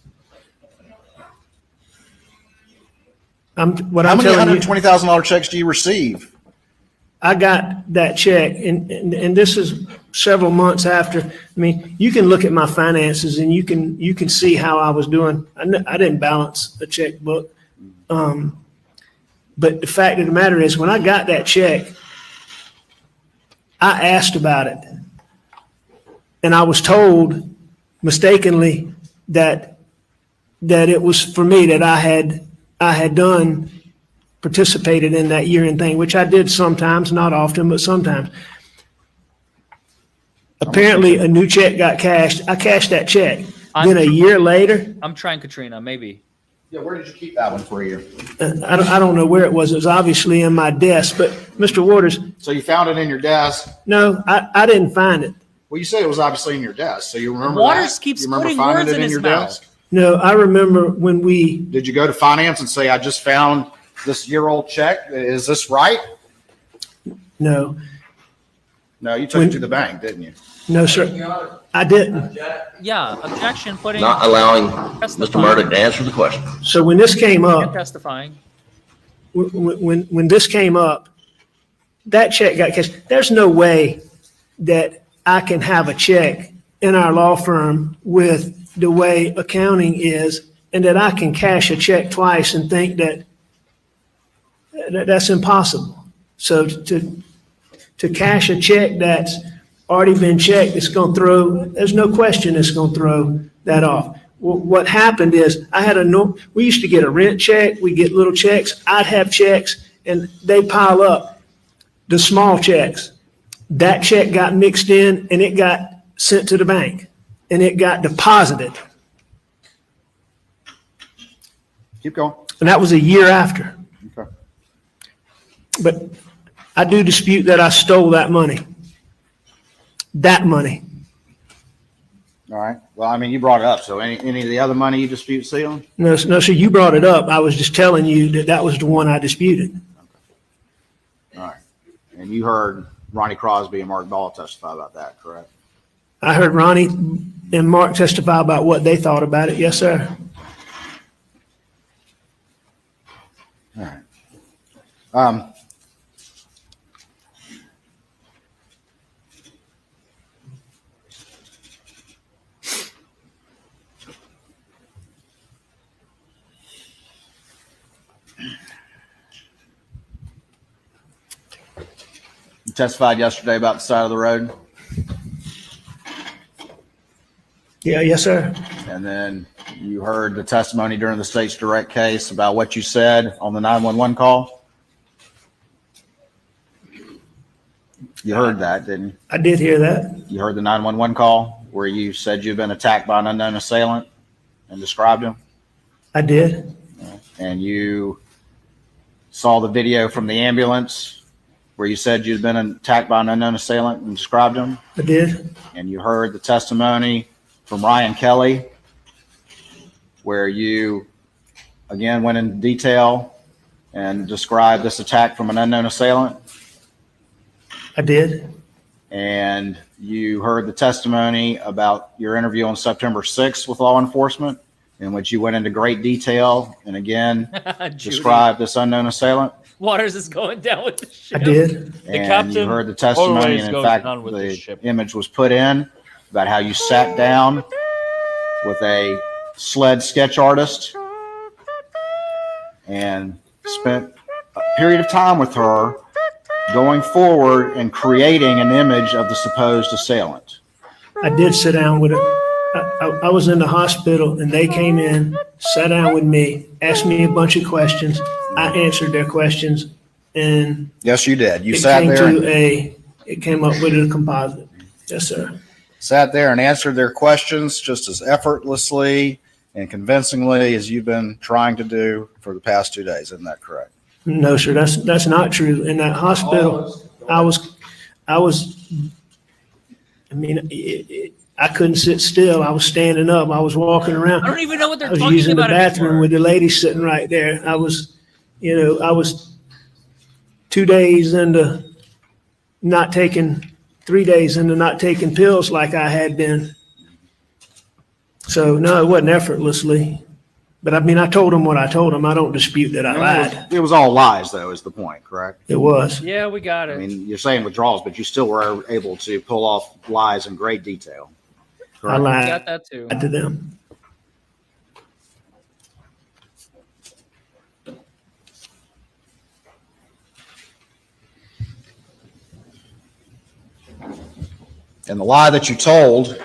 How many $120,000 checks do you receive? I got that check, and this is several months after. I mean, you can look at my finances and you can see how I was doing. I didn't balance a checkbook. But the fact of the matter is, when I got that check, I asked about it. And I was told mistakenly that it was for me, that I had participated in that year-end thing, which I did sometimes, not often, but sometimes. Apparently, a new check got cashed. I cashed that check. Then a year later, I'm trying Katrina, maybe. Yeah, where did you keep that one for a year? I don't know where it was. It was obviously in my desk, but Mr. Waters. So you found it in your desk? No, I didn't find it. Well, you said it was obviously in your desk, so you remember Waters that? keeps You remember putting finding words it in his your mouth. desk? No, I remember when we. Did you go to finance and say, I just found this year-old check? Is this right? No. No, you took it to the bank, didn't you? No, sir. I didn't. Yeah, objection putting. Not allowing Mr. Testifying. Murdaugh to answer the question. So when this came And up, testifying. when this came up, that check got cashed. There's no way that I can have a check in our law firm with the way accounting is, and that I can cash a check twice and think that's impossible. So to cash a check that's already been checked, there's no question it's going to throw that off. What happened is we used to get a rent check, we get little checks, I'd have checks, and they pile up, the small checks. That check got mixed in and it got sent to the bank and it got deposited. Keep going. And that was a year after. Okay. But I do dispute that I stole that money. That money. All right. Well, I mean, you brought it up. So any of the other money you dispute stealing? No, sir, you brought it up. I was just telling you that was the one I disputed. All right. And you heard Ronnie Crosby and Mark Ball testify about that, correct? I heard Ronnie and Mark testify about what they thought about it. Yes, sir. All right. You testified yesterday about the side of the road, Yeah, yes, sir. and then you heard the testimony during the state's direct case about what you said on the 911 call. You heard that, didn't you? I did hear that. You heard the 911 call where you said you'd been attacked by an unknown assailant and described him, I did. and you saw the video from the ambulance where you said you'd been attacked by an unknown assailant and described him, I did. and you heard the testimony from Ryan Kelly where you again went in detail and described this attack from an unknown assailant. I did. And you heard the testimony about your interview on September 6th with law enforcement, in which you went into great detail and again described this unknown assailant. Waters is going down with the ship. I did. And you heard the testimony, always and in goes fact, down with the the ship. image was put in about how you sat down with a sled sketch artist and spent a period of time with her going forward and creating an image of the supposed assailant. I did sit down with her. I was in the hospital and they came in, sat down with me, asked me a bunch of questions. I answered their questions, and Yes, you did. You it sat came there, to it came up with a composite. Yes, sir. sat there and answered their questions just as effortlessly and convincingly as you've been trying to do for the past 2 days. Isn't that correct? No, sir, that's not true. In that hospital, I couldn't sit still. I was standing up. I was walking around. I don't even know what they're I was talking using the about bathroom anymore. with the lady sitting right there. I was 2 days into not taking, 3 days into not taking pills like I had been. So no, it wasn't effortlessly. But I mean, I told him what I told him. I don't dispute that I lied. It was all lies, though, is the point, correct? It was. Yeah, we got I it. mean, you're saying withdrawals, but you still were able to pull off lies in great detail. I Correct? We lied got that too. to them. And the lie that you told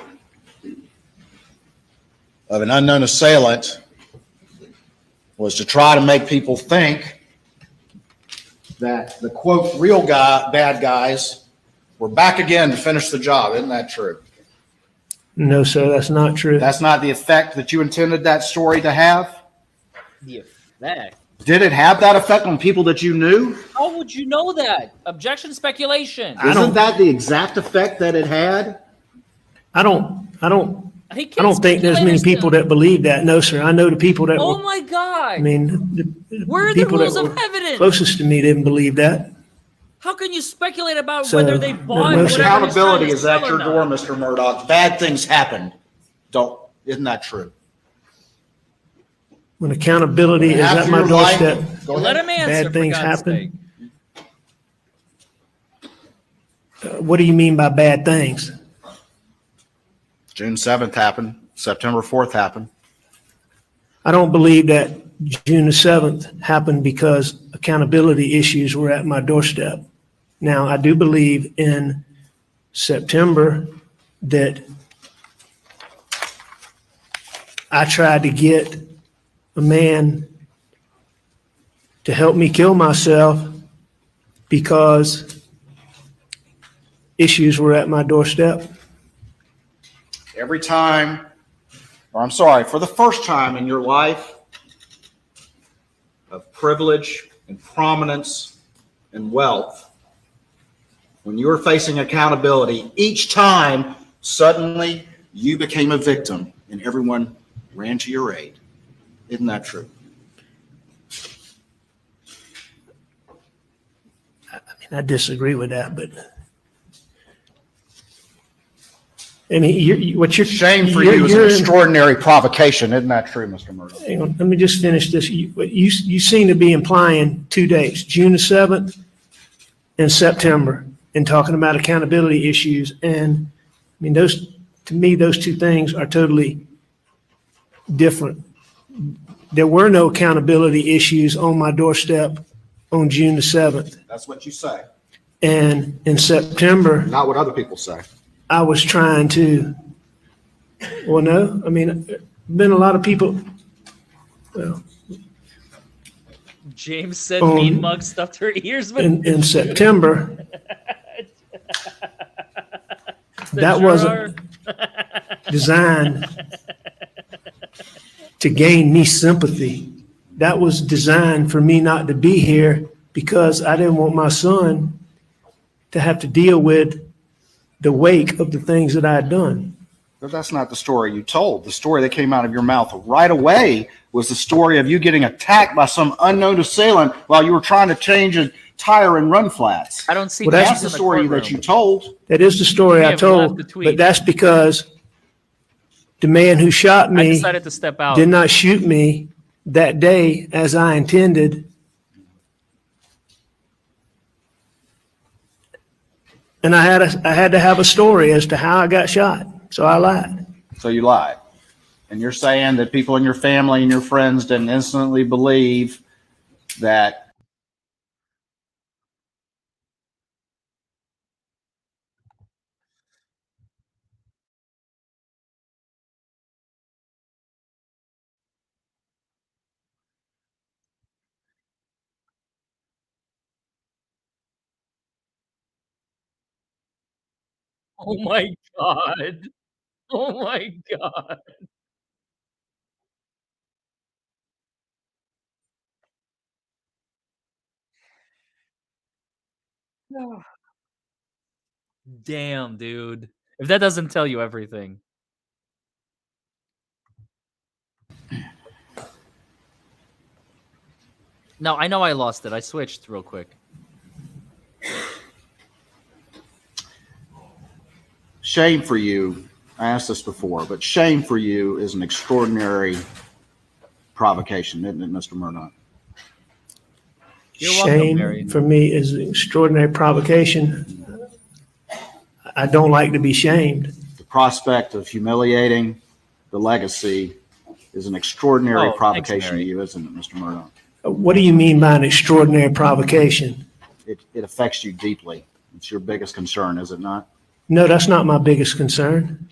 of an unknown assailant was to try to make people think that the quote real bad guys were back again to finish the job. Isn't that true? No, sir, that's not true. That's not the effect that you intended that story to have? The effect. Did it have that effect on people that you knew? How would you know that? Objection, speculation. Isn't that the exact effect that it had? I don't He think there's many speculate people that believe that. No, sir. I know the people that Oh were, my God. I mean, Where are the the people rules that of were evidence? closest to me didn't believe that. How can you speculate about So, whether they no, bought no, whatever sir. Accountability he's is trying at to your sell or door, not? Mr. Murdaugh. Bad things happened. Isn't that true? When accountability is After at my your life- doorstep, Go Let ahead. him answer. bad things for God's happen. sake. What do you mean by bad things? June 7th happened. September 4th happened. I don't believe that June the 7th happened because accountability issues were at my doorstep. Now, I do believe in September that I tried to get a man to help me kill myself because issues were at my doorstep. Every time, or I'm sorry, for the first time in your life of privilege and prominence and wealth, when you were facing accountability, each time suddenly you became a victim and everyone ran to your aid. Isn't that true? I disagree with that, but I mean, what you're Shame for you is an extraordinary provocation. Isn't that true, Mr. Murdaugh? Hang on, let me just finish this. You seem to be implying 2 dates, June the 7th and September, and talking about accountability issues. And I mean, to me, those two things are totally different. There were no accountability issues on my doorstep on June the 7th. That's what you say. And in September, Not what other people say. I was trying to, well, no, I mean, been a lot of people, well, James said mean mug stuffed her ears. But in September, that wasn't designed to gain me sympathy. That was designed for me not to be here because I didn't want my son to have to deal with the wake of the things that I had done. But that's not the story you told. The story that came out of your mouth right away was the story of you getting attacked by some unknown assailant while you were trying to change a tire and run flats. I don't see. Well, That's the story that you told. That is the story I told, but that's because the man who shot I me decided to step out. did not shoot me that day as I intended. And I had to have a story as to how I got shot. So I lied. So you lied. And you're saying that people in your family and your friends didn't instantly believe that Oh my God. Oh my God. Damn, dude. If that doesn't tell you everything. No, I know I lost it. I switched real quick. shame for you, I asked this before, but shame for you is an extraordinary provocation, isn't it, Mr. Murdaugh? You're welcome, Mary. Shame for me is an extraordinary provocation. I don't like to be shamed. The prospect of humiliating the legacy is an extraordinary provocation to you, isn't it, Mr. Murdaugh? What do you mean by an extraordinary provocation? It affects you deeply. It's your biggest concern, is it not? No, that's not my biggest concern.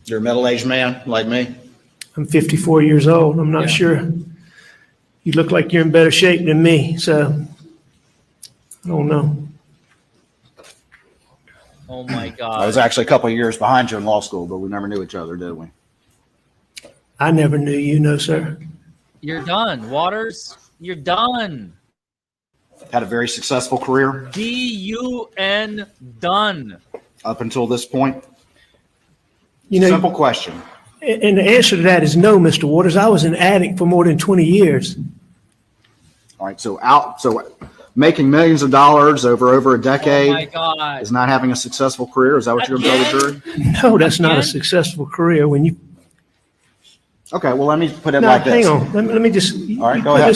You're a middle-aged man like me. I'm 54 years old. I'm not sure. You look like you're in better shape than me, so I don't know. Oh my God. I was actually a couple of years behind you in law school, but we never knew each other, did we? I never knew you, no, sir. You're done, Waters. You're done. Had a very successful career. D-U-N, done. Up until this point. You know, Simple question. And the answer to that is no, Mr. Waters. I was an addict for more than 20 years. All right, so making millions of dollars over a decade Oh my God. is not having a successful career. Is that what you're going to tell the jury? No, that's not a successful career. When you Okay, well, let me put it no, like this. hang on. Let me just. All right, go ahead.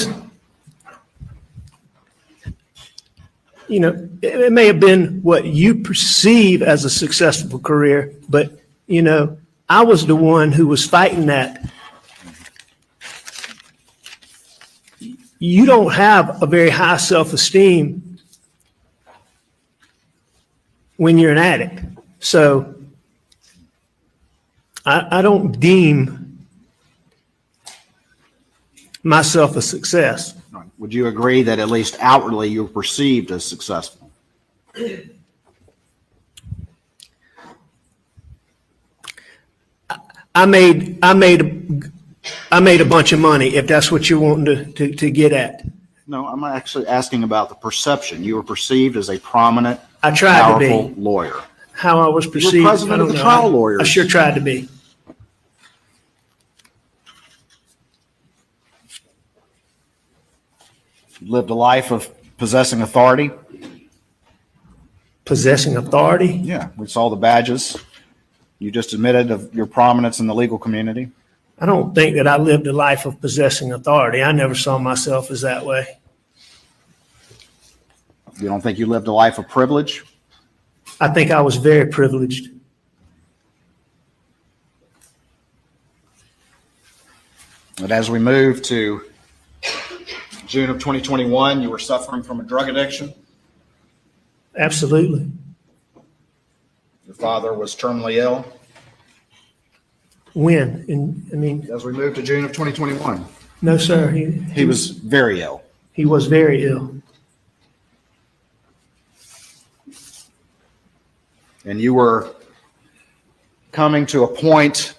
You know, it may have been what you perceive as a successful career, but you know, I was the one who was fighting that. you don't have a very high self-esteem when you're an addict. So I don't deem myself a success. Would you agree that at least outwardly you're perceived as successful? I made a bunch of money, if that's what you're wanting to get at. No, I'm actually asking about the perception. You were perceived as a prominent, I tried powerful to be. lawyer. How I was perceived, You were president I of don't the know. trial lawyers. I sure tried to be. You lived a life of possessing authority. Possessing authority? Yeah, we saw the badges. You just admitted of your prominence in the legal community. I don't think that I lived a life of possessing authority. I never saw myself as that way. You don't think you lived a life of privilege? I think I was very privileged. But as we move to June of 2021, you were suffering from a drug addiction. Absolutely. Your father was terminally ill. When? I mean, As we move to June of 2021, no, sir. he was very ill. He was very ill. And you were coming to a point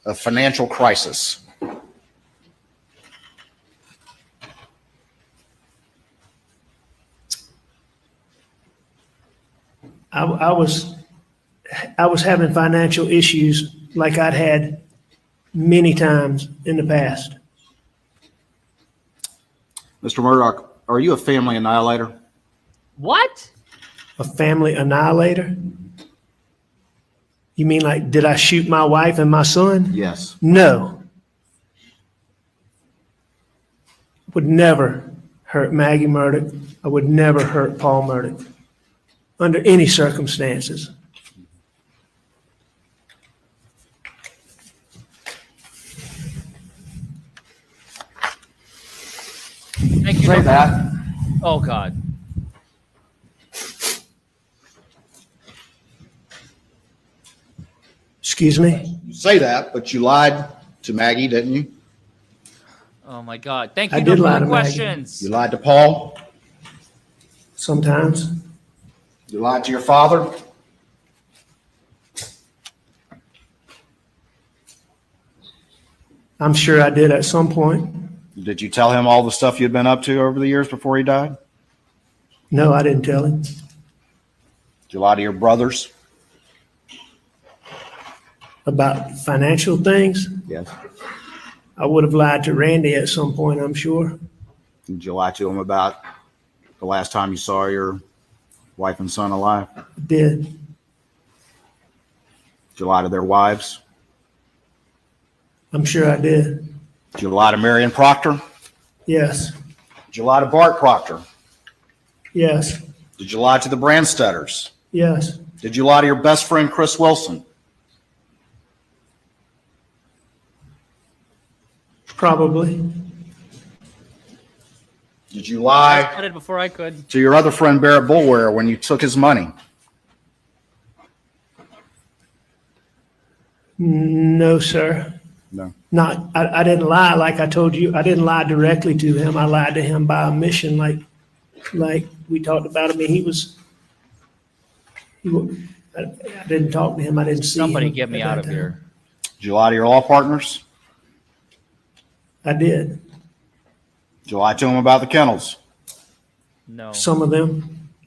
of financial crisis. I was having financial issues like I'd had many times in the past. Mr. Murdaugh, are you a family annihilator? What? A family annihilator? You mean like, did I shoot my wife and my son? Yes. No. Would never hurt Maggie Murdaugh. I would never hurt Paul Murdaugh under any circumstances. Thank you. Say that. Oh, God. Excuse me? You say that, but you lied to Maggie, didn't you? Oh, my God. Thank I you. did No lie further to Maggie. questions. You lied to Paul. Sometimes. You lied to your father. I'm sure I did at some point. Did you tell him all the stuff you'd been up to over the years before he died? No, I didn't tell him. Did you lie to your brothers? About financial things? Yes. I would have lied to Randy at some point, I'm sure. Did you lie to him about the last time you saw your wife and son alive? I did. Did you lie to their wives? I'm sure I did. Did you lie to Marion Proctor? Yes. Did you lie to Bart Proctor? Yes. Did you lie to the Brandstetters? Yes. Did you lie to your best friend, Chris Wilson? Probably. Did you I lie cut it before I could. to your other friend, Barrett Bullware, when you took his money? No, sir. No. I didn't lie like I told you. I didn't lie directly to him. I lied to him by omission, like we talked about him. I didn't talk to him. I didn't see him. Somebody get me at out that of time. here. Did you lie to your law partners? I did. Did you lie to him about the kennels? No. Some of them.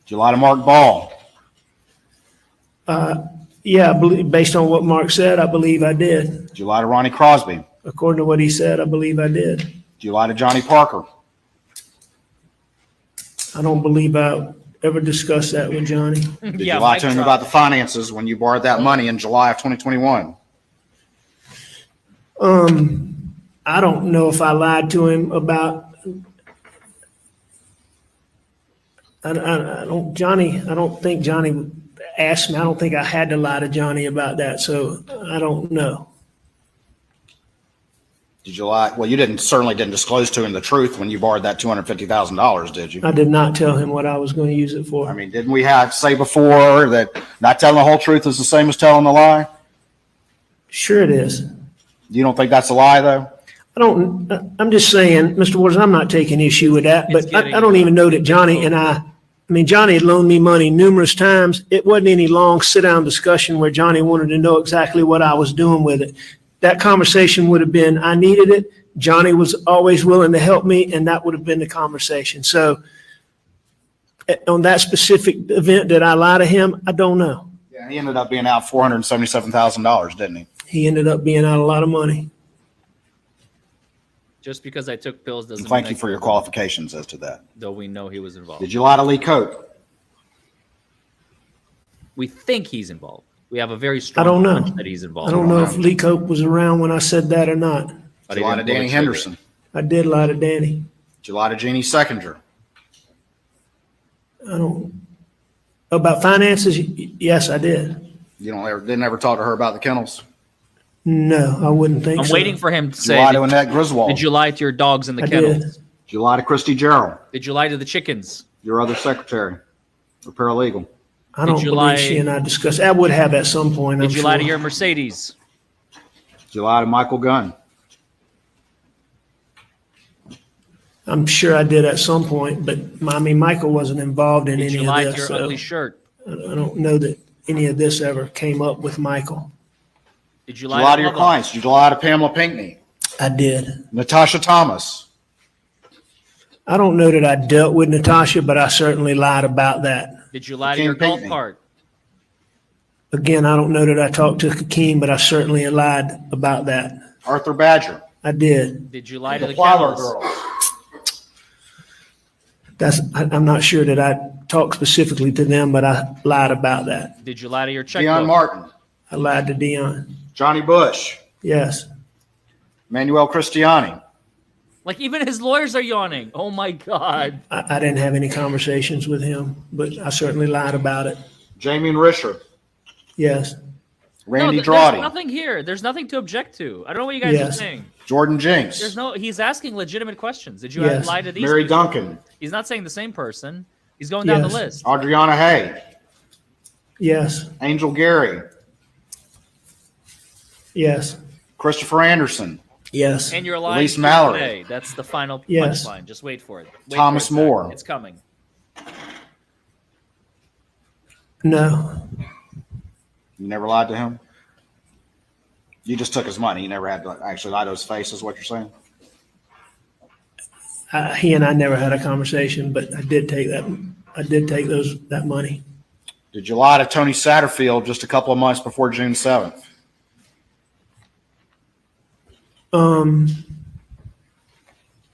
Did you lie to Mark Ball? Yeah, I believe, based on what Mark said, I believe I did. Did you lie to Ronnie Crosby? According to what he said, I believe I did. Did you lie to Johnny Parker? I don't believe I ever discussed that with Johnny. Did Yeah, you lie mic to him drop. about the finances when you borrowed that money in July of 2021? I don't know if I lied to him about. I don't think Johnny asked me. I don't think I had to lie to Johnny about that. So I don't know. Did you lie? Well, you certainly didn't disclose to him the truth when you borrowed that $250,000, did you? I did not tell him what I was going to use it for. I mean, didn't we say before that not telling the whole truth is the same as telling a lie? Sure it is. You don't think that's a lie, though? I'm just saying, Mr. Waters, I'm not taking issue with that, but I don't even know that Johnny and I mean, Johnny had loaned me money numerous times. It wasn't any long sit-down discussion where Johnny wanted to know exactly what I was doing with it. That conversation would have been, I needed it. Johnny was always willing to help me, and that would have been the conversation. So on that specific event, did I lie to him? I don't know. Yeah, he ended up being out $477,000, didn't he? He ended up being out a lot of money. Just because I took pills doesn't. Thank you for your qualifications as to that. Though we know he was involved. Did you lie to Lee Cope? We think he's involved. We have a very strong I don't know. hunch that he's involved. I don't know if Lee Cope was around when I said that or not. Did you lie to Danny Henderson? I did lie to Danny. Did you lie to Jeannie Seconder? About finances, yes, I did. You didn't ever talk to her about the kennels? No, I wouldn't think so. I'm waiting for him to Did say. you lie to Annette Griswold? Did you lie to your dogs in the I kennels? did. Did you lie to Christy Gerald? Did you lie to the chickens? Your other secretary or paralegal? I don't believe she and I discussed. I would have at some point. Did you lie to your Mercedes? Did you lie to Michael Gunn? I'm sure I did at some point, but I mean, Michael wasn't involved in Did any you of lie this. to your So ugly shirt? I don't know that any of this ever came up with Michael. Did you Did you lie to your clients? Did you lie to Pamela Pinckney? I did. Natasha Thomas? I don't know that I dealt with Natasha, but I certainly lied about that. Did you lie to your golf cart? Again, I don't know that I talked to Hakeem, but I certainly lied about that. Arthur Badger? I did. Did you lie to the Plyler kennels? girls? I'm not sure that I talked specifically to them, but I lied about that. Did you lie to your checkbook? Dion Martin? I lied to Dion. Johnny Bush? Yes. Manuel Cristiani? Like even his lawyers are yawning. Oh my God. I didn't have any conversations with him, but I certainly lied about it. Jamie Risher? Yes. Randy There's Drawdy? nothing here. There's nothing to object to. I don't know what you guys are Yes. saying. Jordan Jinks? He's asking legitimate questions. Did you Yes. lie to these Mary people? Duncan? He's not saying the same person. He's going down the Yes. list. Adriana Hay? Yes. Angel Gary? Yes. Christopher Anderson? Yes. And you're lying Elise to Mallory. today. That's the final Yes. punchline. Just wait for it. Wait Thomas for it, Zach. Moore. It's coming. No. You never lied to him? You just took his money. You never had to actually lie to his face, is what you're saying? He and I never had a conversation, but I did take that. I did take that money. Did you lie to Tony Satterfield just a couple of months before June 7th?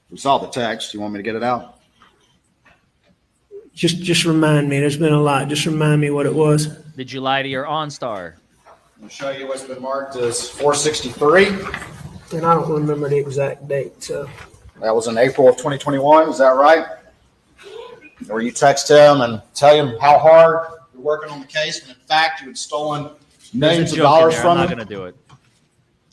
We saw the text. You want me to get it out? Just remind me. There's been a lot. Just remind me what it was. Did you lie to your OnStar? I'll show you what's been marked as 463. And I don't remember the exact date. So That was in April of 2021. Is that right? Where you text him and tell him how hard you're working on the case, when in fact you had stolen millions of dollars I'm from not him? going to do it.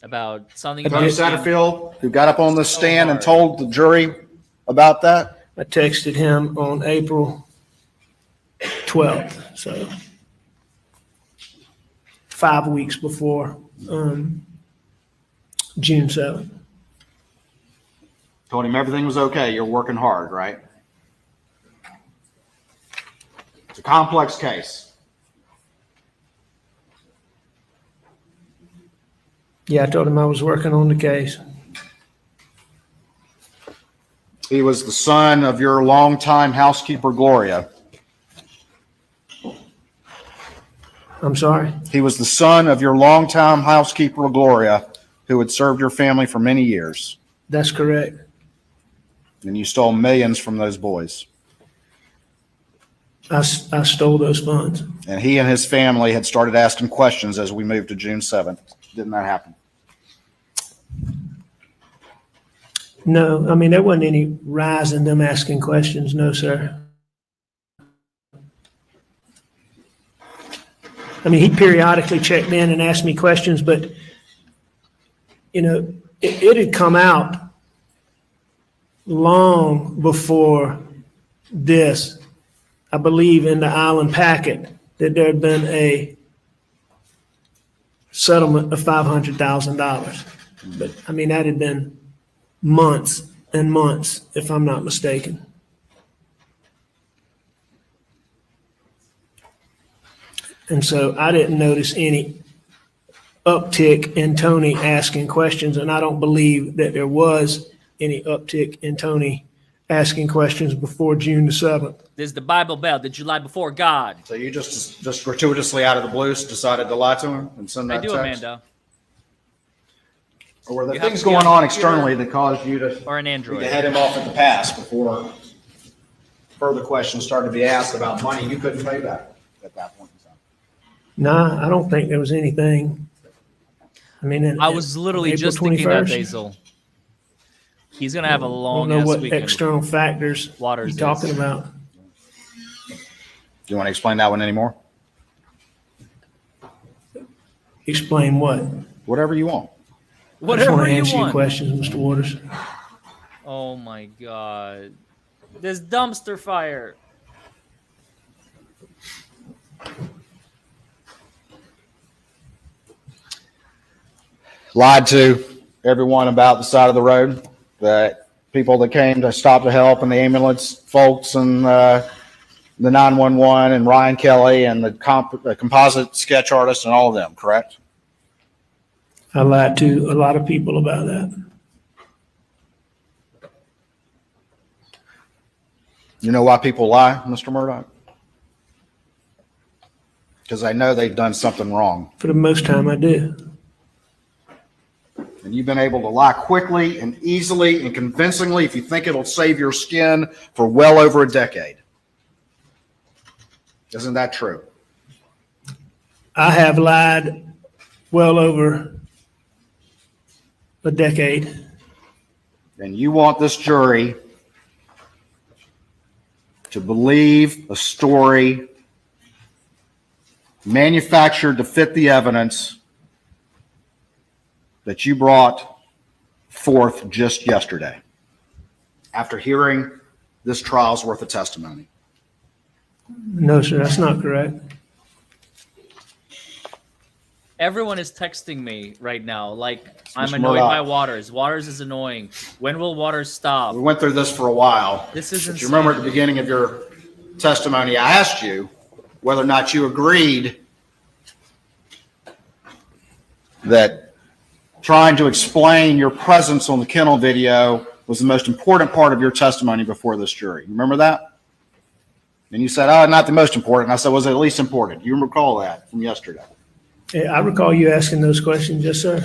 About something Tony about Satterfield, who got up on the So stand and hard. told the jury about that? I texted him on April 12th. So 5 weeks before June 7th. Told him everything was okay. You're working hard, right? It's a complex case. Yeah, I told him I was working on the case. He was the son of your longtime housekeeper, Gloria. I'm sorry? He was the son of your longtime housekeeper, Gloria, who had served your family for many years. That's correct. And you stole millions from those boys. I stole those funds. And he and his family had started asking questions as we moved to June 7th. Didn't that happen? No, I mean, there wasn't any rise in them asking questions. No, sir. I mean, he periodically checked in and asked me questions, but, you know, it had come out long before this, I believe in the island packet, that there had been a settlement of $500,000. But I mean, that had been months and months, if I'm not mistaken. And so I didn't notice any uptick in Tony asking questions, and I don't believe that there was any uptick in Tony asking questions before June the 7th. This is the Bible Belt. Did you lie before God? So you just gratuitously out of the blue decided to lie to him and send that I do, text? Amanda. Or were there You have things to be going on a on computer externally that caused you to or an Android. to head him off at the pass before further questions started to be asked about money you couldn't pay back at that point in time? Nah, I don't think there was anything. I mean, I was literally April just thinking that, 21st? Basil. He's gonna have a I don't long know ass what weekend. external factors Waters you're talking is. about. Do you want to explain that one anymore? Explain what? Whatever you want. I just want Whatever to you answer your want. questions, Mr. Waters. Oh my God. This dumpster fire. Lied to everyone about the side of the road, that people that came to stop to help and the ambulance folks and the 911 and Ryan Kelly and the composite sketch artist and all of them, correct? I lied to a lot of people about that. You know why people lie, Mr. Murdaugh? Because they know they've done something wrong. For the most time, I do. And you've been able to lie quickly and easily and convincingly if you think it'll save your skin for well over a decade. Isn't that true? I have lied well over a decade. And you want this jury to believe a story manufactured to fit the evidence that you brought forth just yesterday after hearing this trial's worth of testimony. No, sir, that's not correct. Everyone is texting me right now. Like, I'm Mr. annoyed Murdaugh. by Waters. Waters is annoying. When will Waters stop? We went through this for a while. This is But you remember at the insanity. beginning of your testimony, I asked you whether or not you agreed that trying to explain your presence on the kennel video was the most important part of your testimony before this jury. Remember that? And you said, oh, not the most important. I said, was it at least important? You recall that from yesterday. Yeah, I recall you asking those questions, yes, sir.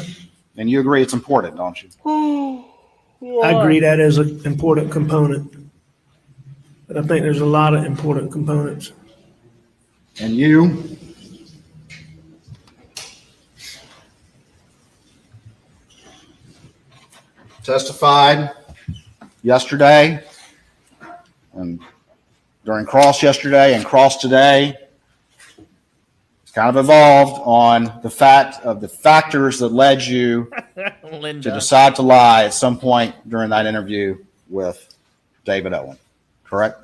And you agree it's important, don't you? I agree that is an important component. But I think there's a lot of important components. And you testified yesterday and during cross yesterday and cross today. It's kind of evolved on the fact of the factors that led you to Linda. decide to lie at some point during that interview with David Owen, correct?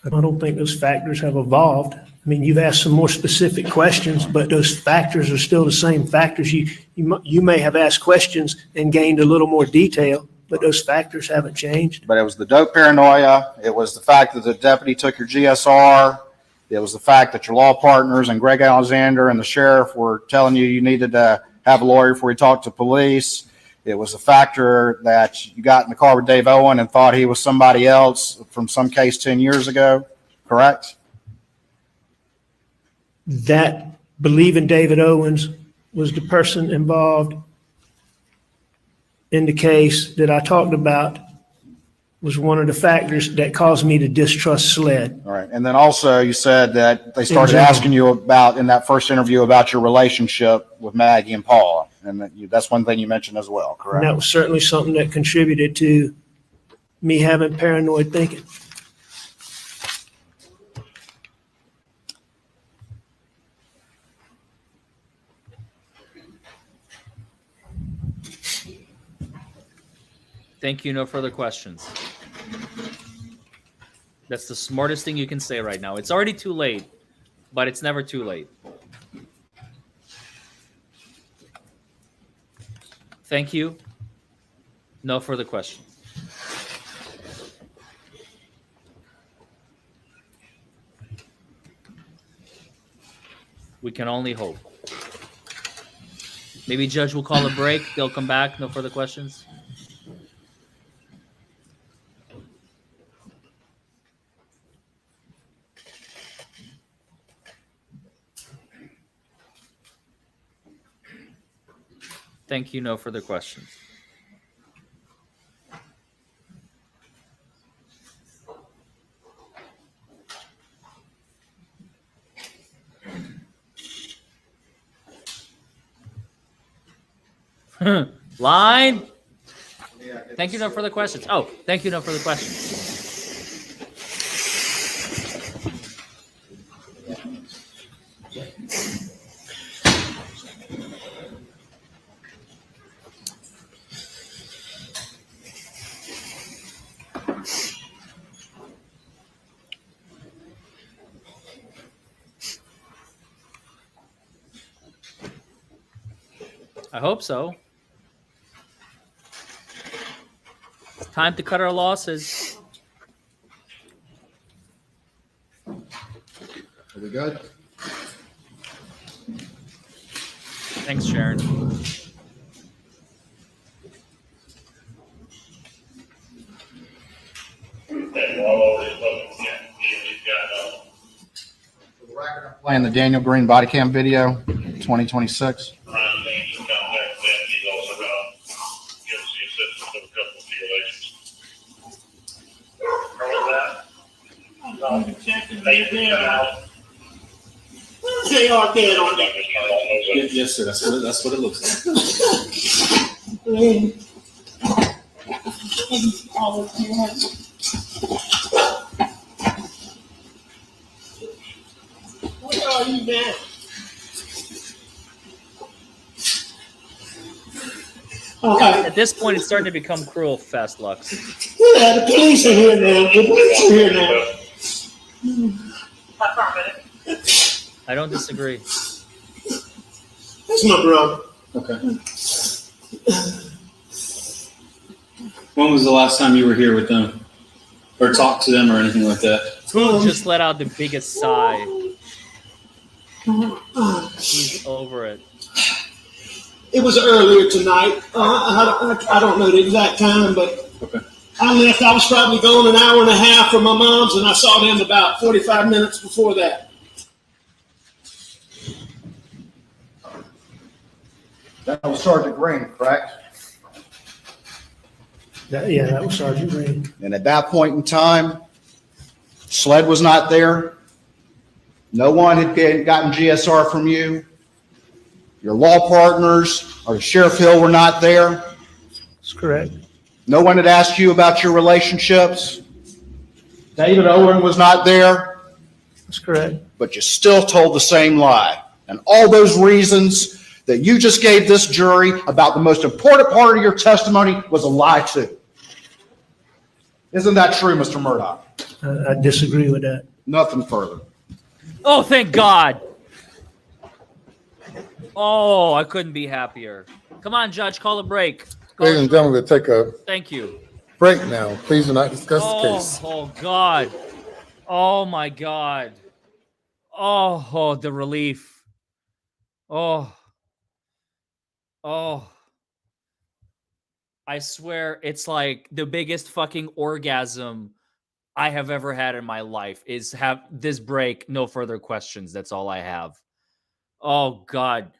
I don't think those factors have evolved. I mean, you've asked some more specific questions, but those factors are still the same factors. You may have asked questions and gained a little more detail, but those factors haven't changed. But it was the dope paranoia. It was the fact that the deputy took your GSR. It was the fact that your law partners and Greg Alexander and the sheriff were telling you needed to have a lawyer before you talked to police. It was a factor that you got in the car with Dave Owen and thought he was somebody else from some case 10 years ago, correct? That believing David Owens was the person involved in the case that I talked about was one of the factors that caused me to distrust SLED. All right. And then also you said that they started general. asking you about, in that first interview, about your relationship with Maggie and Paula. And that's one thing you mentioned as well, And correct? that was certainly something that contributed to me having paranoid thinking. Thank you. No further questions. That's the smartest thing you can say right now. It's already too late, but it's never too late. Thank you. No further questions. We can only hope. Maybe judge will call a break. They'll come back. No further questions. Thank you. No further questions. Line. Thank you. No further questions. Oh, thank you. No further questions. I hope so. Time to cut our losses. Are we good? Thanks, Sharon. For the record, I'm playing the Daniel Green body cam video, 2026. Yes, sir. That's what it looks like. Where are you, man? At this point, it's starting to become cruel, Fast Lux. Yeah, the police are here now. The police are here now. I don't disagree. That's my brother. Okay. When was the last time you were here with them, or talked to them, or anything like that? Just let out the biggest sigh. He's over it. It was earlier tonight. I don't know the exact time, but Okay. I left. I was probably gone an hour and a half from my mom's, and I saw them about 45 minutes before that. That was Sergeant Green, correct? Yeah, that was Sergeant Green. And at that point in time, SLED was not there. No one had gotten GSR from you. Your law partners or Sheriff Hill were not there. That's correct. No one had asked you about your relationships. David Owen was not there. That's correct. But you still told the same lie. And all those reasons that you just gave this jury about the most important part of your testimony was a lie too. Isn't that true, Mr. Murdaugh? I disagree with that. Nothing further. Oh, thank God. Oh, I couldn't be happier. Come on, Judge, call a break. Ladies and gentlemen, we'll take a Thank you. break now. Please do not discuss the case. Oh, God. Oh, my God. Oh, the relief. Oh. I swear it's like the biggest fucking orgasm I have ever had in my life is have this break. No further questions. That's all I have. Oh, God.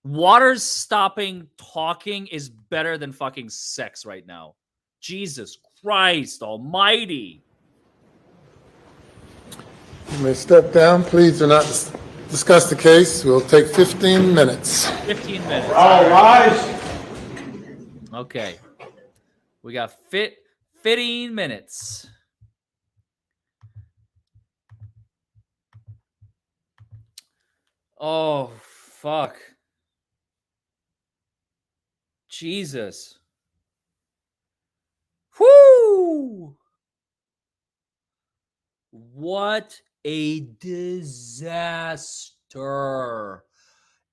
Water's stopping talking is better than fucking sex right now. Jesus Christ almighty. You may step down. Please do not discuss the case. We'll take 15 minutes. 15 minutes. All rise. Okay. We got 15 minutes. Oh, fuck. Jesus. Woo! What a disaster.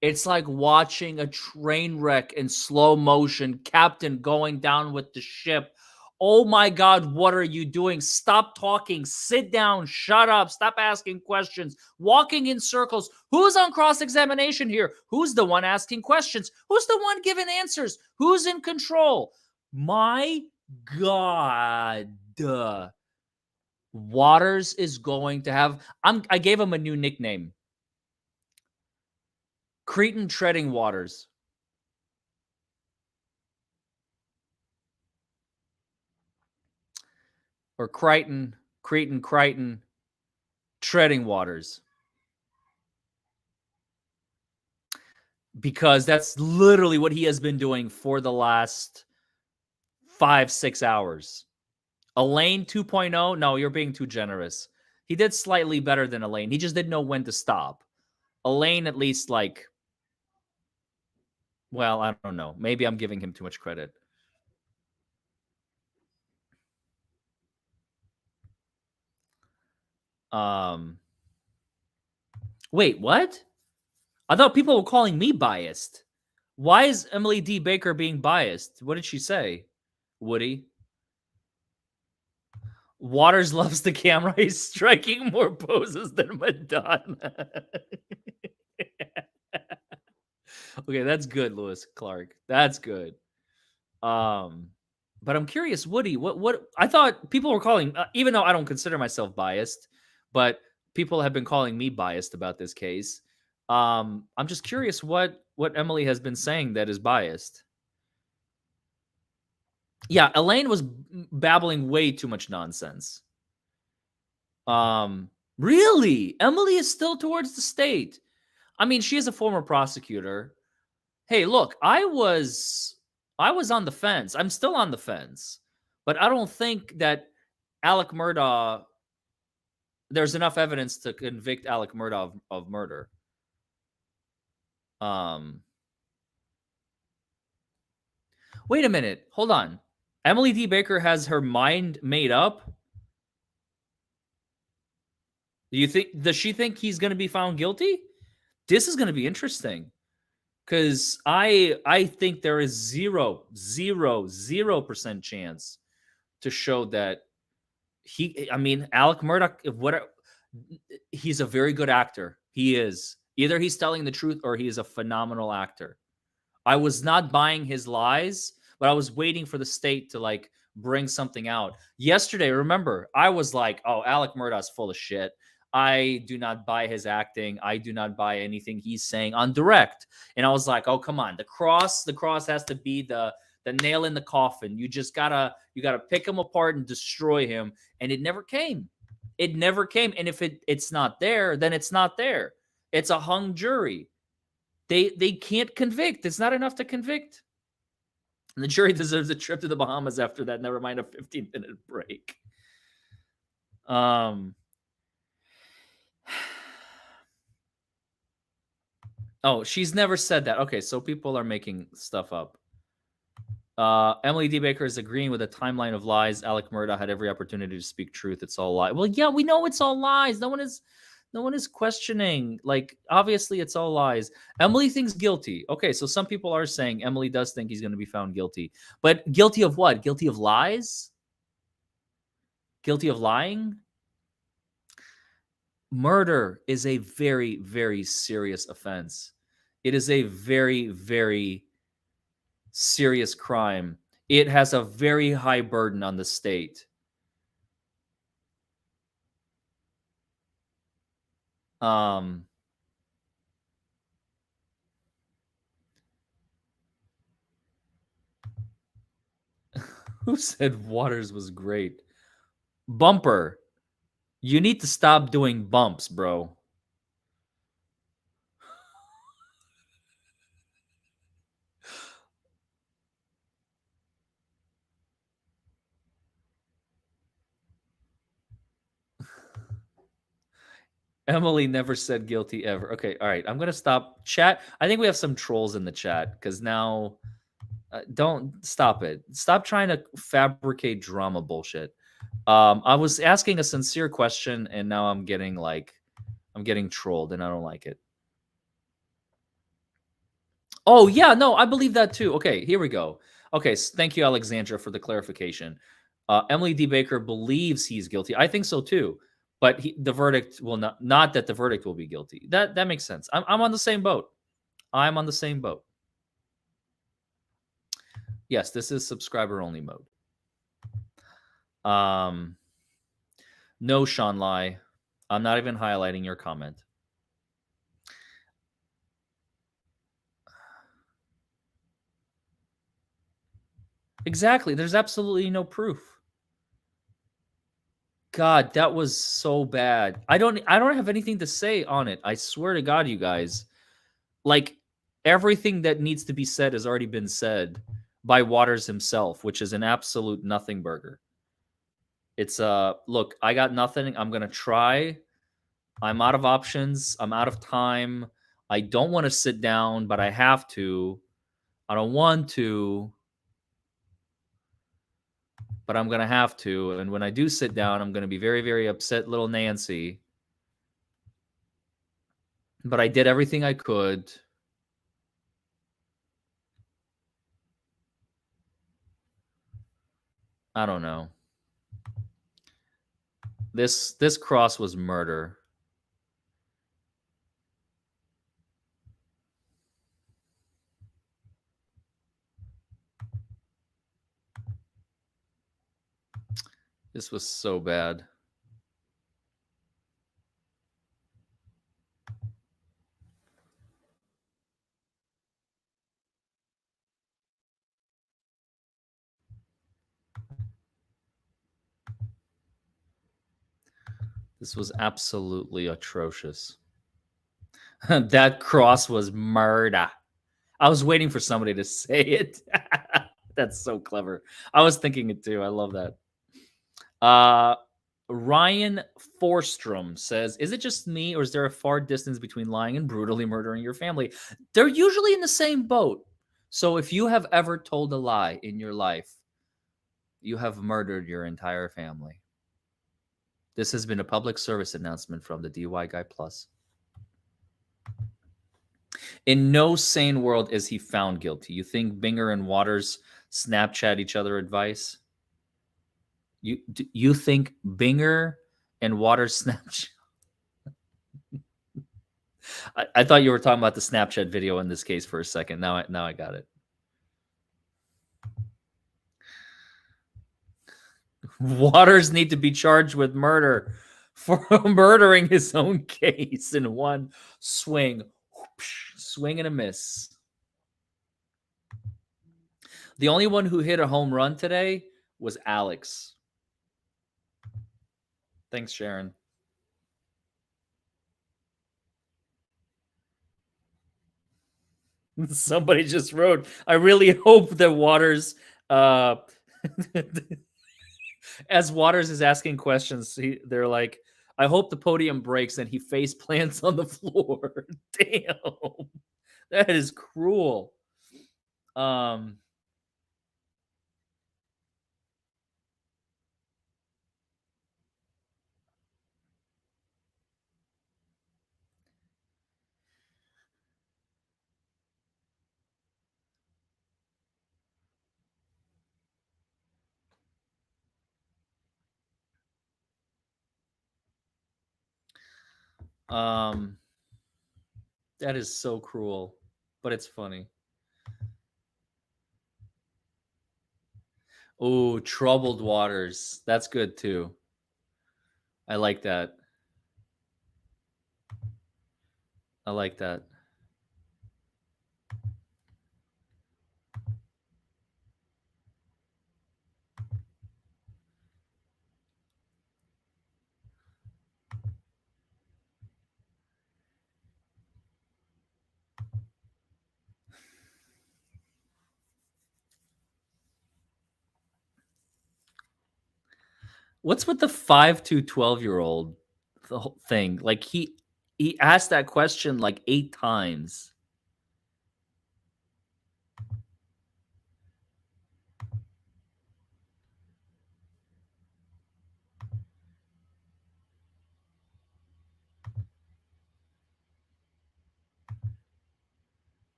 It's like watching a train wreck in slow motion, captain going down with the ship. Oh my God, what are you doing? Stop talking. Sit down. Shut up. Stop asking questions. Walking in circles. Who's on cross-examination here? Who's the one asking questions? Who's the one giving answers? Who's in control? My God. Waters is going to have... I gave him a new nickname. Cretan Treading Waters. Or Cretan Treading Waters. Because that's literally what he has been doing for the last 5-6 hours. Elaine 2.0? No, you're being too generous. He did slightly better than Elaine. He just didn't know when to stop. Elaine at least like... Well, I don't know. Maybe I'm giving him too much credit. Wait, what? I thought people were calling me biased. Why is Emily D. Baker being biased? What did she say? Woody? Waters loves the camera. He's striking more poses than Madonna. Okay, that's good, Lewis Clark. That's good. But I'm curious, Woody, what I thought people were calling, even though I don't consider myself biased, but people have been calling me biased about this case. I'm just curious what Emily has been saying that is biased. Yeah, Elaine was babbling way too much nonsense. Really? Emily is still towards the state. I mean, she is a former prosecutor. Hey, look, I was on the fence. I'm still on the fence. But I don't think that Alec Murdaugh, there's enough evidence to convict Alec Murdaugh of murder. Wait a minute. Hold on. Emily D. Baker has her mind made up? Does she think he's going to be found guilty? This is going to be interesting. Because I think there is 0% chance to show that Alec Murdaugh, he's a very good actor. He is. Either he's telling the truth or he is a phenomenal actor. I was not buying his lies, but I was waiting for the state to bring something out. Yesterday, remember, I was like, oh, Alec Murdaugh's full of shit. I do not buy his acting. I do not buy anything he's saying on direct. And I was like, oh, come on. The cross has to be the nail in the coffin. You gotta pick him apart and destroy him. And it never came. It never came. And if it's not there, then it's not there. It's a hung jury. They can't convict. It's not enough to convict. And the jury deserves a trip to the Bahamas after that. Never mind a 15-minute break. Oh, she's never said that. Okay, so people are making stuff up. Emily D. Baker is agreeing with a timeline of lies. Alec Murdaugh had every opportunity to speak truth. It's all lies. Well, yeah, we know it's all lies. No one is questioning. Obviously, it's all lies. Emily thinks guilty. Okay, so some people are saying Emily does think he's going to be found guilty. But guilty of what? Guilty of lies? Guilty of lying? Murder is a very, very serious offense. It is a very, very serious crime. It has a very high burden on the state. Who said Waters was great? Bumper. You need to stop doing bumps, bro. Emily never said guilty ever. Okay, all right. I'm going to stop. Chat, I think we have some trolls in the chat because now Don't stop it. Stop trying to fabricate drama bullshit. I was asking a sincere question, and now I'm getting trolled, and I don't like it. Oh yeah, no, I believe that too. Okay, here we go. Okay, thank you, Alexandra, for the clarification. Emily D. Baker believes he's guilty. I think so too, but the verdict will not that the verdict will be guilty. That makes sense. I'm on the same boat. I'm on the same boat. Yes, this is subscriber only mode. No, Sean Lai, I'm not even highlighting your comment. Exactly. There's absolutely no proof. God, that was so bad. I don't have anything to say on it. I swear to God, you guys. Like, everything that needs to be said has already been said by Waters himself, which is an absolute nothing burger. It's look, I got nothing. I'm going to try. I'm out of options. I'm out of time. I don't want to sit down, but I have to. I don't want to, but I'm going to have to. And when I do sit down, I'm going to be very, very upset, little Nancy. But I did everything I could. I don't know. This cross was murder. This was so bad. This was absolutely atrocious. That cross was murder. I was waiting for somebody to say it. That's so clever. I was thinking it too. I love that. Ryan Forstrom says, is it just me, or is there a far distance between lying and brutally murdering your family? They're usually in the same boat. So if you have ever told a lie in your life, you have murdered your entire family. This has been a public service announcement from the DY Guy Plus. In no sane world is he found guilty. You think Binger and Waters Snapchat each other advice? You think Binger and Waters Snapchat? I thought you were talking about the Snapchat video in this case for a second. Now I got it. Waters need to be charged with murder for murdering his own case in one swing. Swing and a miss. The only one who hit a home run today was Alex. Thanks, Sharon. Somebody just wrote, I really hope that Waters, as Waters is asking questions, they're like, I hope the podium breaks and he face plants on the floor. Damn. That is cruel. That is so cruel, but it's funny. Oh, troubled waters. That's good too. I like that. I like that. What's with the 5 to 12-year-old the whole thing? Like he asked that question like 8 times.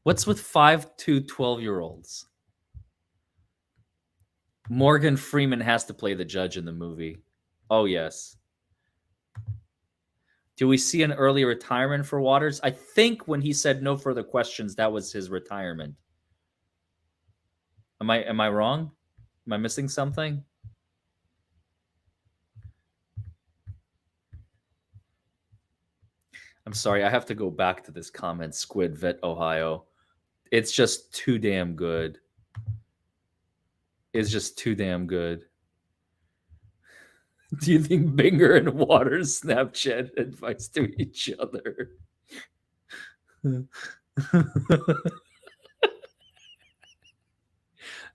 What's with 5 to 12-year-olds? Morgan Freeman has to play the judge in the movie. Oh, yes. Do we see an early retirement for Waters? I think when he said no further questions, that was his retirement. Am I wrong? Am I missing something? I'm sorry, I have to go back to this comment, Squid Vet Ohio. It's just too damn good. It's just too damn good. Do you think Binger and Waters Snapchat advice to each other? It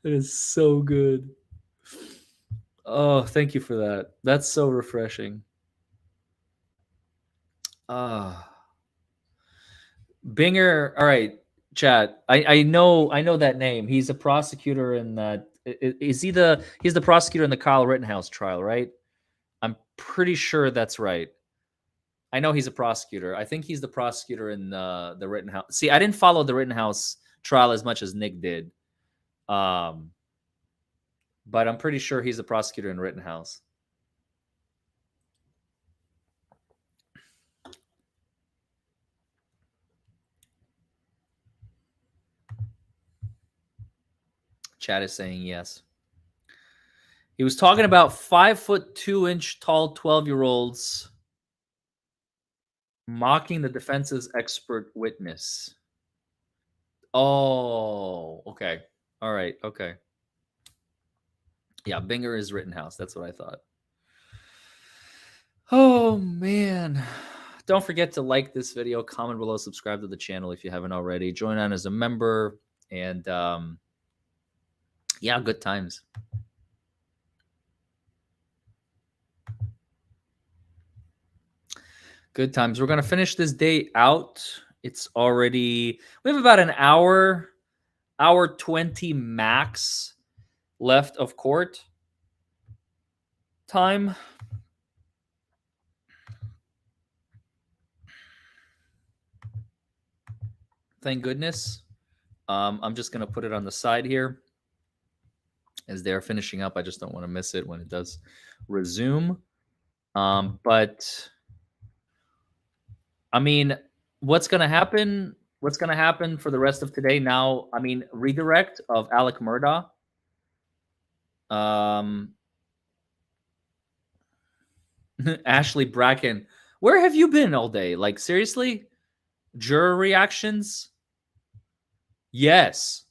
is so good. Oh, thank you for that. That's so refreshing. Binger, all right, chat. I know that name. He's a prosecutor in that. He's the prosecutor in the Kyle Rittenhouse trial, right? I'm pretty sure that's right. I know he's a prosecutor. I think he's the prosecutor in the Rittenhouse. See, I didn't follow the Rittenhouse trial as much as Nick did. But I'm pretty sure he's the prosecutor in Rittenhouse. Chat is saying yes. He was talking about 5'2" tall 12-year-olds mocking the defense's expert witness. Oh, okay. All right. Okay. Yeah, Binger is Rittenhouse. That's what I thought. Oh, man. Don't forget to like this video, comment below, subscribe to the channel if you haven't already. Join on as a member. And yeah, good times. Good times. We're going to finish this day out. It's already, we have about an hour 20 max left of court time. Thank goodness. I'm just going to put it on the side here as they're finishing up. I just don't want to miss it when it does resume. But I mean, what's going to happen? What's going to happen for the rest of today? Now, I mean, redirect of Alec Murdaugh. Ashley Bracken, where have you been all day? Like, seriously? Juror reactions? Yes.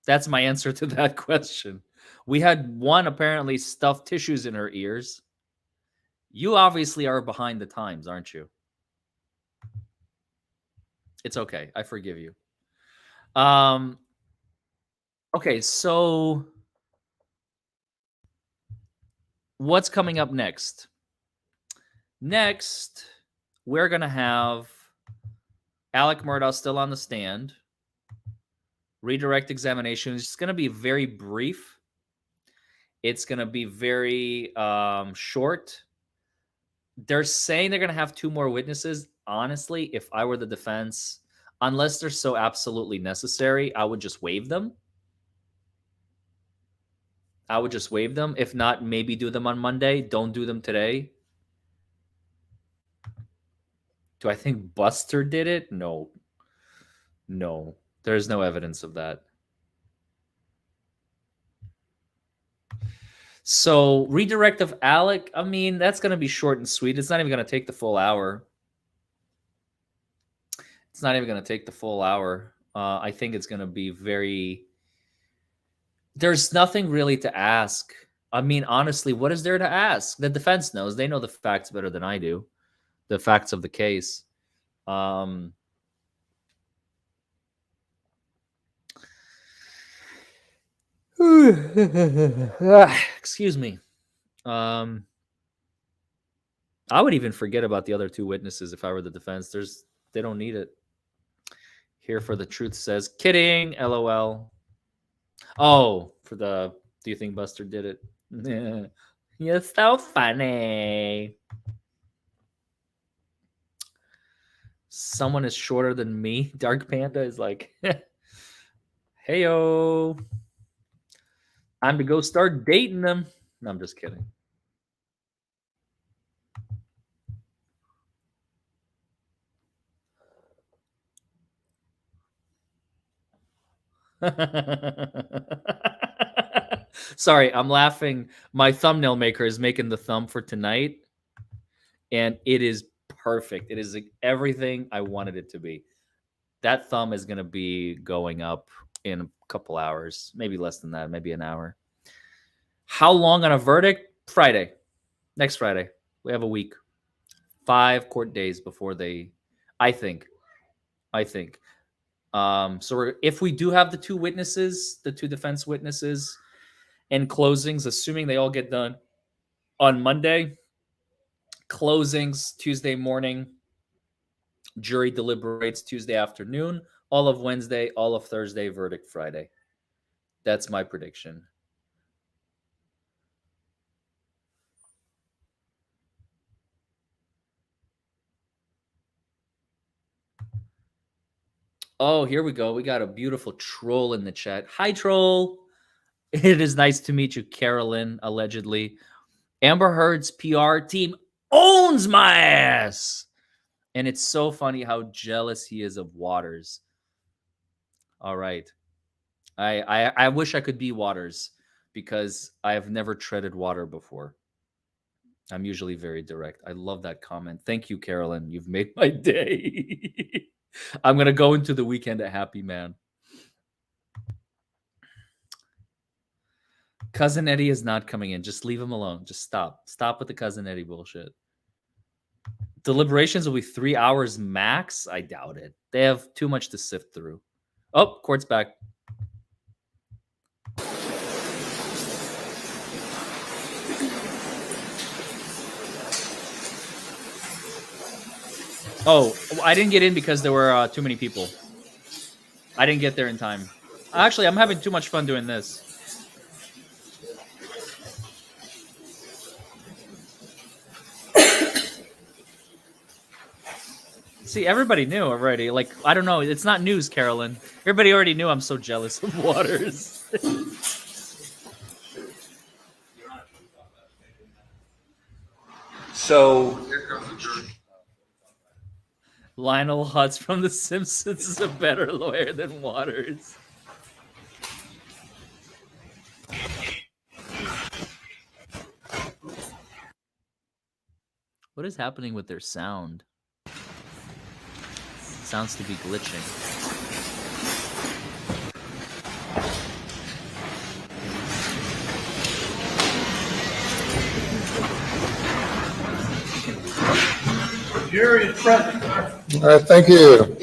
That's my answer to that question. We had one apparently stuffed tissues in her ears. You obviously are behind the times, aren't you? It's okay. I forgive you. Okay, so what's coming up next? Next, we're going to have Alec Murdaugh still on the stand. Redirect examination. It's going to be very brief. It's going to be very short. They're saying they're going to have 2 more witnesses. Honestly, if I were the defense, unless they're so absolutely necessary, I would just waive them. If not, maybe do them on Monday. Don't do them today. Do I think Buster did it? No. No. There's no evidence of that. So, redirect of Alec, I mean, that's going to be short and sweet. It's not even going to take the full hour. I think it's going to be very... There's nothing really to ask. I mean, honestly, what is there to ask? The defense knows. They know the facts better than I do. The facts of the case. Excuse me. I would even forget about the other 2 witnesses if I were the defense. They don't need it. Here for the truth says, kidding, LOL. Oh, for the, do you think Buster did it? Yeah. You're so funny. Someone is shorter than me. Dark Panda is like, heyo, time to go start dating them. No, I'm just kidding. Sorry, I'm laughing. My thumbnail maker is making the thumb for tonight, and it is perfect. It is like everything I wanted it to be. That thumb is going to be going up in a couple hours, maybe less than that, maybe an hour. How long on a verdict? Friday. Next Friday. We have a week. 5 court days before they, I think. So if we do have the two witnesses, the two defense witnesses, and closings, assuming they all get done on Monday, closings Tuesday morning, jury deliberates Tuesday afternoon, all of Wednesday, all of Thursday, verdict Friday. That's my prediction. Oh, here we go. We got a beautiful troll in the chat. Hi, troll. It is nice to meet you, Carolyn, allegedly. Amber Heard's PR team owns my ass. And it's so funny how jealous he is of Waters. All right. I wish I could be Waters because I have never treaded water before. I'm usually very direct. I love that comment. Thank you, Carolyn. You've made my day. I'm going to go into the weekend a happy man. Cousin Eddie is not coming in. Just leave him alone. Just stop. Stop with the Cousin Eddie bullshit. Deliberations will be 3 hours max. I doubt it. They have too much to sift through. Oh, court's back. Oh, I didn't get in because there were too many people. I didn't get there in time. Actually, I'm having too much fun doing this. See, everybody knew already. Like, I don't know. It's not news, Carolyn. Everybody already knew I'm so jealous of Waters. So Lionel Hutz from The Simpsons is a better lawyer than Waters. What is happening with their sound? Sounds to be glitching. Jury is present. All right, thank you.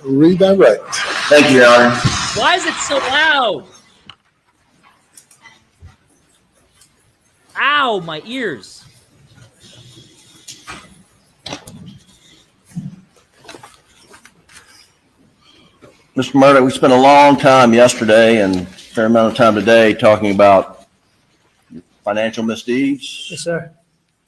Redirect. thank you, Your Honor. Why is it so loud? Ow, my ears. Mr. Murdaugh, we spent a long time yesterday and a fair amount of time today talking about financial misdeeds. Yes, sir.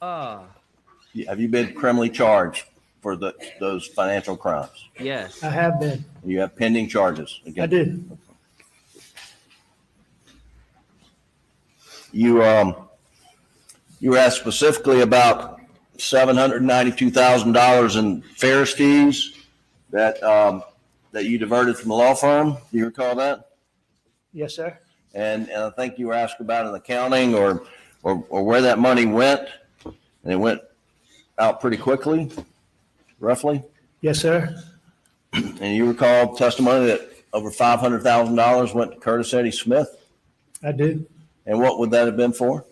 Have you been criminally charged for those financial crimes? Yes. I have been. You have pending charges I against do. you. You were asked specifically about $792,000 in Ferris fees that you diverted from the law firm. Do you recall that? Yes, sir. And I think you were asked about an accounting or where that money went, and it went out pretty quickly, roughly. Yes, sir. And you recall testimony that over $500,000 went to Curtis Eddie Smith. I do. And what would that have been for?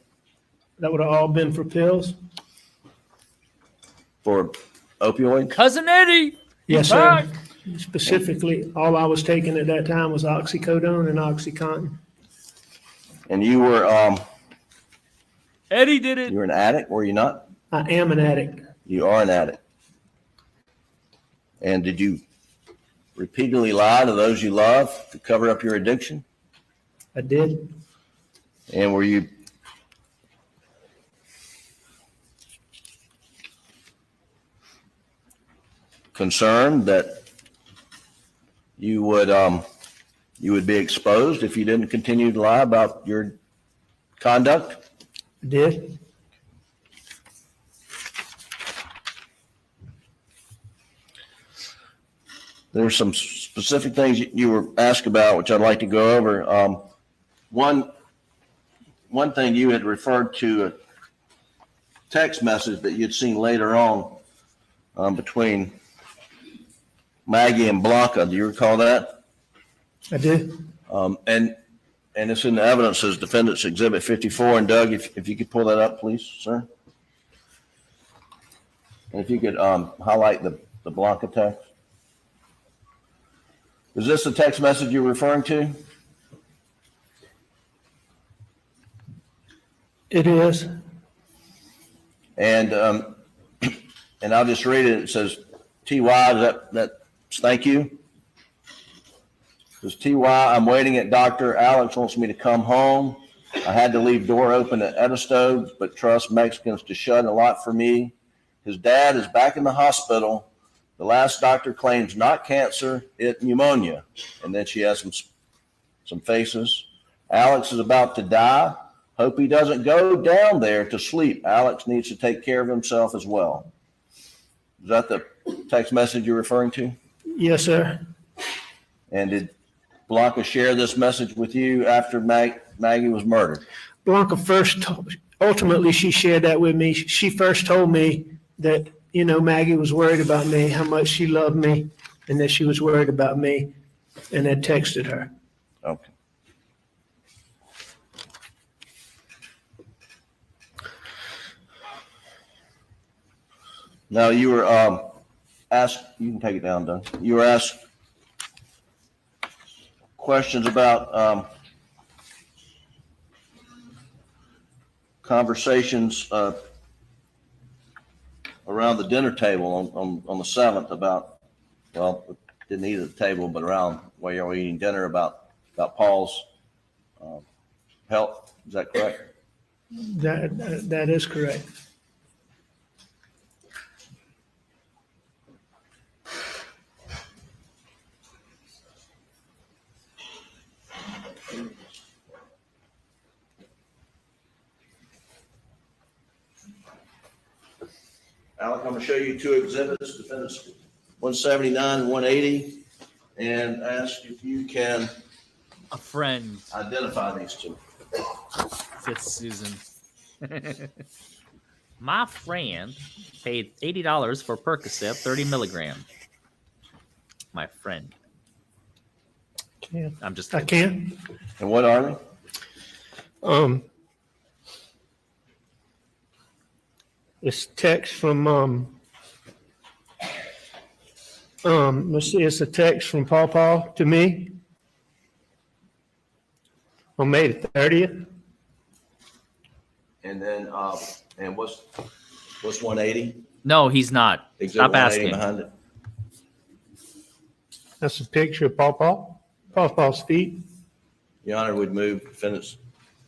That would have all been for pills. For opioids? Cousin Eddie. Yes, back. sir. Specifically, all I was taking at that time was oxycodone and OxyContin. And you were Eddie did it. you were an addict, were you not? I am an addict. You are an addict. And did you repeatedly lie to those you love to cover up your addiction? I did. And were you concerned that you would be exposed if you didn't continue to lie about your conduct? I did. There's some specific things you were asked about, which I'd like to go over. One thing you had referred to a text message that you'd seen later on between Maggie and Blanca. Do you recall that? I do. And it's in the evidence as Defendant's Exhibit 54. And Doug, if you could pull that up, please, sir. And if you could highlight the Blanca text. Is this the text message you're referring to? It is. And I'll just read it. It says, TY, that's thank you. It says, TY, I'm waiting at Dr. Alex wants me to come home. I had to leave door open at Edisto's, but trust Mexicans to shut a lot for me. His dad is back in the hospital. The last doctor claims not cancer, it's pneumonia. And then she has some faces. Alex is about to die. Hope he doesn't go down there to sleep. Alex needs to take care of himself as well. Is that the text message you're referring to? Yes, sir. And did Blanca share this message with you after Maggie was murdered? Blanca ultimately she shared that with me. She first told me that, Maggie was worried about me, how much she loved me, and that she was worried about me, and I texted her. Okay. Now you were asked, you can take it down, Doug. You were asked questions about conversations around the dinner table on the 7th about, well, didn't eat at the table, but around while you were eating dinner about Paul's health. Is that correct? That is correct. Alec, I'm going to show you two exhibits, Defendants 179 and 180, and ask if you can A friend. identify these two. Fitz Susan. My friend paid $80 for Percocet 30 milligram. My friend. Yeah, I'm just I kidding. can. And what are they? It's text from let's see, it's a text from Paul to me on May the 30th. And then, and what's 180? No, he's not. Exhibit Stop 180 asking. behind it. That's a picture of Paul's feet. Your Honor, would move Defendants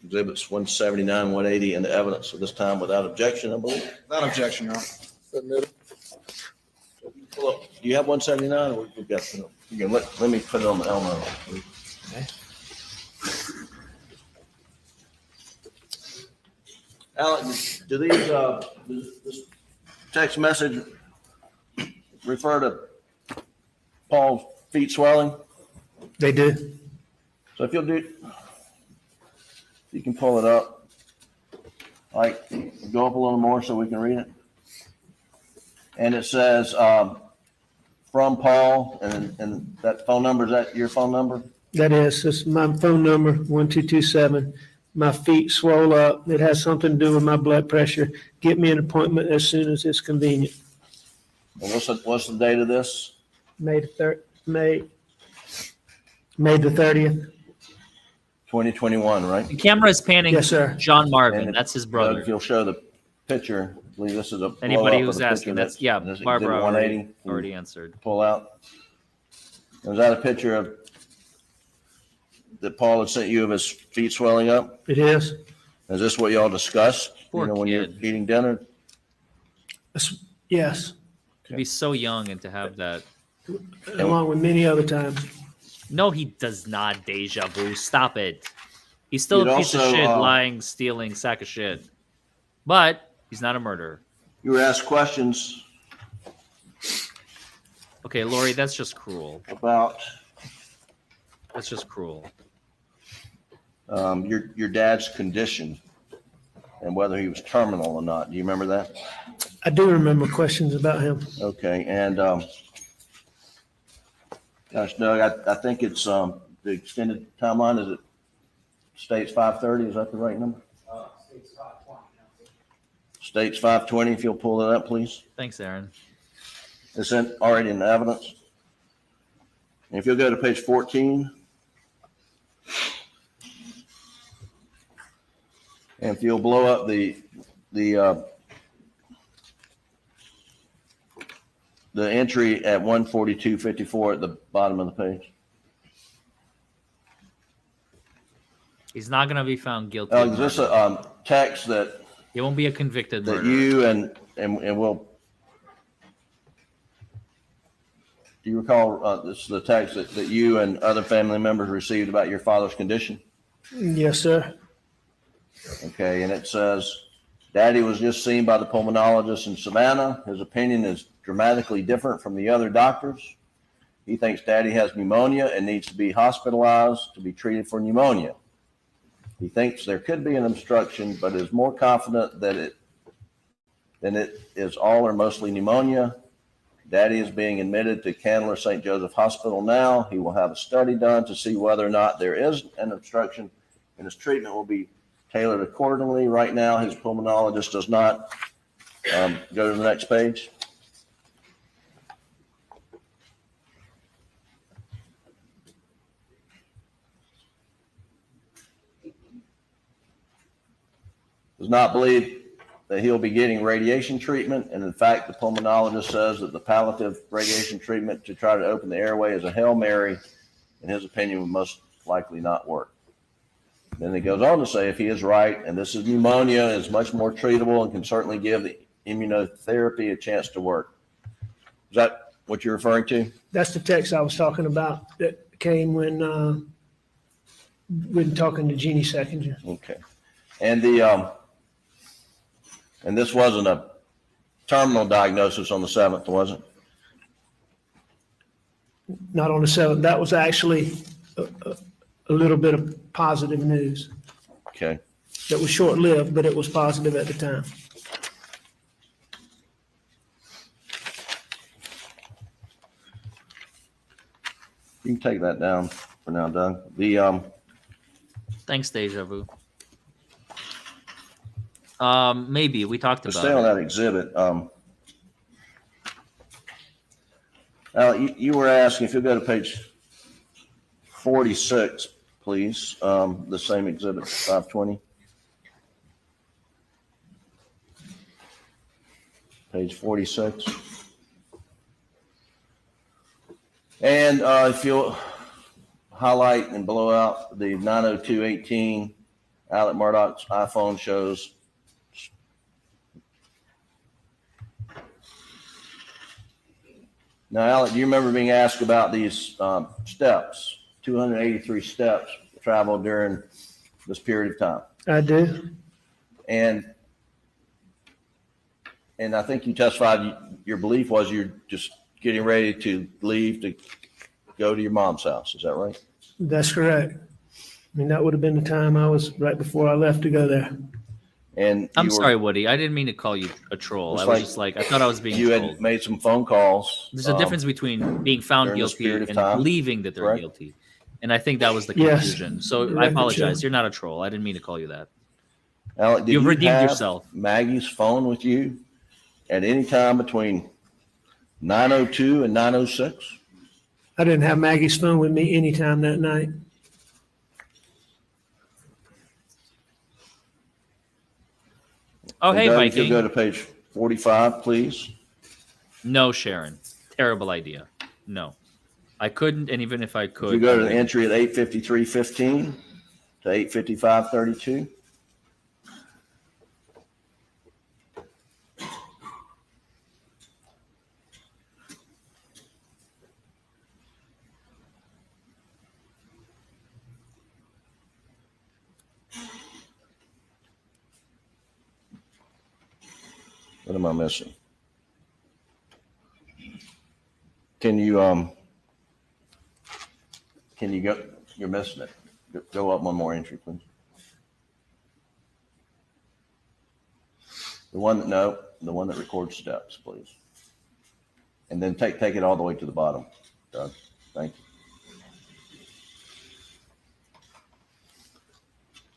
Exhibits 179, 180 into evidence at this time without objection, I believe. Without objection, Your Honor. Submitted. Pull up. Do you have 179 or we've got to? You can let me put it on the Elmo. Okay. Alec, do these, this text message refer to Paul's feet swelling? They do. So if you'll do, you can pull it up, like go up a little more so we can read it. And it says, from Paul, and that phone number, is that your phone number? That is. It's my phone number, 1227. My feet swole up. It has something to do with my blood pressure. Get me an appointment as soon as it's convenient. And what's the date of this? May the 30th. 2021, right? The camera is panning. Yes, sir. John Marvin. And That's his Doug, brother. if you'll show the picture, I believe this is a Anybody blow-up of who's the asking, picture that's, yeah, that's exhibit Barbara 180. already answered. Pull out. Was that a picture of that Paul had sent you of his feet swelling up? It is. Is this what y'all discussed? Poor when you're kid. eating dinner? Yes. To be so young and to have that. Along with many other times. No, he does not. Deja vu. Stop it. He's still You'd a piece of also, shit, lying, stealing, sack of shit. But he's not a murderer. You were asked questions Okay, Lori, that's just cruel. about That's just cruel. your dad's condition and whether he was terminal or not. Do you remember that? I do remember questions about him. Okay, and gosh, Doug, I think it's the extended timeline. Is it states 530? Is that the right number? State's 520. States 520. If you'll pull that up, please. Thanks, Aaron. It's already in the evidence. And if you'll go to page 14. And if you'll blow up the entry at 142.54 at the bottom of the page. He's not going to be found guilty. Is this a text that he won't be a convicted that murderer? you and will? Do you recall this is the text that you and other family members received about your father's condition? Yes, sir. Okay, and it says, Daddy was just seen by the pulmonologist in Savannah. His opinion is dramatically different from the other doctors. He thinks Daddy has pneumonia and needs to be hospitalized to be treated for pneumonia. He thinks there could be an obstruction, but is more confident that it is all or mostly pneumonia. Daddy is being admitted to Candler St. Joseph Hospital now. He will have a study done to see whether or not there is an obstruction, and his treatment will be tailored accordingly. Right now, his pulmonologist does not. Go to the next page. Does not believe that he'll be getting radiation treatment. And in fact, the pulmonologist says that the palliative radiation treatment to try to open the airway is a Hail Mary. In his opinion, would most likely not work. Then it goes on to say, if he is right, and this is pneumonia, is much more treatable and can certainly give the immunotherapy a chance to work. Is that what you're referring to? That's the text I was talking about that came when talking to Jeannie Seckinger. Okay. And and this wasn't a terminal diagnosis on the 7th, was it? Not on the 7th. That was actually a little bit of positive news. Okay. That was short-lived, but it was positive at the time. You can take that down for now, Doug. Thanks, Deja Vu. Maybe we talked about stay on that exhibit. You were asking if you go to page 46, please. The same exhibit, 520. Page 46. And if you'll highlight and blow out the 90218, Alec Murdaugh's iPhone shows. Now, Alec, do you remember being asked about these steps, 283 steps traveled during this period of time? I do. And I think you testified your belief was you're just getting ready to leave to go to your mom's house. Is that right? That's correct. I mean, that would have been the time I was right before I left to go there. And I'm sorry, Woody. I didn't mean to call you a troll. I was just like, I thought I was being you trolled. had made some phone calls. There's a difference between being found guilty and believing that they're guilty. And I think that was the confusion. So I apologize. You're not a troll. I didn't mean to call you that. Alec, did You've you redeemed have yourself. Maggie's phone with you at any time between 9:02 and 9:06? I didn't have Maggie's phone with me anytime that night. Oh, hey, Doug, Viking. if you'll go to page 45, please. No, Sharon. Terrible idea. No. I couldn't, and even if I could. If you go to the entry at 8:53:15 to 8:55:32. What am I missing? Can you go, you're missing it. Go up one more entry, please. The one that records steps, please. And then take it all the way to the bottom, Doug. Thank you.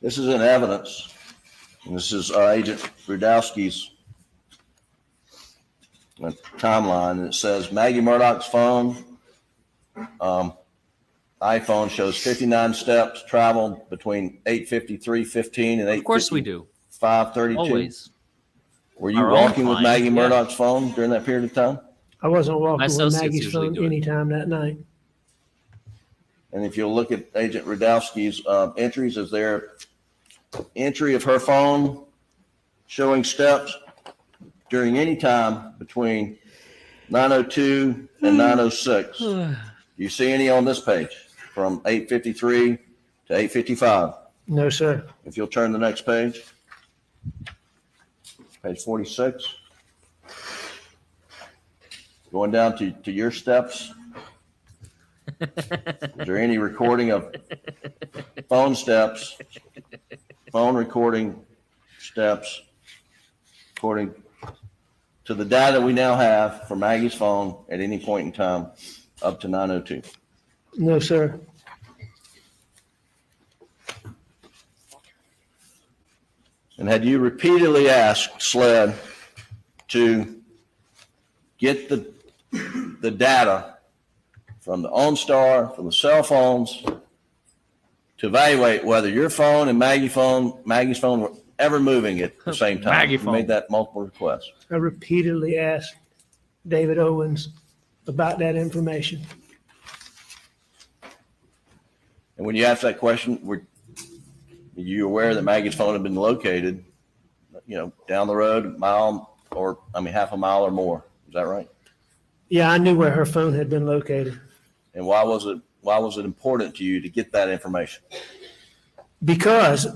This is in evidence. And this is Agent Rudowski's timeline. And it says Maggie Murdaugh's phone, iPhone shows 59 steps traveled between 8:53:15 and 8:55:32. Of course we do. Always. Were you Our own walking with client, Maggie yeah. Murdaugh's phone during that period of time? I wasn't My walking with associates Maggie's usually phone do it. anytime that night. And if you'll look at Agent Rudowski's entries, is there entry of her phone showing steps during any time between 9:02 and 9:06? Do you see any on this page from 8:53 to 8:55? No, sir. If you'll turn the next page, page 46. Going down to your steps. Is there any recording of phone steps, phone recording steps, according to the data we now have for Maggie's phone at any point in time up to 9:02? No, sir. And had you repeatedly asked SLED to get the data from the OnStar, from the cell phones, to evaluate whether your phone and Maggie's phone were ever moving at the same time? Maggie You phone. made that multiple requests. I repeatedly asked David Owens about that information. And when you asked that question, were you aware that Maggie's phone had been located, down the road, half a mile or more? Is that right? Yeah, I knew where her phone had been located And why was it important to you to get that information? because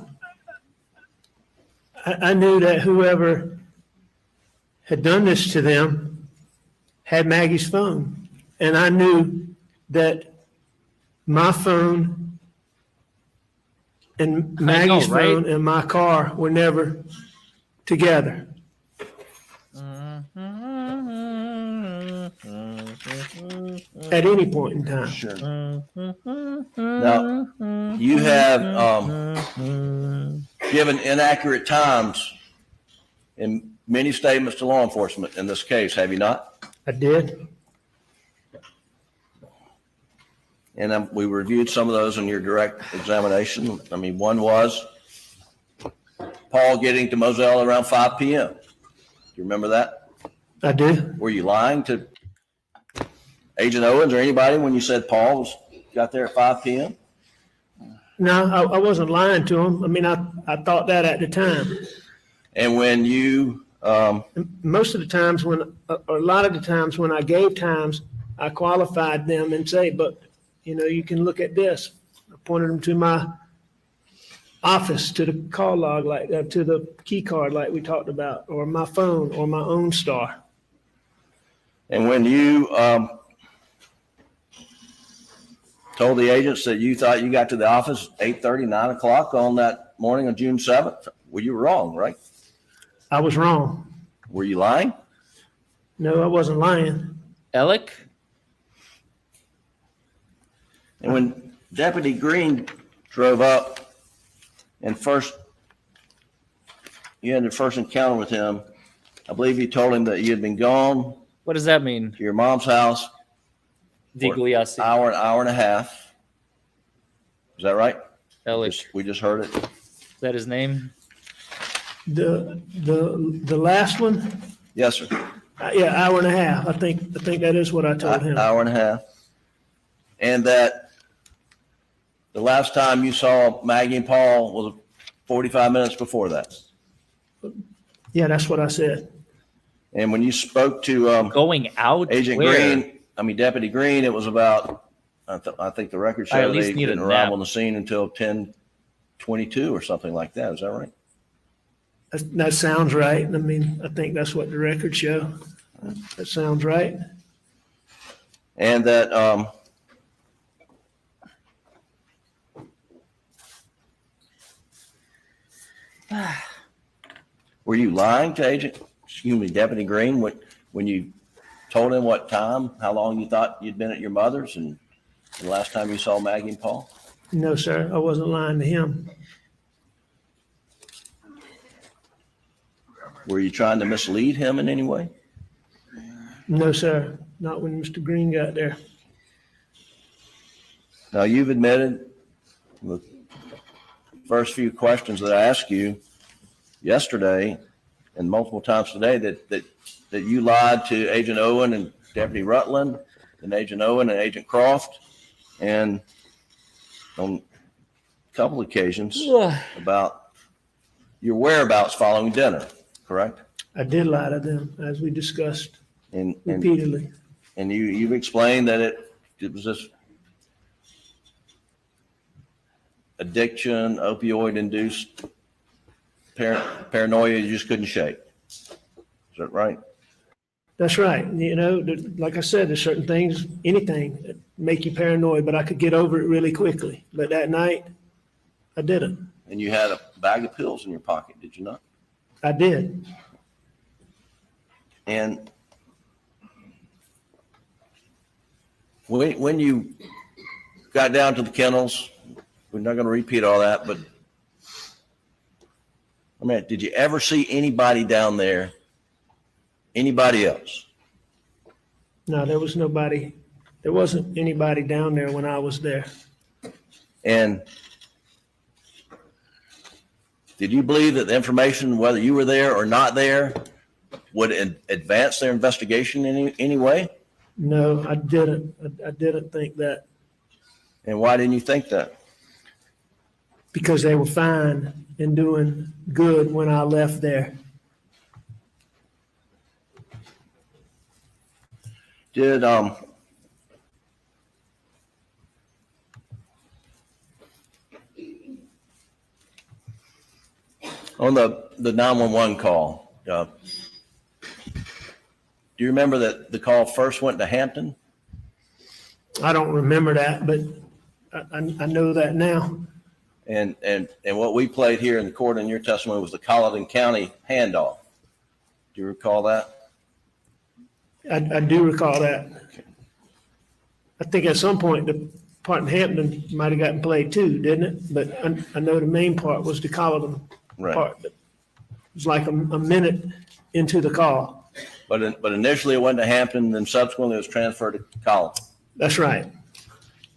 I knew that whoever had done this to them had Maggie's phone. And I knew that my phone and Maggie's right? phone and my car were never together. At any point in time. Sure. Now, you have given inaccurate times in many statements to law enforcement in this case, have you not? I did. And we reviewed some of those in your direct examination. One was Paul getting to Moselle around 5 p.m. Do you remember that? I do. Were you lying to Agent Owens or anybody when you said Paul got there at 5 p.m.? No, I wasn't lying to him. I thought that at the time. And when you, Most of the times or a lot of the times when I gave times, I qualified them and say, but, you can look at this. I pointed them to my office, to the call log, to the key card like we talked about, or my phone, or my OnStar. and when you told the agents that you thought you got to the office 8:30, 9 o'clock on that morning of June 7th, well, you were wrong, right? I was wrong. Were you lying? No, I wasn't lying. Alec? And when Deputy Green drove up and you had the first encounter with him, I believe you told him that you had been gone What does that mean? to your mom's house Digliassi. an hour and a half. Is that right? Alec. We just heard it. Is that his name? The last one, Yes, sir. yeah, hour and a half. I think that is what I told him. Hour and a half. And that the last time you saw Maggie and Paul was 45 minutes before that. Yeah, that's what I said. And when you spoke to Going out? Agent Where? Green, Deputy Green, it was about, I think the record I at showed least they need a didn't arrive nap. on the scene until 10:22 or something like that. Is that right? That sounds right. I mean, I think that's what the records show. That sounds right. And that were you lying to Deputy Green, when you told him what time, how long you thought you'd been at your mother's and the last time you saw Maggie and Paul? No, sir, I wasn't lying to him. Were you trying to mislead him in any way? No, sir, not when Mr. Green got there. Now, you've admitted the first few questions that I asked you yesterday and multiple times today that you lied to Agent Owen and Deputy Rutland and Agent Owen and Agent Croft, and on a couple occasions about your whereabouts following dinner, correct? I did lie to them, as we discussed And repeatedly. And you've explained that it was just addiction, opioid-induced paranoia you just couldn't shake. Is that right? That's right. You know, like I said, there's certain things, anything that make you paranoid, but I could get over it really quickly. But that night, I didn't. And you had a bag of pills in your pocket, did you not? I did. And when you got down to the kennels, we're not going to repeat all that, but I mean, did you ever see anybody down there, anybody else? No, there was nobody. There wasn't anybody down there when I was there. And did you believe that the information, whether you were there or not there, would advance their investigation in any way? No, I didn't. I didn't think that. And why didn't you think that? Because they were fine and doing good when I left there. Did on the 911 call, do you remember that the call first went to Hampton? I don't remember that, but I know that now. And what we played here in the court in your testimony was the Colleton County handoff. Do you recall that? I do recall that. I think at some point the part in Hampton might have gotten played too, didn't it? But I know the main part was the Colleton part. It was like a minute into the call. But initially it went to Hampton, then subsequently it was transferred to Colleton. That's right.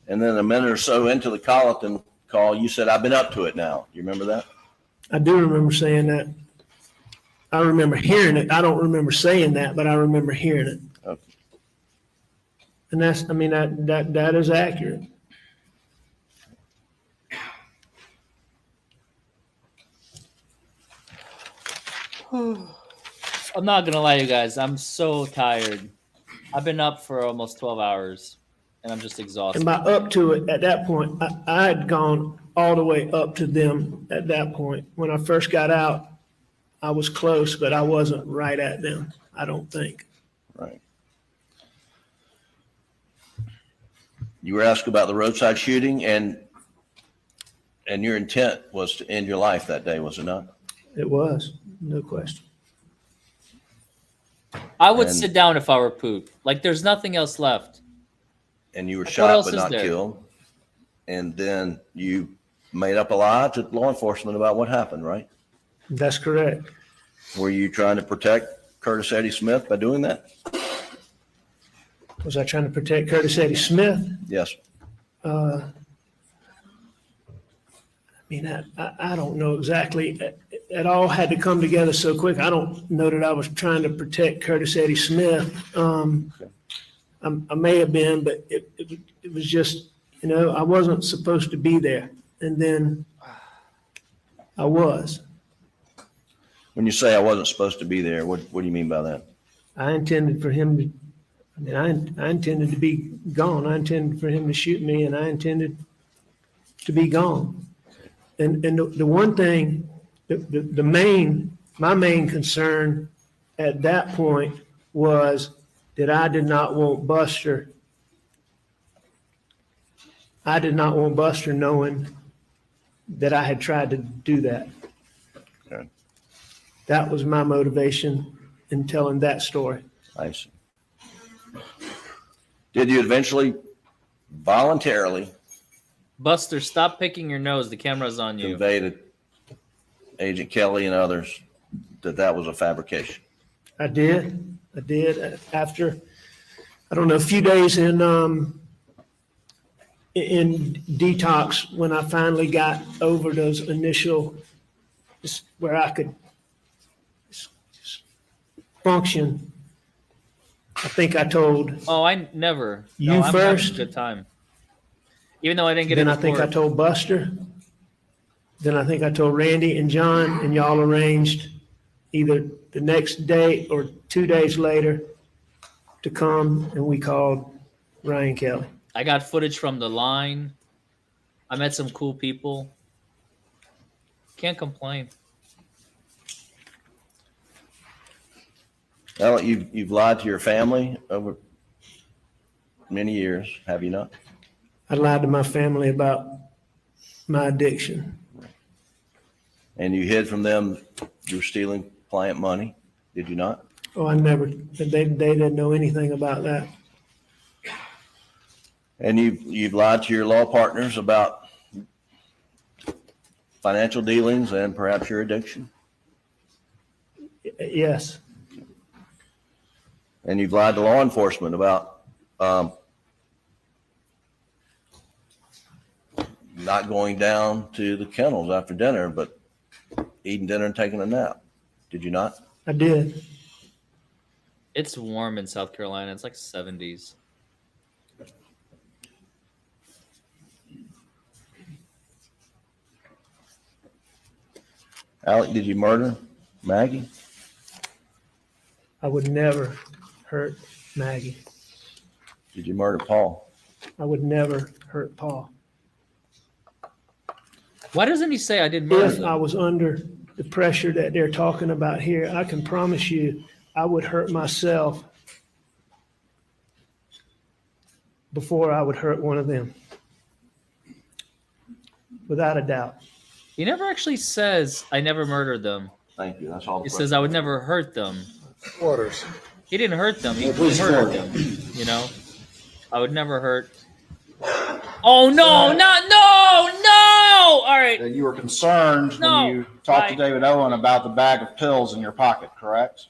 And then a minute or so into the Colleton call, you said, "I've been up to it now." Do you remember that? I do remember saying that. I remember hearing it. I don't remember saying that, but I remember hearing it. Okay. And that's, I mean, that is accurate. I'm not gonna lie, you guys. I'm so tired. I've been up for almost 12 hours, and I'm just exhausted. And by up to it, at that point, I had gone all the way up to them at that point. When I first got out, I was close, but I wasn't right at them, I don't think. Right. You were asked about the roadside shooting, and your intent was to end your life that day, was it not? It was, no question. I would And- sit down if I were poop. Like, there's nothing else left. And you were What shot else but is not there? killed. And then you made up a lie to law enforcement about what happened, right? That's correct. Were you trying to protect Curtis Eddie Smith by doing that? Was I trying to protect Curtis Eddie Smith? Yes. I mean, I don't know exactly. It all had to come together so quick. I don't know that I was trying to protect Curtis Eddie Smith. I may have been, but it was just, you know, I wasn't supposed to be there. And then I was. When you say I wasn't supposed to be there, what do you mean by that? I intended for him to, I mean, I intended to be gone. I intended for him to shoot me, and I intended to be gone. And the one thing, the main my main concern at that point was that I did not want Buster. I did not want Buster knowing that I had tried to do that. Okay. That was my motivation in telling that story. I see. Did you eventually voluntarily Buster, stop picking your nose. The camera's on you. convey to Agent Kelly and others that that was a fabrication? I did. After, I don't know, a few days in detox, when I finally got over those initial, where I could function, I think I told Oh, I never. You I'm having first? a good time. Even though I didn't get then in I think I told Buster, then I think I told Randy and John, and y'all arranged either the next day or 2 days later to come, and we called Ryan Kelly. I got footage from the line. I met some cool people. Can't complain. Well, you've lied to your family over many years, have you not? I lied to my family about my addiction. And you hid from them you were stealing client money, did you not? Oh, I never, they didn't know anything about that. And you've lied to your law partners about financial dealings and perhaps your addiction? Yes, And you've lied to law enforcement about not going down to the kennels after dinner, but eating dinner and taking a nap. Did you not? I did. It's warm in South Carolina. It's like 70s. Alec, did you murder Maggie? I would never hurt Maggie. Did you murder Paul? I would never hurt Paul. Why doesn't he say I did murder If them? I was under the pressure that they're talking about here, I can promise you I would hurt myself before I would hurt one of them. Without a doubt. He never actually says I never murdered them. Thank you. That's all. He says I would never hurt them. Orders. He didn't hurt them. He please murdered forward. them. You know, I would never hurt. Oh no! Not no! All right. That you were concerned No, when you talked to I- David Owen about the bag of pills in your pocket, correct?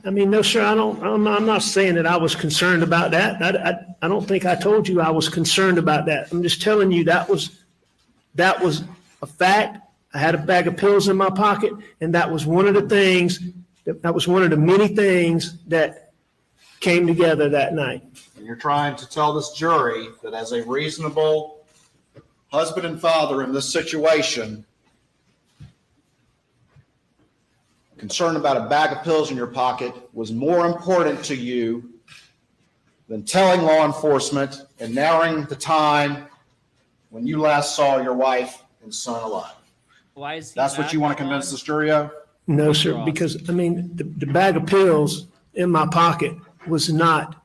I mean, no, sir, I'm not saying that I was concerned about that. I don't think I told you I was concerned about that. I'm just telling you that was a fact. I had a bag of pills in my pocket, and that was one of the things, that was one of the many things that came together that night. And you're trying to tell this jury that as a reasonable husband and father in this situation, concern about a bag of pills in your pocket was more important to you than telling law enforcement and narrowing the time when you last saw your wife and son alive. Why is he? That's what you want to convince this jury of? No, sir, because, I mean, the bag of pills in my pocket was not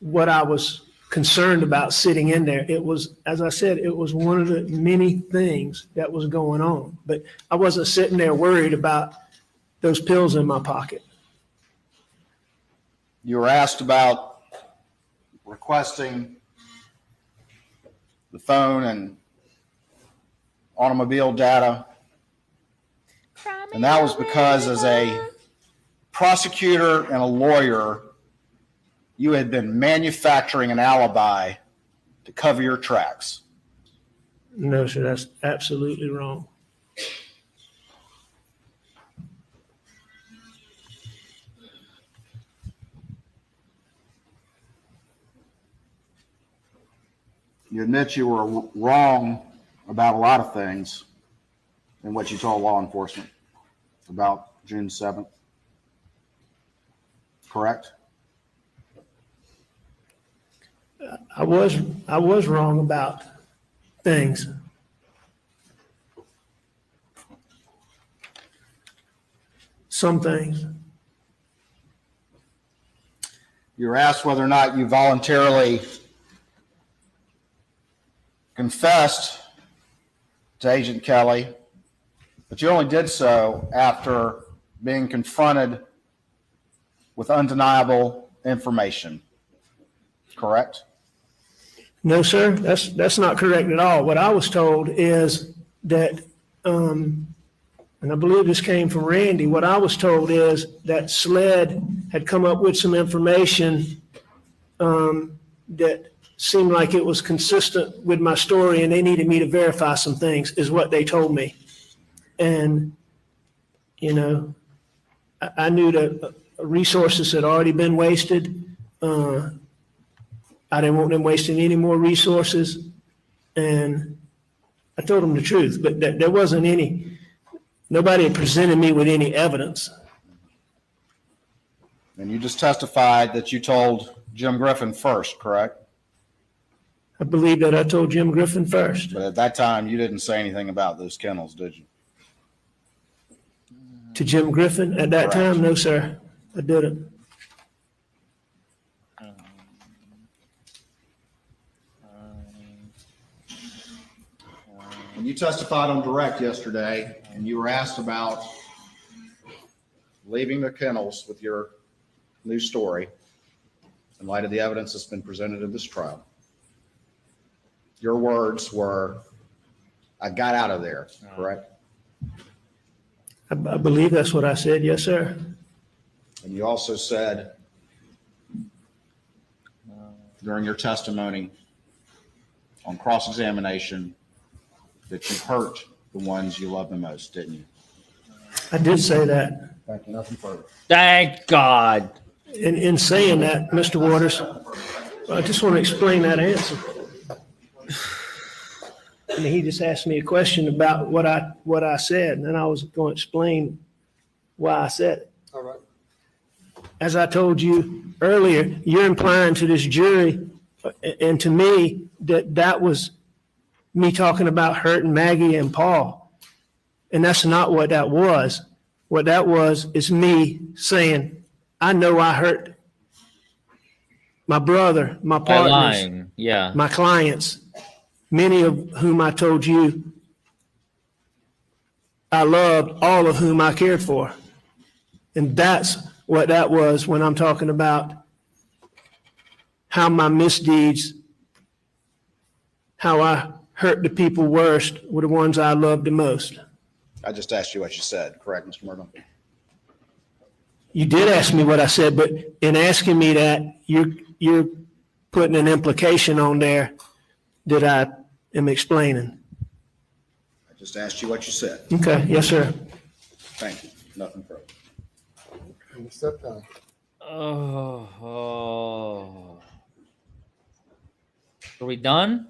what I was concerned about sitting in there. It was, as I said, it was one of the many things that was going on. But I wasn't sitting there worried about those pills in my pocket. You were asked about requesting the phone and automobile data. And that was because as a prosecutor and a lawyer, you had been manufacturing an alibi to cover your tracks. No, sir, that's absolutely wrong. You admit you were wrong about a lot of things in what you told law enforcement about June 7th. Correct? I was wrong about things. some things. You were asked whether or not you voluntarily confessed to Agent Kelly, but you only did so after being confronted with undeniable information. Correct? No, sir, that's not correct at all. What I was told is that, and I believe this came from Randy, what I was told is that SLED had come up with some information that seemed like it was consistent with my story, and they needed me to verify some things, is what they told me. And, you know, I knew that resources had already been wasted. I didn't want them wasting any more resources. And I told them the truth, but there wasn't any, nobody had presented me with any evidence. And you just testified that you told Jim Griffin first, correct? I believe that I told Jim Griffin first. But at that time, you didn't say anything about those kennels, did you? To Jim Griffin at that Correct. time? No, sir, I didn't. When you testified on direct yesterday, and you were asked about leaving the kennels with your new story, in light of the evidence that's been presented in this trial, your words were, "I got out of there," correct? I believe that's what I said, yes, sir. And you also said during your testimony on cross-examination that you hurt the ones you love the most, didn't you? I did say that. Thank you. Nothing further. Thank God. In saying that, Mr. Waters, I just want to explain that answer. And he just asked me a question about what I said, and then I was going to explain why I said it. All right. As I told you earlier, you're implying to this jury and to me that was me talking about hurting Maggie and Paul. And that's not what that was. What that was is me saying, I know I hurt my brother, my By partners, lying, yeah. my clients, many of whom I told you I loved, all of whom I cared for. And that's what that was when I'm talking about how my misdeeds, how I hurt the people worst were the ones I loved the most. I just asked you what you said, correct, Mr. Murdaugh? You did ask me what I said, but in asking me that, you're putting an implication on there that I am explaining. I just asked you what you said. Okay, yes, sir. Thank you. Nothing further. Step down. Oh. Are we done?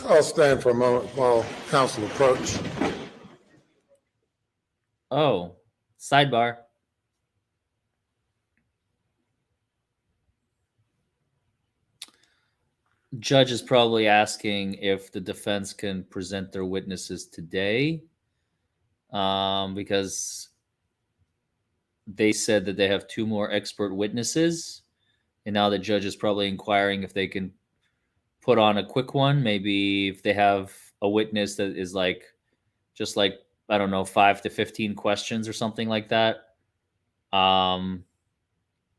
I'll stand for a moment while counsel approach. Oh, sidebar. Judge is probably asking if the defense can present their witnesses today, because they said that they have 2 more expert witnesses, and now the judge is probably inquiring if they can put on a quick one. Maybe if they have a witness that is like, just like, I don't know, 5 to 15 questions or something like that.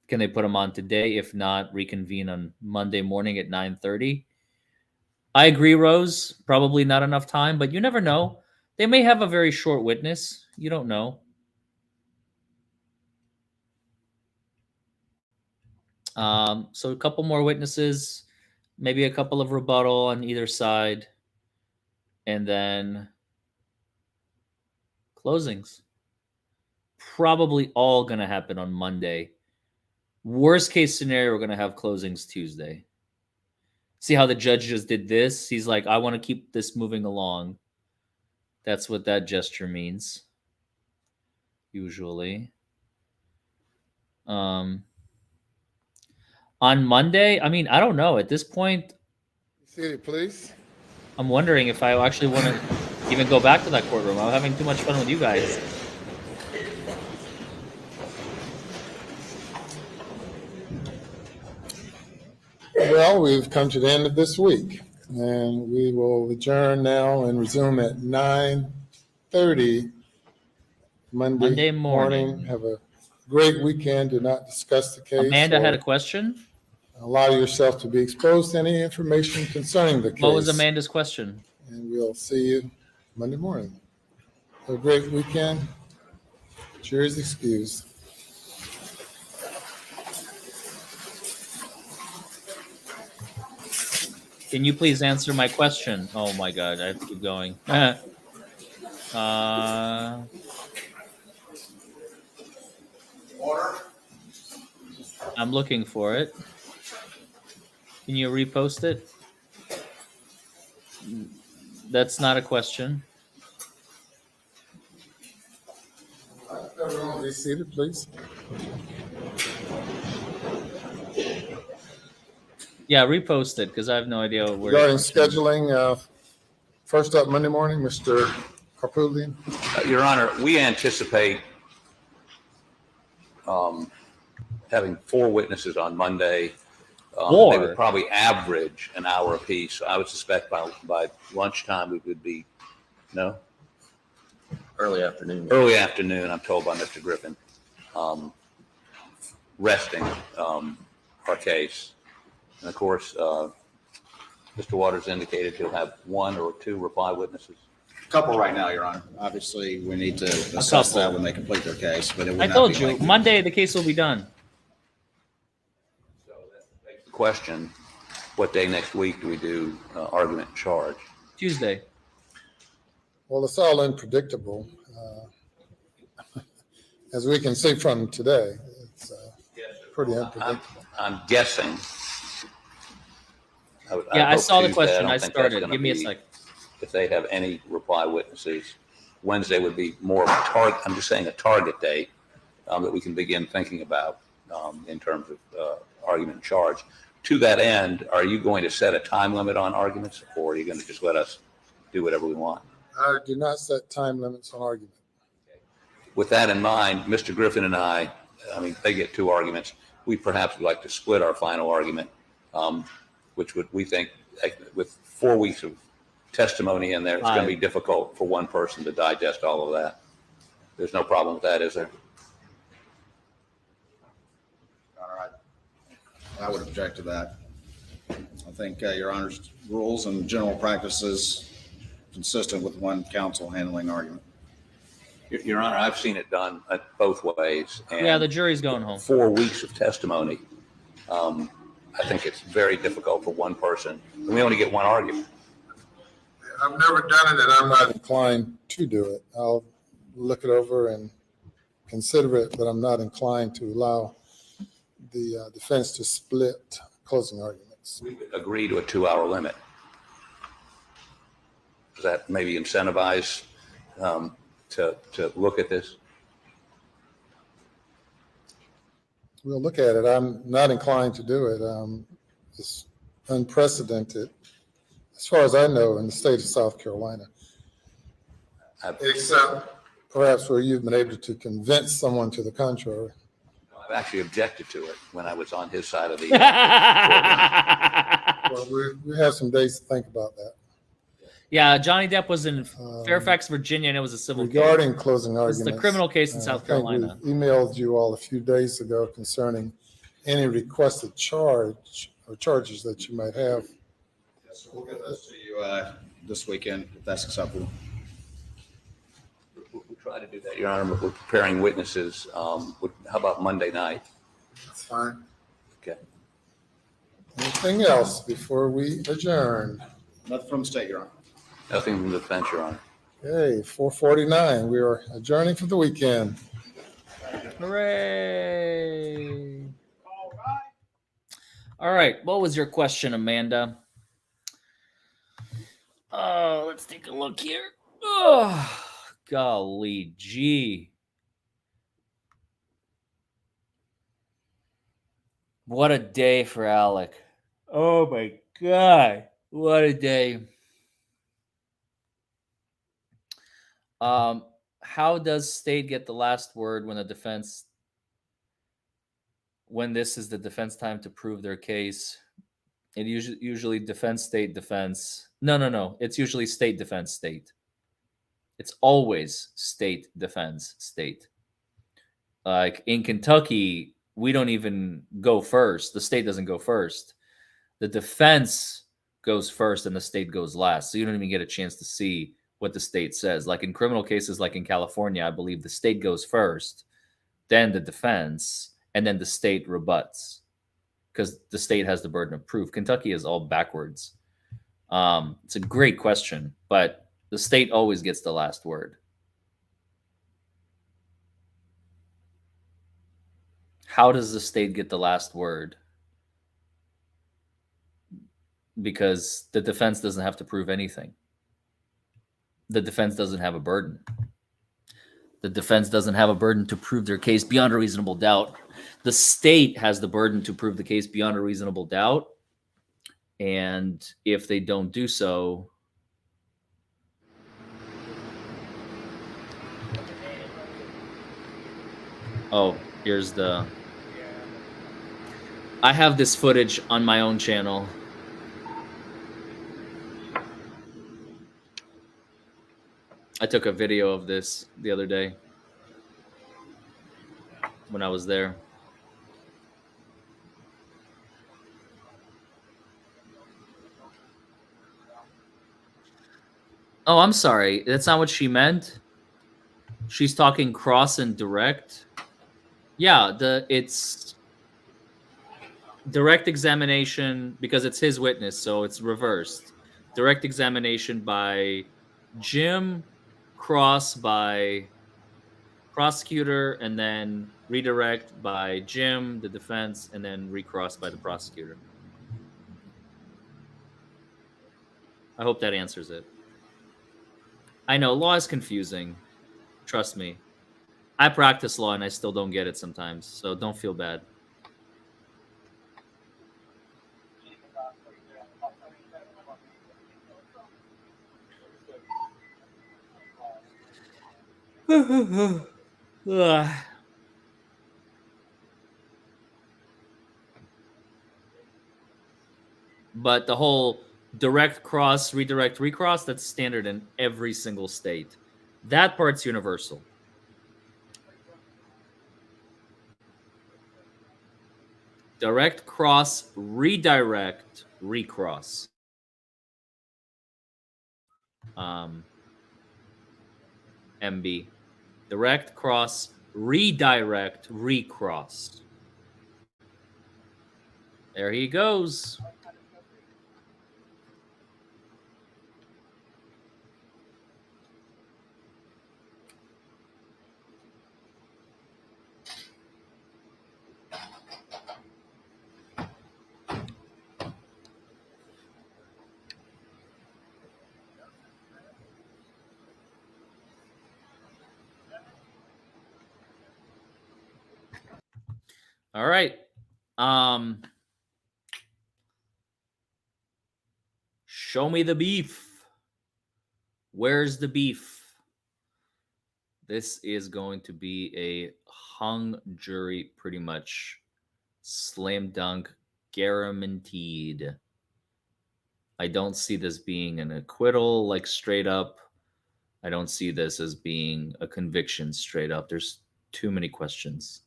Can they put them on today? If not, reconvene on Monday morning at 9:30. I agree, Rose. Probably not enough time, but you never know. They may have a very short witness. You don't know. So a couple more witnesses, maybe a couple of rebuttal on either side, and then closings. Probably all going to happen on Monday. Worst case scenario, we're going to have closings Tuesday. See how the judge just did this? He's like, I want to keep this moving along. That's what that gesture means. Usually. On Monday, I mean, I don't know. At this point, Seated, please. I'm wondering if I actually want to even go back to that courtroom. I'm having too much fun with you guys. Well, we've come to the end of this week, and we will adjourn now and resume at 9:30 Monday morning. Have a great weekend. Do not discuss the case. Amanda had a or question. allow yourself to be exposed to any information concerning the case. What was Amanda's question? And we'll see you Monday morning. Have a great weekend. Jury is excused. Can you please answer my question? Oh my God, I have to keep going. I'm looking for it. Can you repost it? That's not a question. Everyone be seated, please. Yeah, repost it because I have no idea where. Regarding scheduling, first up Monday morning, Mr. Carpulian. Your Honor, we anticipate having 4 witnesses on Monday. They would probably average an hour apiece. I would suspect by lunchtime we would be, no? Early afternoon. Early afternoon, I'm told by Mr. Griffin, resting our case. And of course, Mr. Waters indicated he'll have 1 or 2 reply witnesses. A couple right now, Your Honor. Obviously, we need to assess that when they complete their case, but it would I not told be you, like- Monday the case will be done. So that begs the question, what day next week do we do argument and charge? Tuesday. Well, it's all unpredictable. As we can see from today, it's pretty unpredictable. I'm guessing. I saw the Tuesday. question. don't I think started. that's gonna Give me a be- sec. If they have any reply witnesses, Wednesday would be more of a target. I'm just saying a target date that we can begin thinking about in terms of argument and charge. To that end, are you going to set a time limit on arguments, or are you going to just let us do whatever we want? I do not set time limits on argument. With that in mind, Mr. Griffin and I mean, they get 2 arguments. We perhaps would like to split our final argument, which we think with 4 weeks of testimony in there, it's going to be difficult for one person to digest all of that. There's no problem with that, is there? All right. I would object to that. I think Your Honor's rules and general practices consistent with one counsel handling argument. Your Honor, I've seen it done both ways. And Yeah, the jury's going home. 4 weeks of testimony. I think it's very difficult for one person. And we only get 1 argument. I've never done it, and I'm not inclined to do it. I'll look it over and consider it, but I'm not inclined to allow the defense to split closing arguments. We would agree to a 2-hour limit. Does that maybe incentivize to look at this? We'll look at it. I'm not inclined to do it. It's unprecedented, as far as I know, in the state of South Carolina. Except perhaps where you've been able to convince someone to the contrary. I've actually objected to it when I was on his side of the. Well, we have some days to think about that. Yeah, Johnny Depp was in Fairfax, Virginia, and it was a civil Regarding case. closing It was arguments. the criminal case in South I think Carolina. we emailed you all a few days ago concerning any requested charge or charges that you might have. Yes, we'll get those to you this weekend, if that's acceptable. We'll try to do that, Your Honor, but we're preparing witnesses. How about Monday night? That's fine. Okay. Anything else before we adjourn? Nothing from the state, Your Honor. Nothing from the defense, Your Honor. Okay, 4:49. We are adjourning for the weekend. Hooray! All right. What was your question, Amanda? Let's take a look here. Oh, golly gee. What a day for Alec. Oh my God. What a day. How does state get the last word when this is the defense time to prove their case? It usually defense, state, defense. No. It's usually state, defense, state. It's always state, defense, state. Like in Kentucky, we don't even go first. The state doesn't go first. The defense goes first and the state goes last. So you don't even get a chance to see what the state says. Like in criminal cases, like in California, I believe the state goes first, then the defense, and then the state rebuts because the state has the burden of proof. Kentucky is all backwards. It's a great question, but the state always gets the last word. How does the state get the last word? Because the defense doesn't have to prove anything. The defense doesn't have a burden. The defense doesn't have a burden to prove their case beyond a reasonable doubt. The state has the burden to prove the case beyond a reasonable doubt. And if they don't do so, oh, here's the... I have this footage on my own channel. I took a video of this the other day when I was there. Oh, I'm sorry. That's not what she meant. She's talking cross and direct. Yeah, it's direct examination because it's his witness, so it's reversed. Direct examination by Jim, cross by prosecutor, and then redirect by Jim, the defense, and then recross by the prosecutor. I hope that answers it. I know law is confusing. Trust me. I practice law and I still don't get it sometimes, so don't feel bad. But the whole direct cross, redirect, recross, that's standard in every single state. That part's universal. Direct cross, redirect, recross. MB. Direct cross, redirect, recross. There he goes. All right. Show me the beef. Where's the beef? This is going to be a hung jury, pretty much. Slam dunk, guaranteed. I don't see this being an acquittal, like straight up. I don't see this as being a conviction straight up. There's too many questions.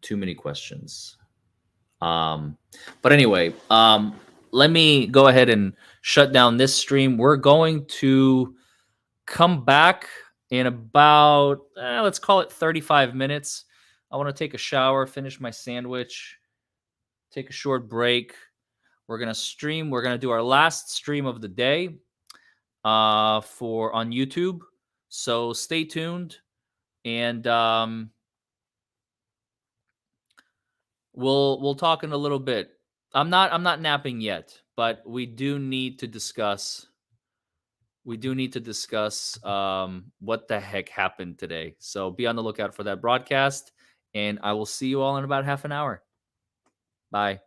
Too many questions. But anyway, let me go ahead and shut down this stream. We're going to come back in about, let's call it 35 minutes. I want to take a shower, finish my sandwich, take a short break. We're going to stream. We're going to do our last stream of the day on YouTube. So stay tuned. And we'll talk in a little bit. I'm not napping yet, but we do need to discuss what the heck happened today. So be on the lookout for that broadcast, and I will see you all in about half an hour. Bye.